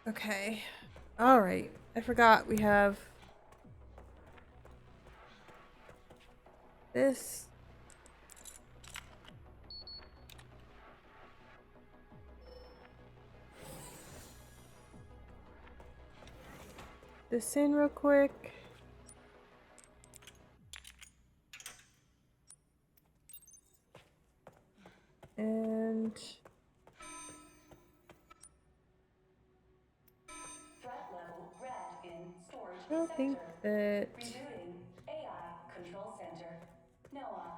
Okay. Alright. I forgot we have this. This in real quick. And Threat level red in storage I don't think sector. that Rebooting AI control center. Noah.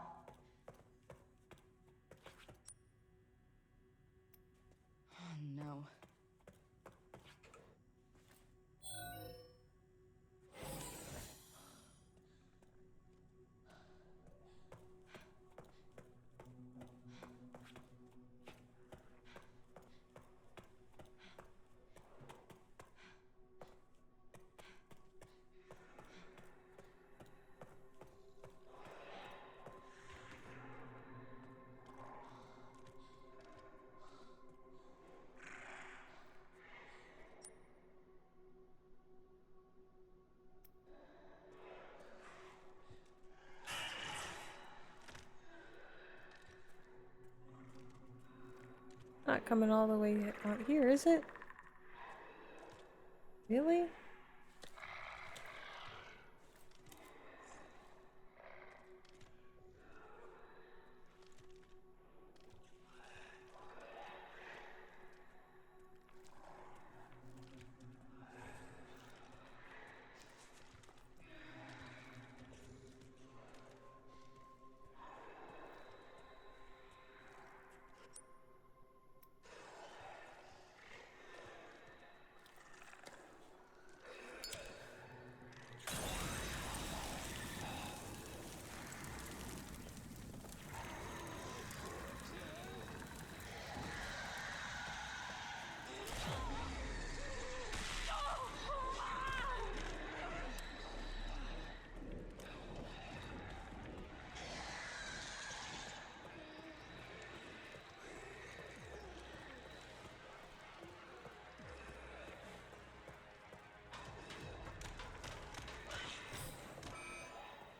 Oh no. not coming all the way out here, is it? Really?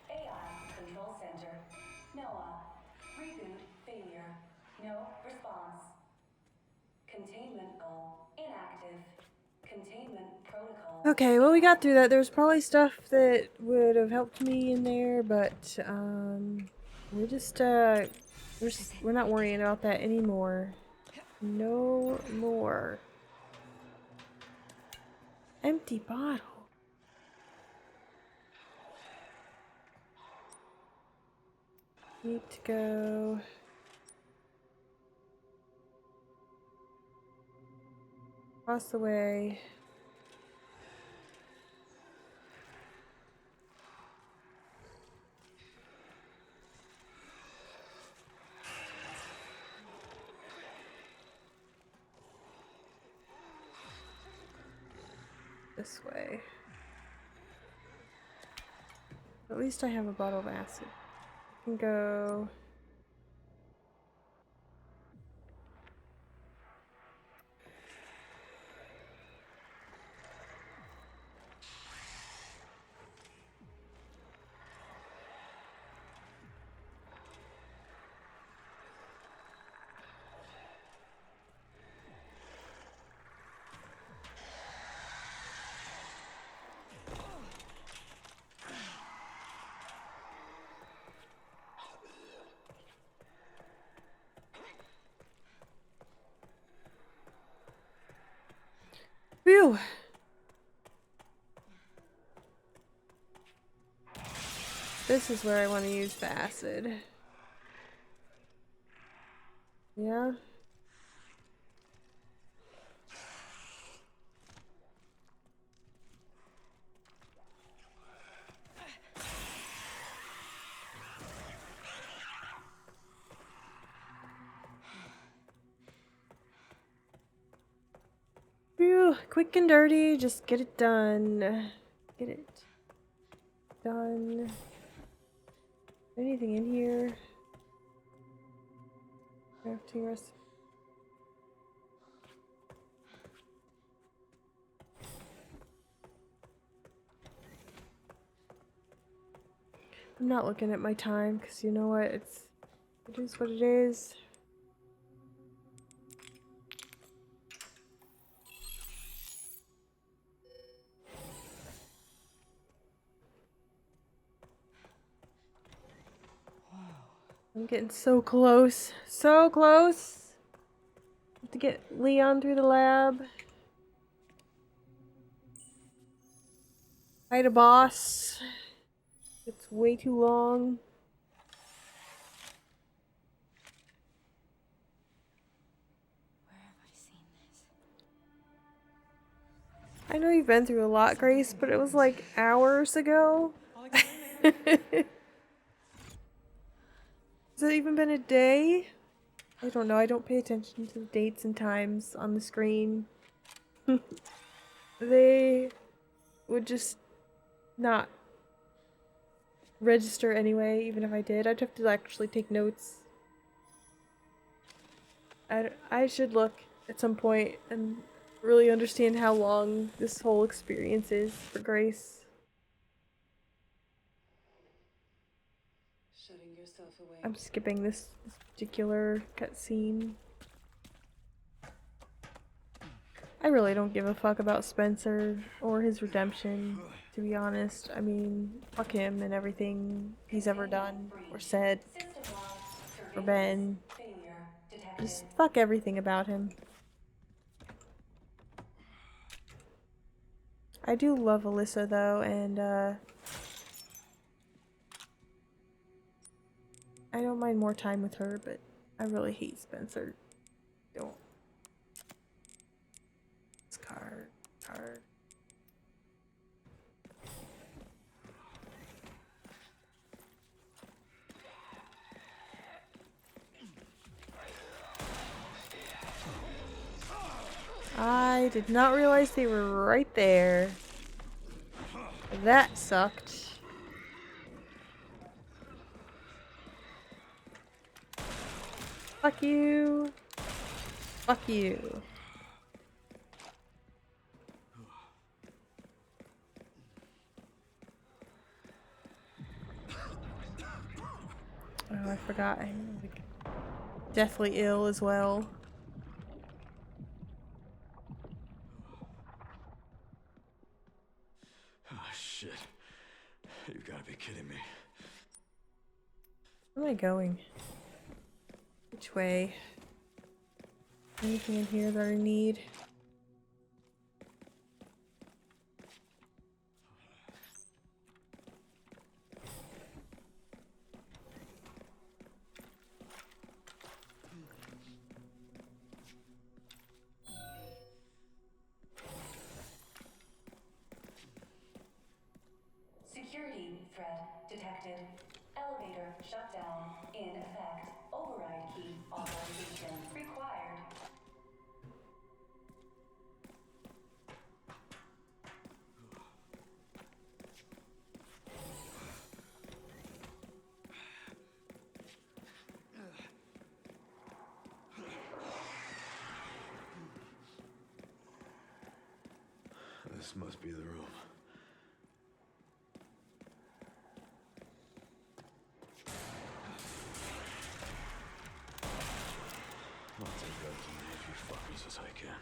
AI control center. Noah. Reboot failure. No response. Containment goal inactive. Containment protocol. Okay, well we got through that. There's probably stuff that would have helped me in there, but we're just we're not worrying about that anymore. No more. Empty bottle. Need to go across the way. This way. At least I have a bottle of acid. I can go. Phew! This is where I want to use the acid. Yeah. Phew, quick and dirty, just get it done. Get it done. Anything in here? Crafting recipe. I'm not looking at my time because you know what? It is what it is. I'm getting so close. So close! Have to get Leon through the lab. Fight a boss. It's way too long. Where have I seen this? I know you've been through a lot, Grace, but it was like hours ago. Has it even been a day? I don't know. I don't pay attention to the dates and times on the screen. They would just not register anyway, even if I did. I'd have to actually take notes. I should look at some point and really understand how long this whole experience is for Grace. Shutting yourself away. I'm skipping this particular cutscene. I really don't give a fuck about Spencer or his redemption, to be honest. I mean, fuck him and everything he's ever done or said or been. Just fuck everything about him. I do love Alyssa though, and I don't mind more time with her, but I really hate Spencer. Don't. This card. I did not realize they were right there. That sucked. Fuck you. Fuck you. Oh, I forgot. I'm like deathly ill as well. Oh, shit. You gotta be kidding me. Where am I going? Which way? Anything in here that I need? Security threat detected. Elevator shut down. In effect. Override key authorization required. This must be the room. I'll take out as many of you fuckers as I can.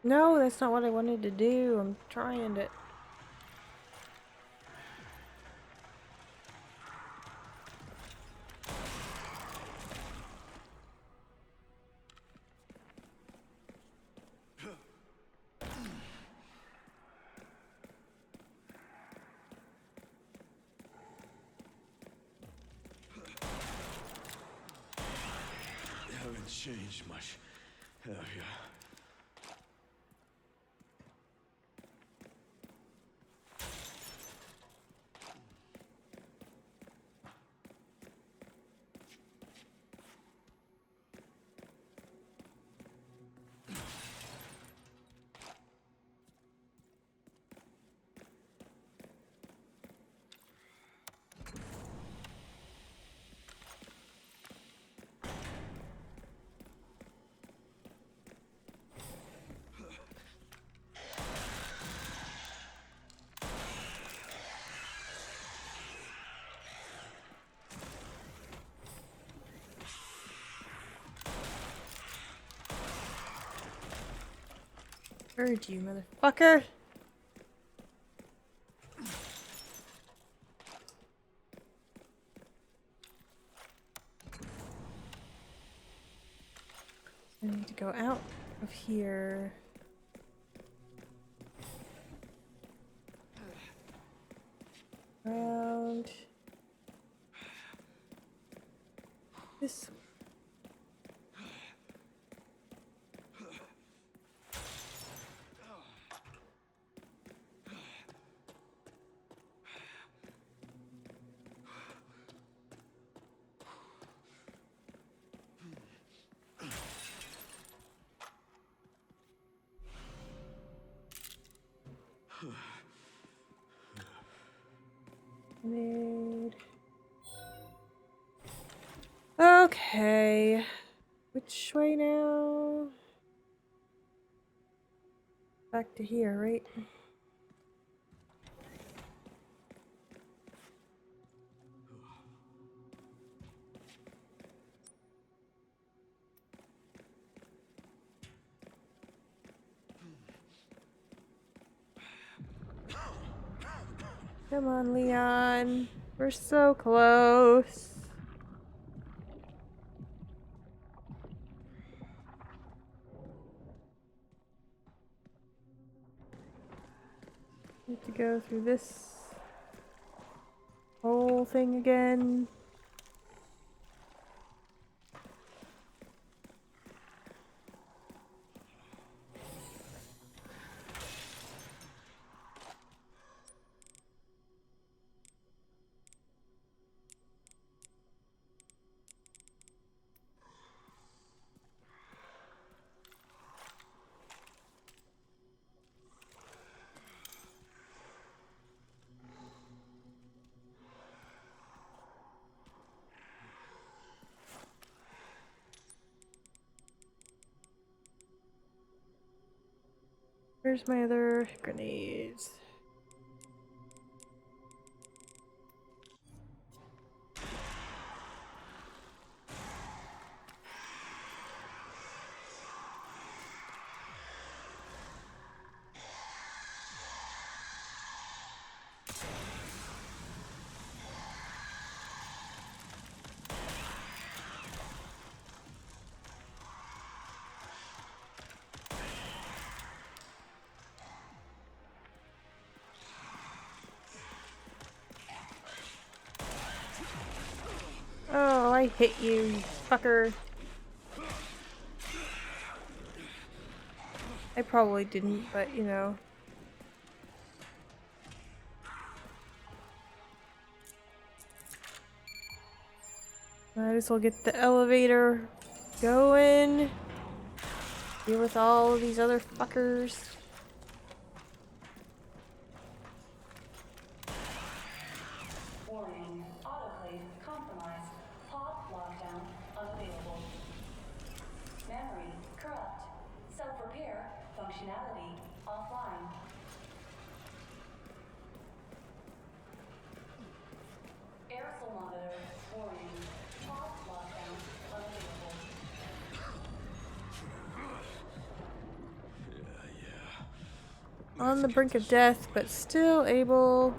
No, that's not what I wanted to do. I'm trying to... You haven't changed much, have you? Heard you, motherfucker. I need to go out of here. Around this. Grenade. Okay. Which way now? Back to here, right? Come on, Leon. We're so close. Need to go through this whole thing again. Where's my other grenades? I hit you, you fucker. I probably didn't, but you know. Might as well get the elevator going. Deal with all of these other fuckers. Warning, autoclave compromised. Pod lockdown unavailable. Memory corrupt. Self-repair functionality offline. Aerosol monitor warning. Pod lockdown unavailable. On the brink of death, but still able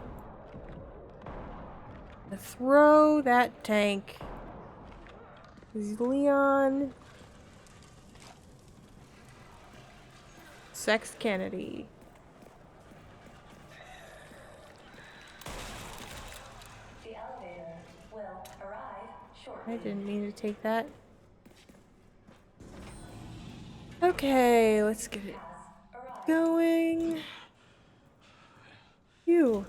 to throw that tank. Leon Sex Kennedy. The elevator will arrive shortly. I didn't mean to take that. Okay, let's get it going. You.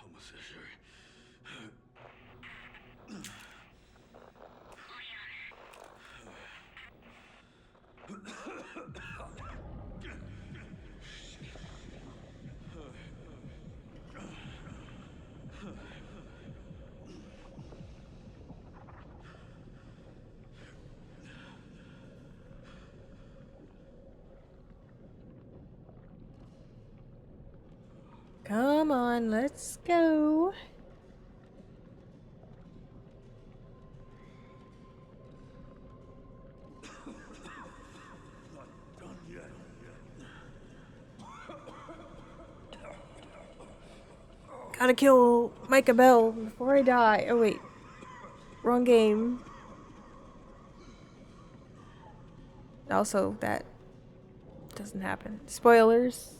Almost there, Sherry. Come on, let's go. Gotta kill Micah Bell before I die. Oh wait. Wrong game. Also, that doesn't happen. Spoilers.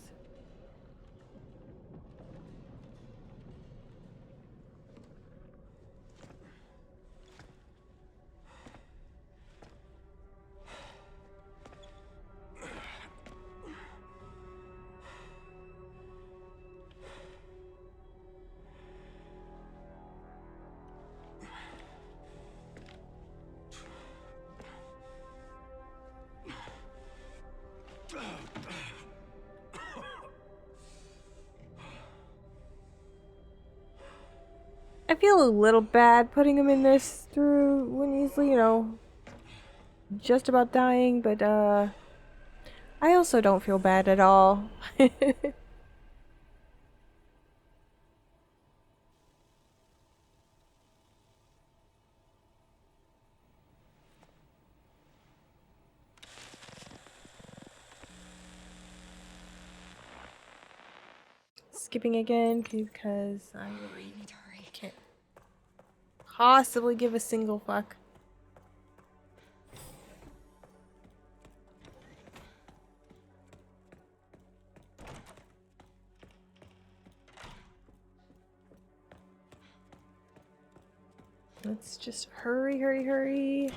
I feel a little bad putting him in this through when he's, you know, just about dying, but I also don't feel bad at all. Skipping again because I really can't possibly give a single fuck. Let's just hurry, hurry, hurry.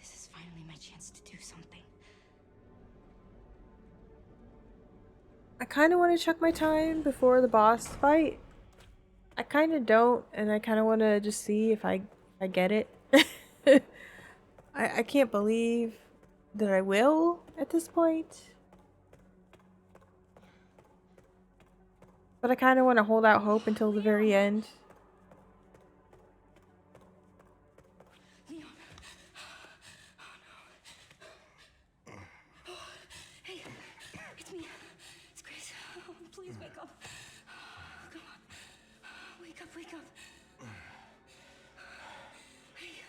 This is finally my chance to do something. I kind of want to check my time before the boss fight. I kind of don't, and I kind of want to just see if I get it. I can't believe that I will at this point. But I kind of want to hold out hope until the very end. Leon. Oh no. Hey, it's me. It's Grace. Oh, please wake up. Come on. Wake up, wake up. Hey.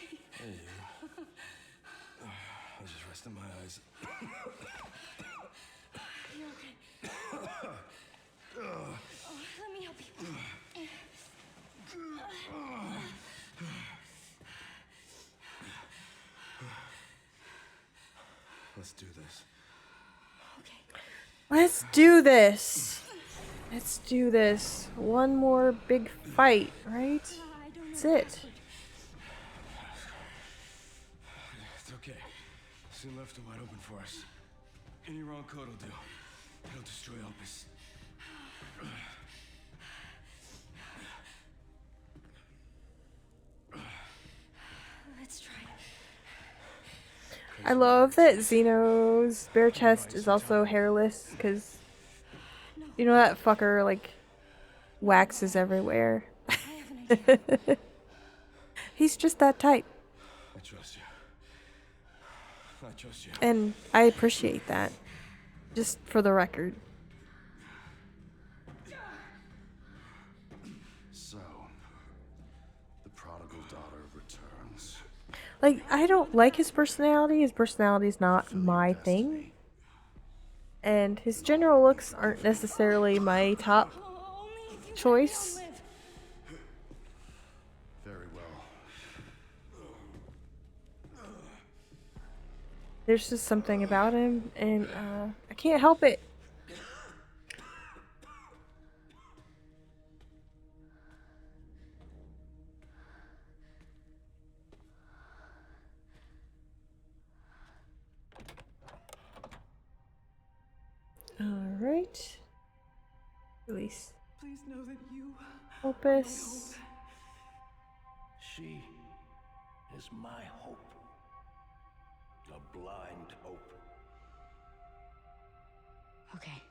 Hey, you. I was just resting my eyes. You okay? Oh, let me help you. Let's do this. Okay. Let's do this. Let's do this. One more big fight, right? I don't know That's the it. password. It's okay. Soon left it wide open for us. Any wrong code will do. It'll destroy Opus. Let's try. I love that Xeno's bare chest is also hairless, because you know that fucker, like, waxes everywhere. I have an idea. He's just that type, I trust you. I trust you. and I appreciate that. Just for the record. So, the prodigal daughter returns. Like, I don't like his personality. His personality's not my thing. And his general looks aren't necessarily my top Only if you choice. let me outlive. Very well. There's just something about him, and I can't help it. Alright. Release. Please know that you Opus. She is my hope. A blind hope. Okay.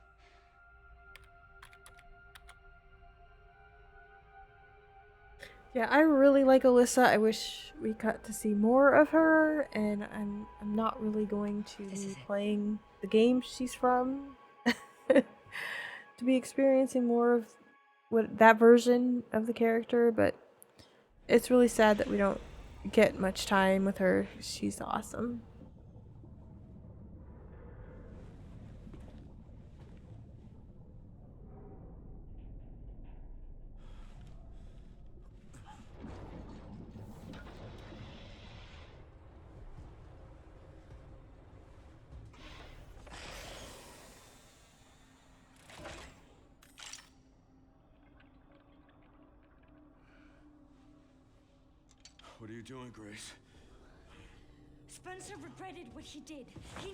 Yeah, I really like Alyssa. I wish we got to see more of her, and I'm not really going to be playing the game she's from to be experiencing more of what that version of the character, but it's really sad that we don't get much time with her. She's awesome. What are you doing, Grace? Spencer regretted what he did. He.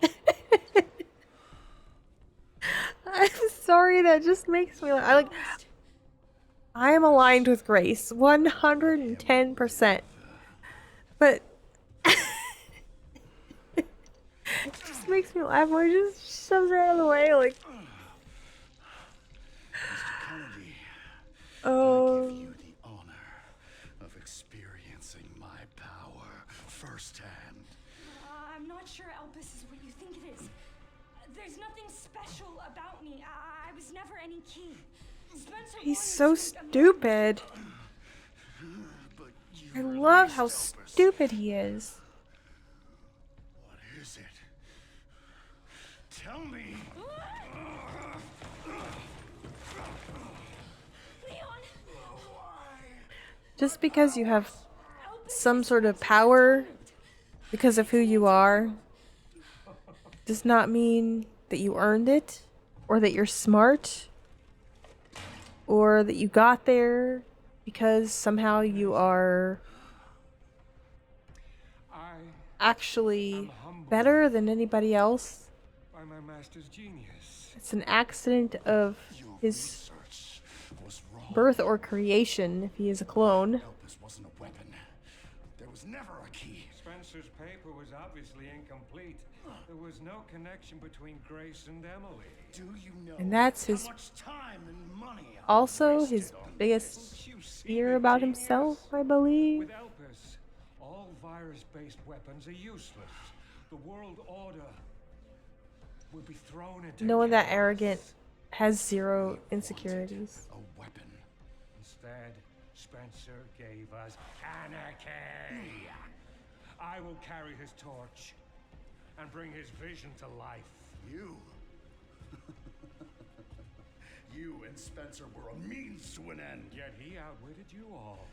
Done. I'm sorry, that just makes me I am aligned with Grace 110%. But it just makes me laugh when he just shoves her out of the way, like, Mr. Kennedy, I oh. give you the honor of experiencing my power firsthand. I'm not sure Elpis is what you think it is. There's nothing special about me. I was never any key. Spencer He's wanted so to make a stupid. But you I love how released Opus. stupid he is. What is it? Tell me. Leon! Just because you have some sort of power because of who you are does not mean that you earned it, or that you're smart, or that you got there because somehow you are actually better than anybody else. By my master's genius. It's an accident of Your his research was wrong. birth or creation if he is a clone. Opus wasn't a weapon. There was never a key. Spencer's paper was obviously incomplete. There was no connection between Grace and Emily. Do you know And that's his how much time and money I also wasted his on biggest You see fear the about genius? himself, I believe. With Elpis, all virus-based weapons are useless. The world order will be thrown into No one that chaos. arrogant has zero insecurities. a weapon? Instead, Spencer gave us anarchy. I will carry his torch and bring his vision to life. You. You and Spencer were a means to an end. Yet he outwitted you all.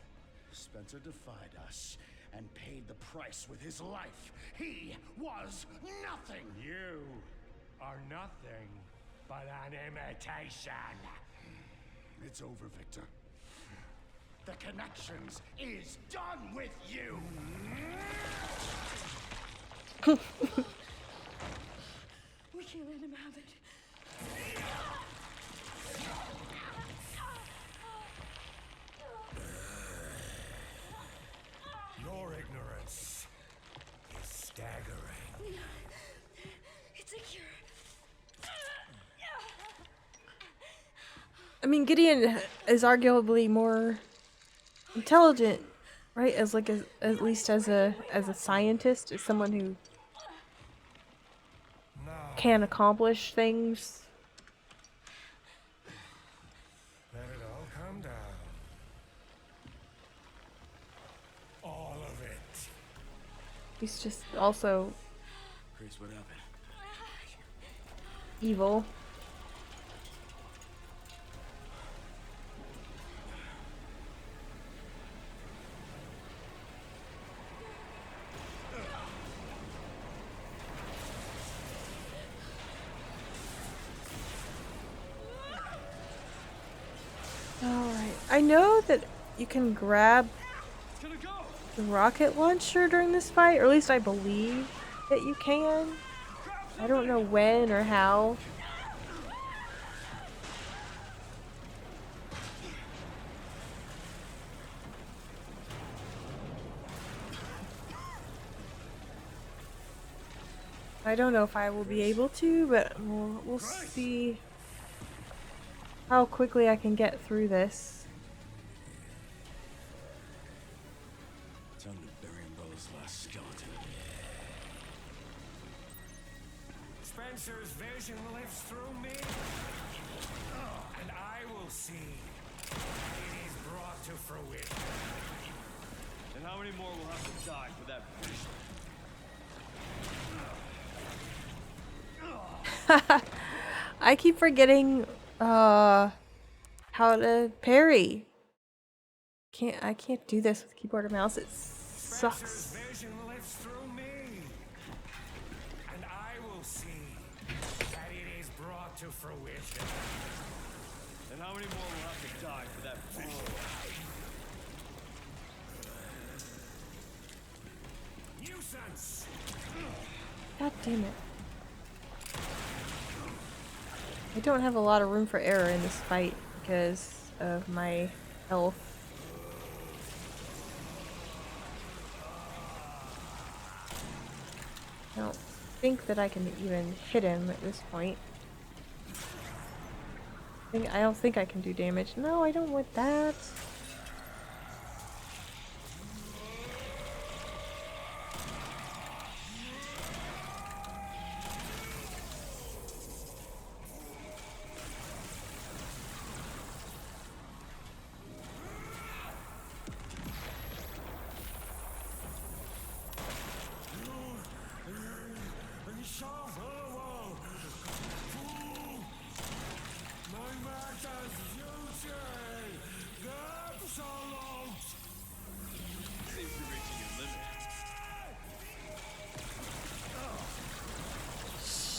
Spencer defied us, and paid the price with his life. He was nothing! You are nothing but an imitation. It's over, Victor. The Connections is done with you! We can't let him have it. Your ignorance is staggering. It's a cure. I mean, Gideon is arguably more intelligent, right? As like at least as a scientist, as someone who can accomplish things. Let it all come down. All of it. He's just also Grace, what happened? evil. Alright. I know that you can grab the rocket launcher during this fight, or at least I believe that you can. I don't know when or how. I don't know if I will be able to, but we'll see how quickly I can get through this. Time to bury Umbrella's last skeleton. Spencer's vision lives through me, and I will see it is brought to fruition. And how many more will have to die for that vision? I keep forgetting how to parry. I can't do this with keyboard and mouse. It sucks. Vision lives through me, and I will see that it is brought to fruition. And how many more will have to die for that vision? Nuisance! God damn it. I don't have a lot of room for error in this fight because of my health. I don't think that I can even hit him at this point. I don't think I can do damage. No, I don't want that.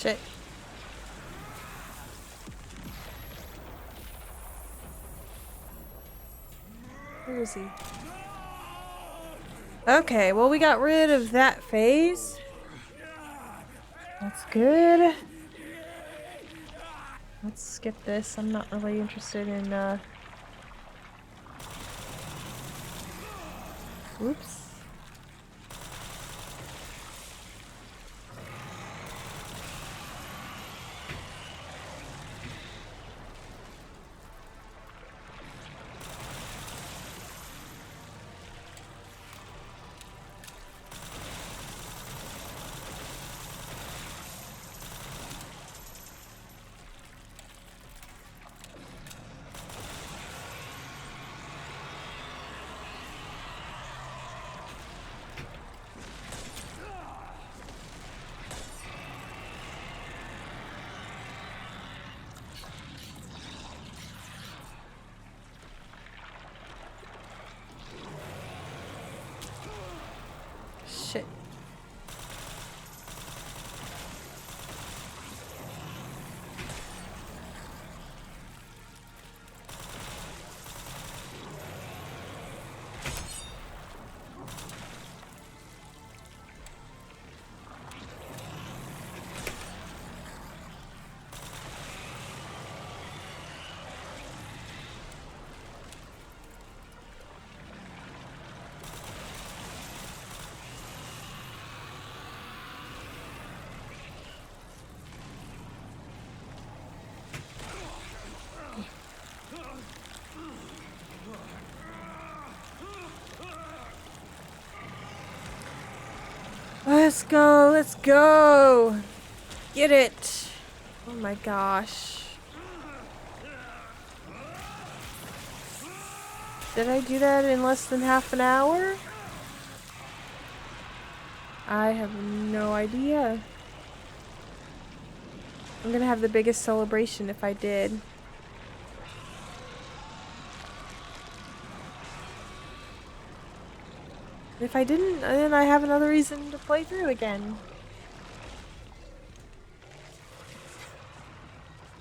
Shit. Where is he? Okay, well we got rid of that phase. That's good. Let's skip this. I'm not really interested in Oops. Let's go, let's go! Get it! Oh my gosh. Did I do that in less than half an hour? I have no idea. I'm gonna have the biggest celebration if I did. If I didn't, then I have another reason to play through again.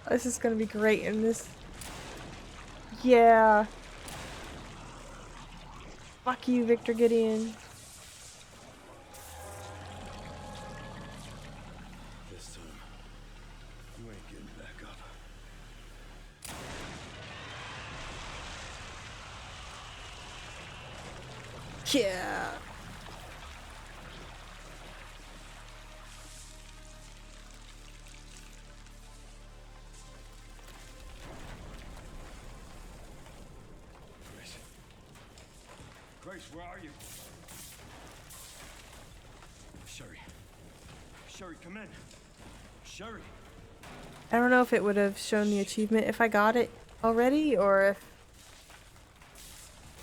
This is gonna be great in this. Yeah. Fuck you, Victor Gideon. This time, you ain't getting back up. Yeah. Grace, where are you? Sherry. Sherry, come in. Sherry. I don't know if it would have shown the achievement if I got it already, or if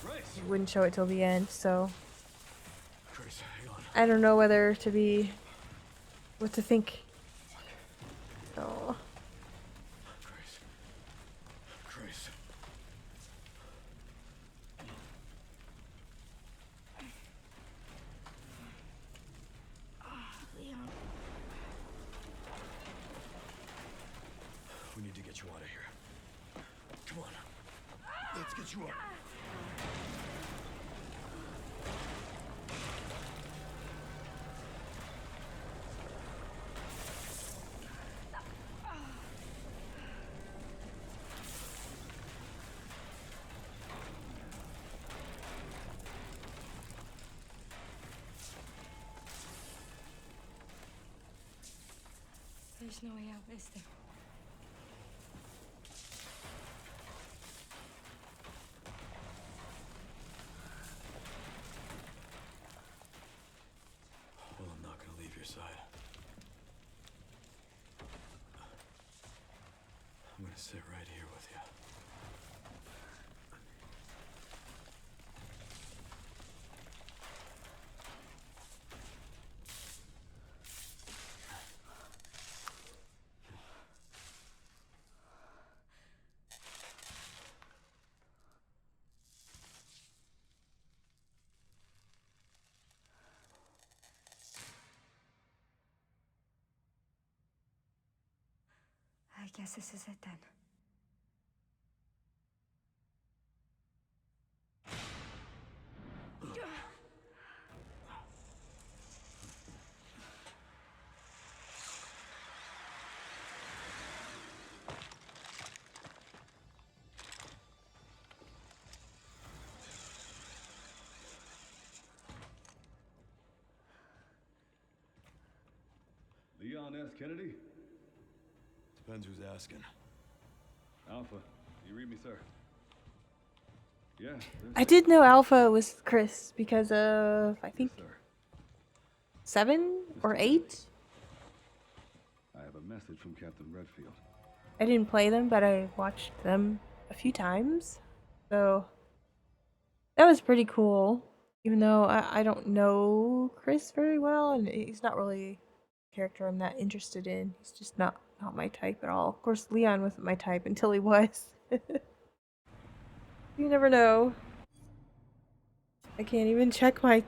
Grace. it wouldn't show it till the end, so Grace, hang on. I don't know whether to be what to think. Oh. Grace. Grace. Leon. We need to get you out of here. Come on. Let's get you up. There's no way out, is there? Well, I'm not gonna leave your side. I'm gonna sit right here with you. I guess this is it then. Leon S. Kennedy? Depends who's asking. Alpha, you read me, sir? Yeah. I did know Alpha was Chris because of, I think, 7 or 8? I have a message from Captain Redfield. I didn't play them, but I watched them a few times. So that was pretty cool. Even though I don't know Chris very well, and he's not really a character I'm that interested in. He's just not my type at all. Of course, Leon wasn't my type until he was. You never know. I can't even check my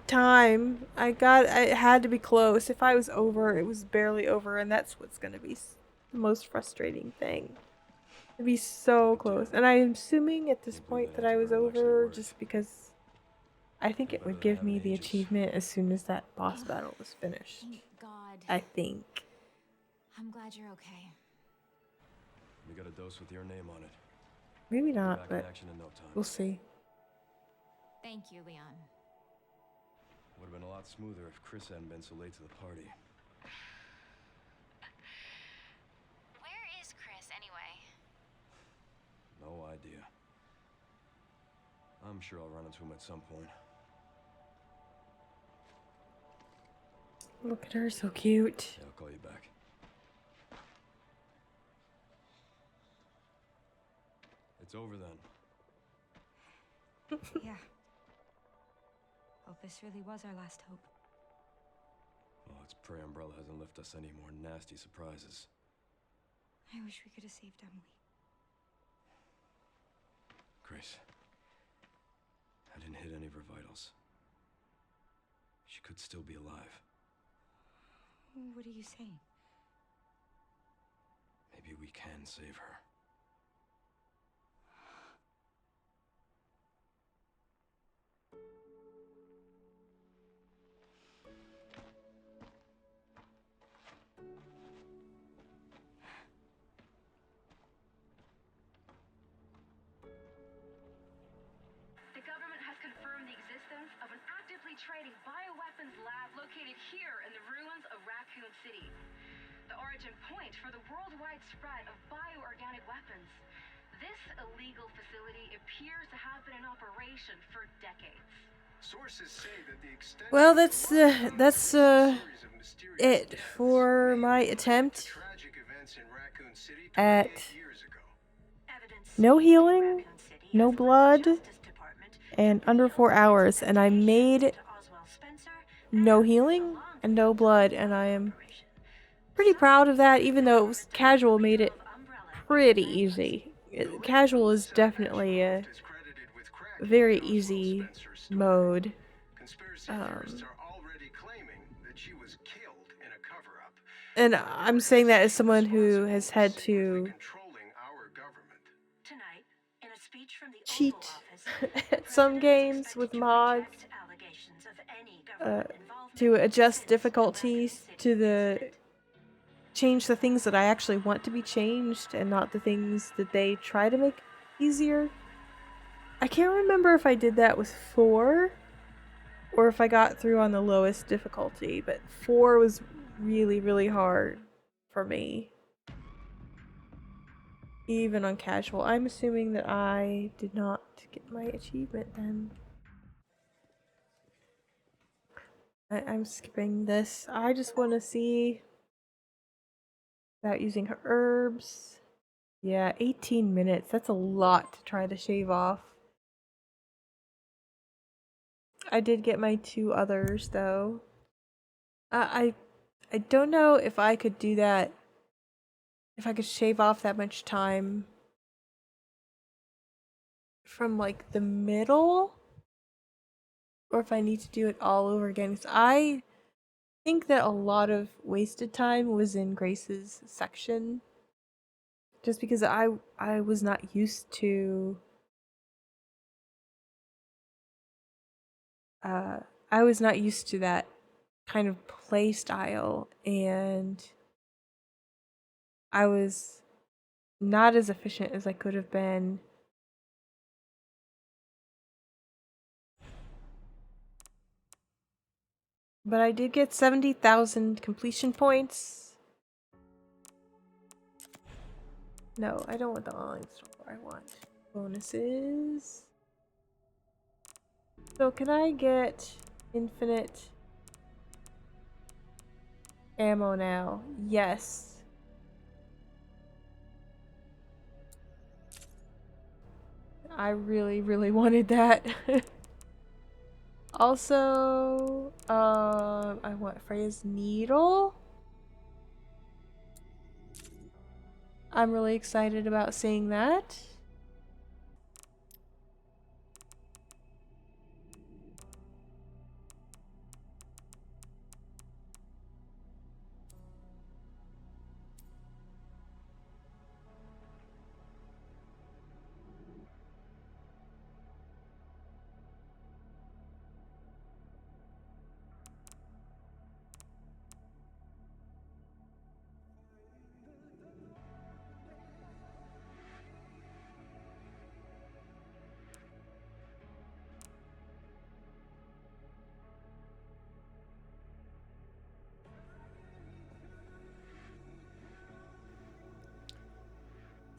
time. I had to be close. If I was over, it was barely over, and that's what's gonna be the most frustrating thing. To be so close. And I'm assuming at this point that I was over just because I think it would give me the achievement as soon as that boss battle was finished. Thank God. I think. I'm glad you're okay. We got a dose with your name on it. Maybe Be not, back but in action in no time. we'll see. Thank you, Leon. Would have been a lot smoother if Chris hadn't been so late to the party. Where is Chris, anyway? No idea. I'm sure I'll run into him at some point. Look at her, so cute. Yeah, I'll call you back. It's over then. Yeah. Hope this really was our last hope. Well, let's pray Umbrella hasn't left us any more nasty surprises. I wish we could have saved Emily. Grace, I didn't hit any of her vitals. She could still be alive. What are you saying? Maybe we can save her. The government has confirmed the existence of an actively trading bioweapons lab located here in the ruins of Raccoon City. The origin point for the worldwide spread of bioorganic weapons. This illegal facility appears to have been in operation for decades. Sources say that the extent Well, that's it for my attempt at no healing, no blood, and under 4 hours, and I made no healing and no blood, and I am pretty proud of that, even though it was casual made it pretty easy. Casual is definitely a very easy mode. And I'm saying that as someone who has had to cheat at some games with mods to adjust difficulties to change the things that I actually want to be changed and not the things that they try to make easier. I can't remember if I did that with 4 or if I got through on the lowest difficulty, but 4 was really, really hard for me. Even on casual. I'm assuming that I did not get my achievement then. I'm skipping this. I just want to see about using her herbs. Yeah, 18 minutes. That's a lot to try to shave off. I did get my 2 others though. I don't know if I could do that. If I could shave off that much time from like the middle, or if I need to do it all over again. 'Cause I think that a lot of wasted time was in Grace's section, just because I was not used to I was not used to that kind of play style, and I was not as efficient as I could have been. But I did get 70,000 completion points. No, I don't want the online store. I want bonuses. So can I get infinite ammo now? Yes. I really, really wanted that. Also, I want Freya's needle. I'm really excited about seeing that.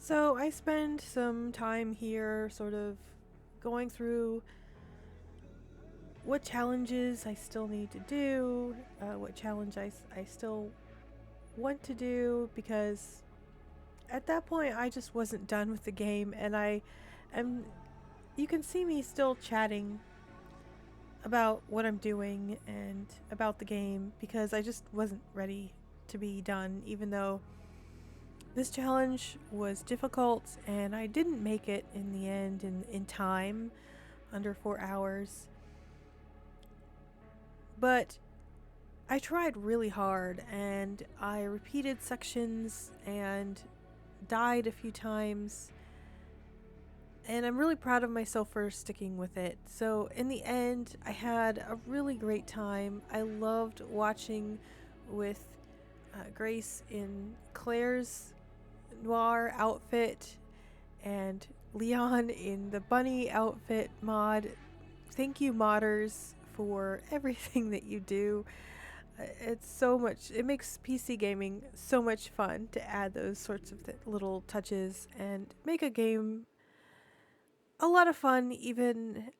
So I spend some time here sort of going through what challenges I still need to do, what challenge I still want to do, because at that point I just wasn't done with the game, and I am, you can see me still chatting about what I'm doing and about the game because I just wasn't ready to be done, even though this challenge was difficult and I didn't make it in the end in time, under 4 hours. But I tried really hard and I repeated sections and died a few times. And I'm really proud of myself for sticking with it. So in the end, I had a really great time. I loved watching with Grace in Claire's noir outfit and Leon in the bunny outfit mod. Thank you, modders, for everything that you do. It's so much, it makes PC gaming so much fun to add those sorts of little touches and make a game a lot of fun even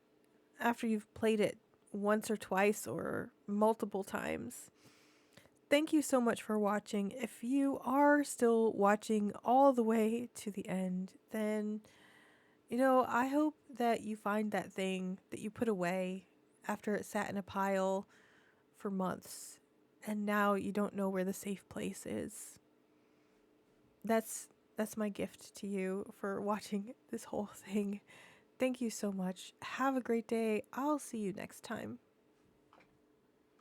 after you've played it once or twice or multiple times. Thank you so much for watching. If you are still watching all the way to the end, then, you know, I hope that you find that thing that you put away after it sat in a pile for months and now you don't know where the safe place is. That's my gift to you for watching this whole thing. Thank you so much. Have a great day. I'll see you next time.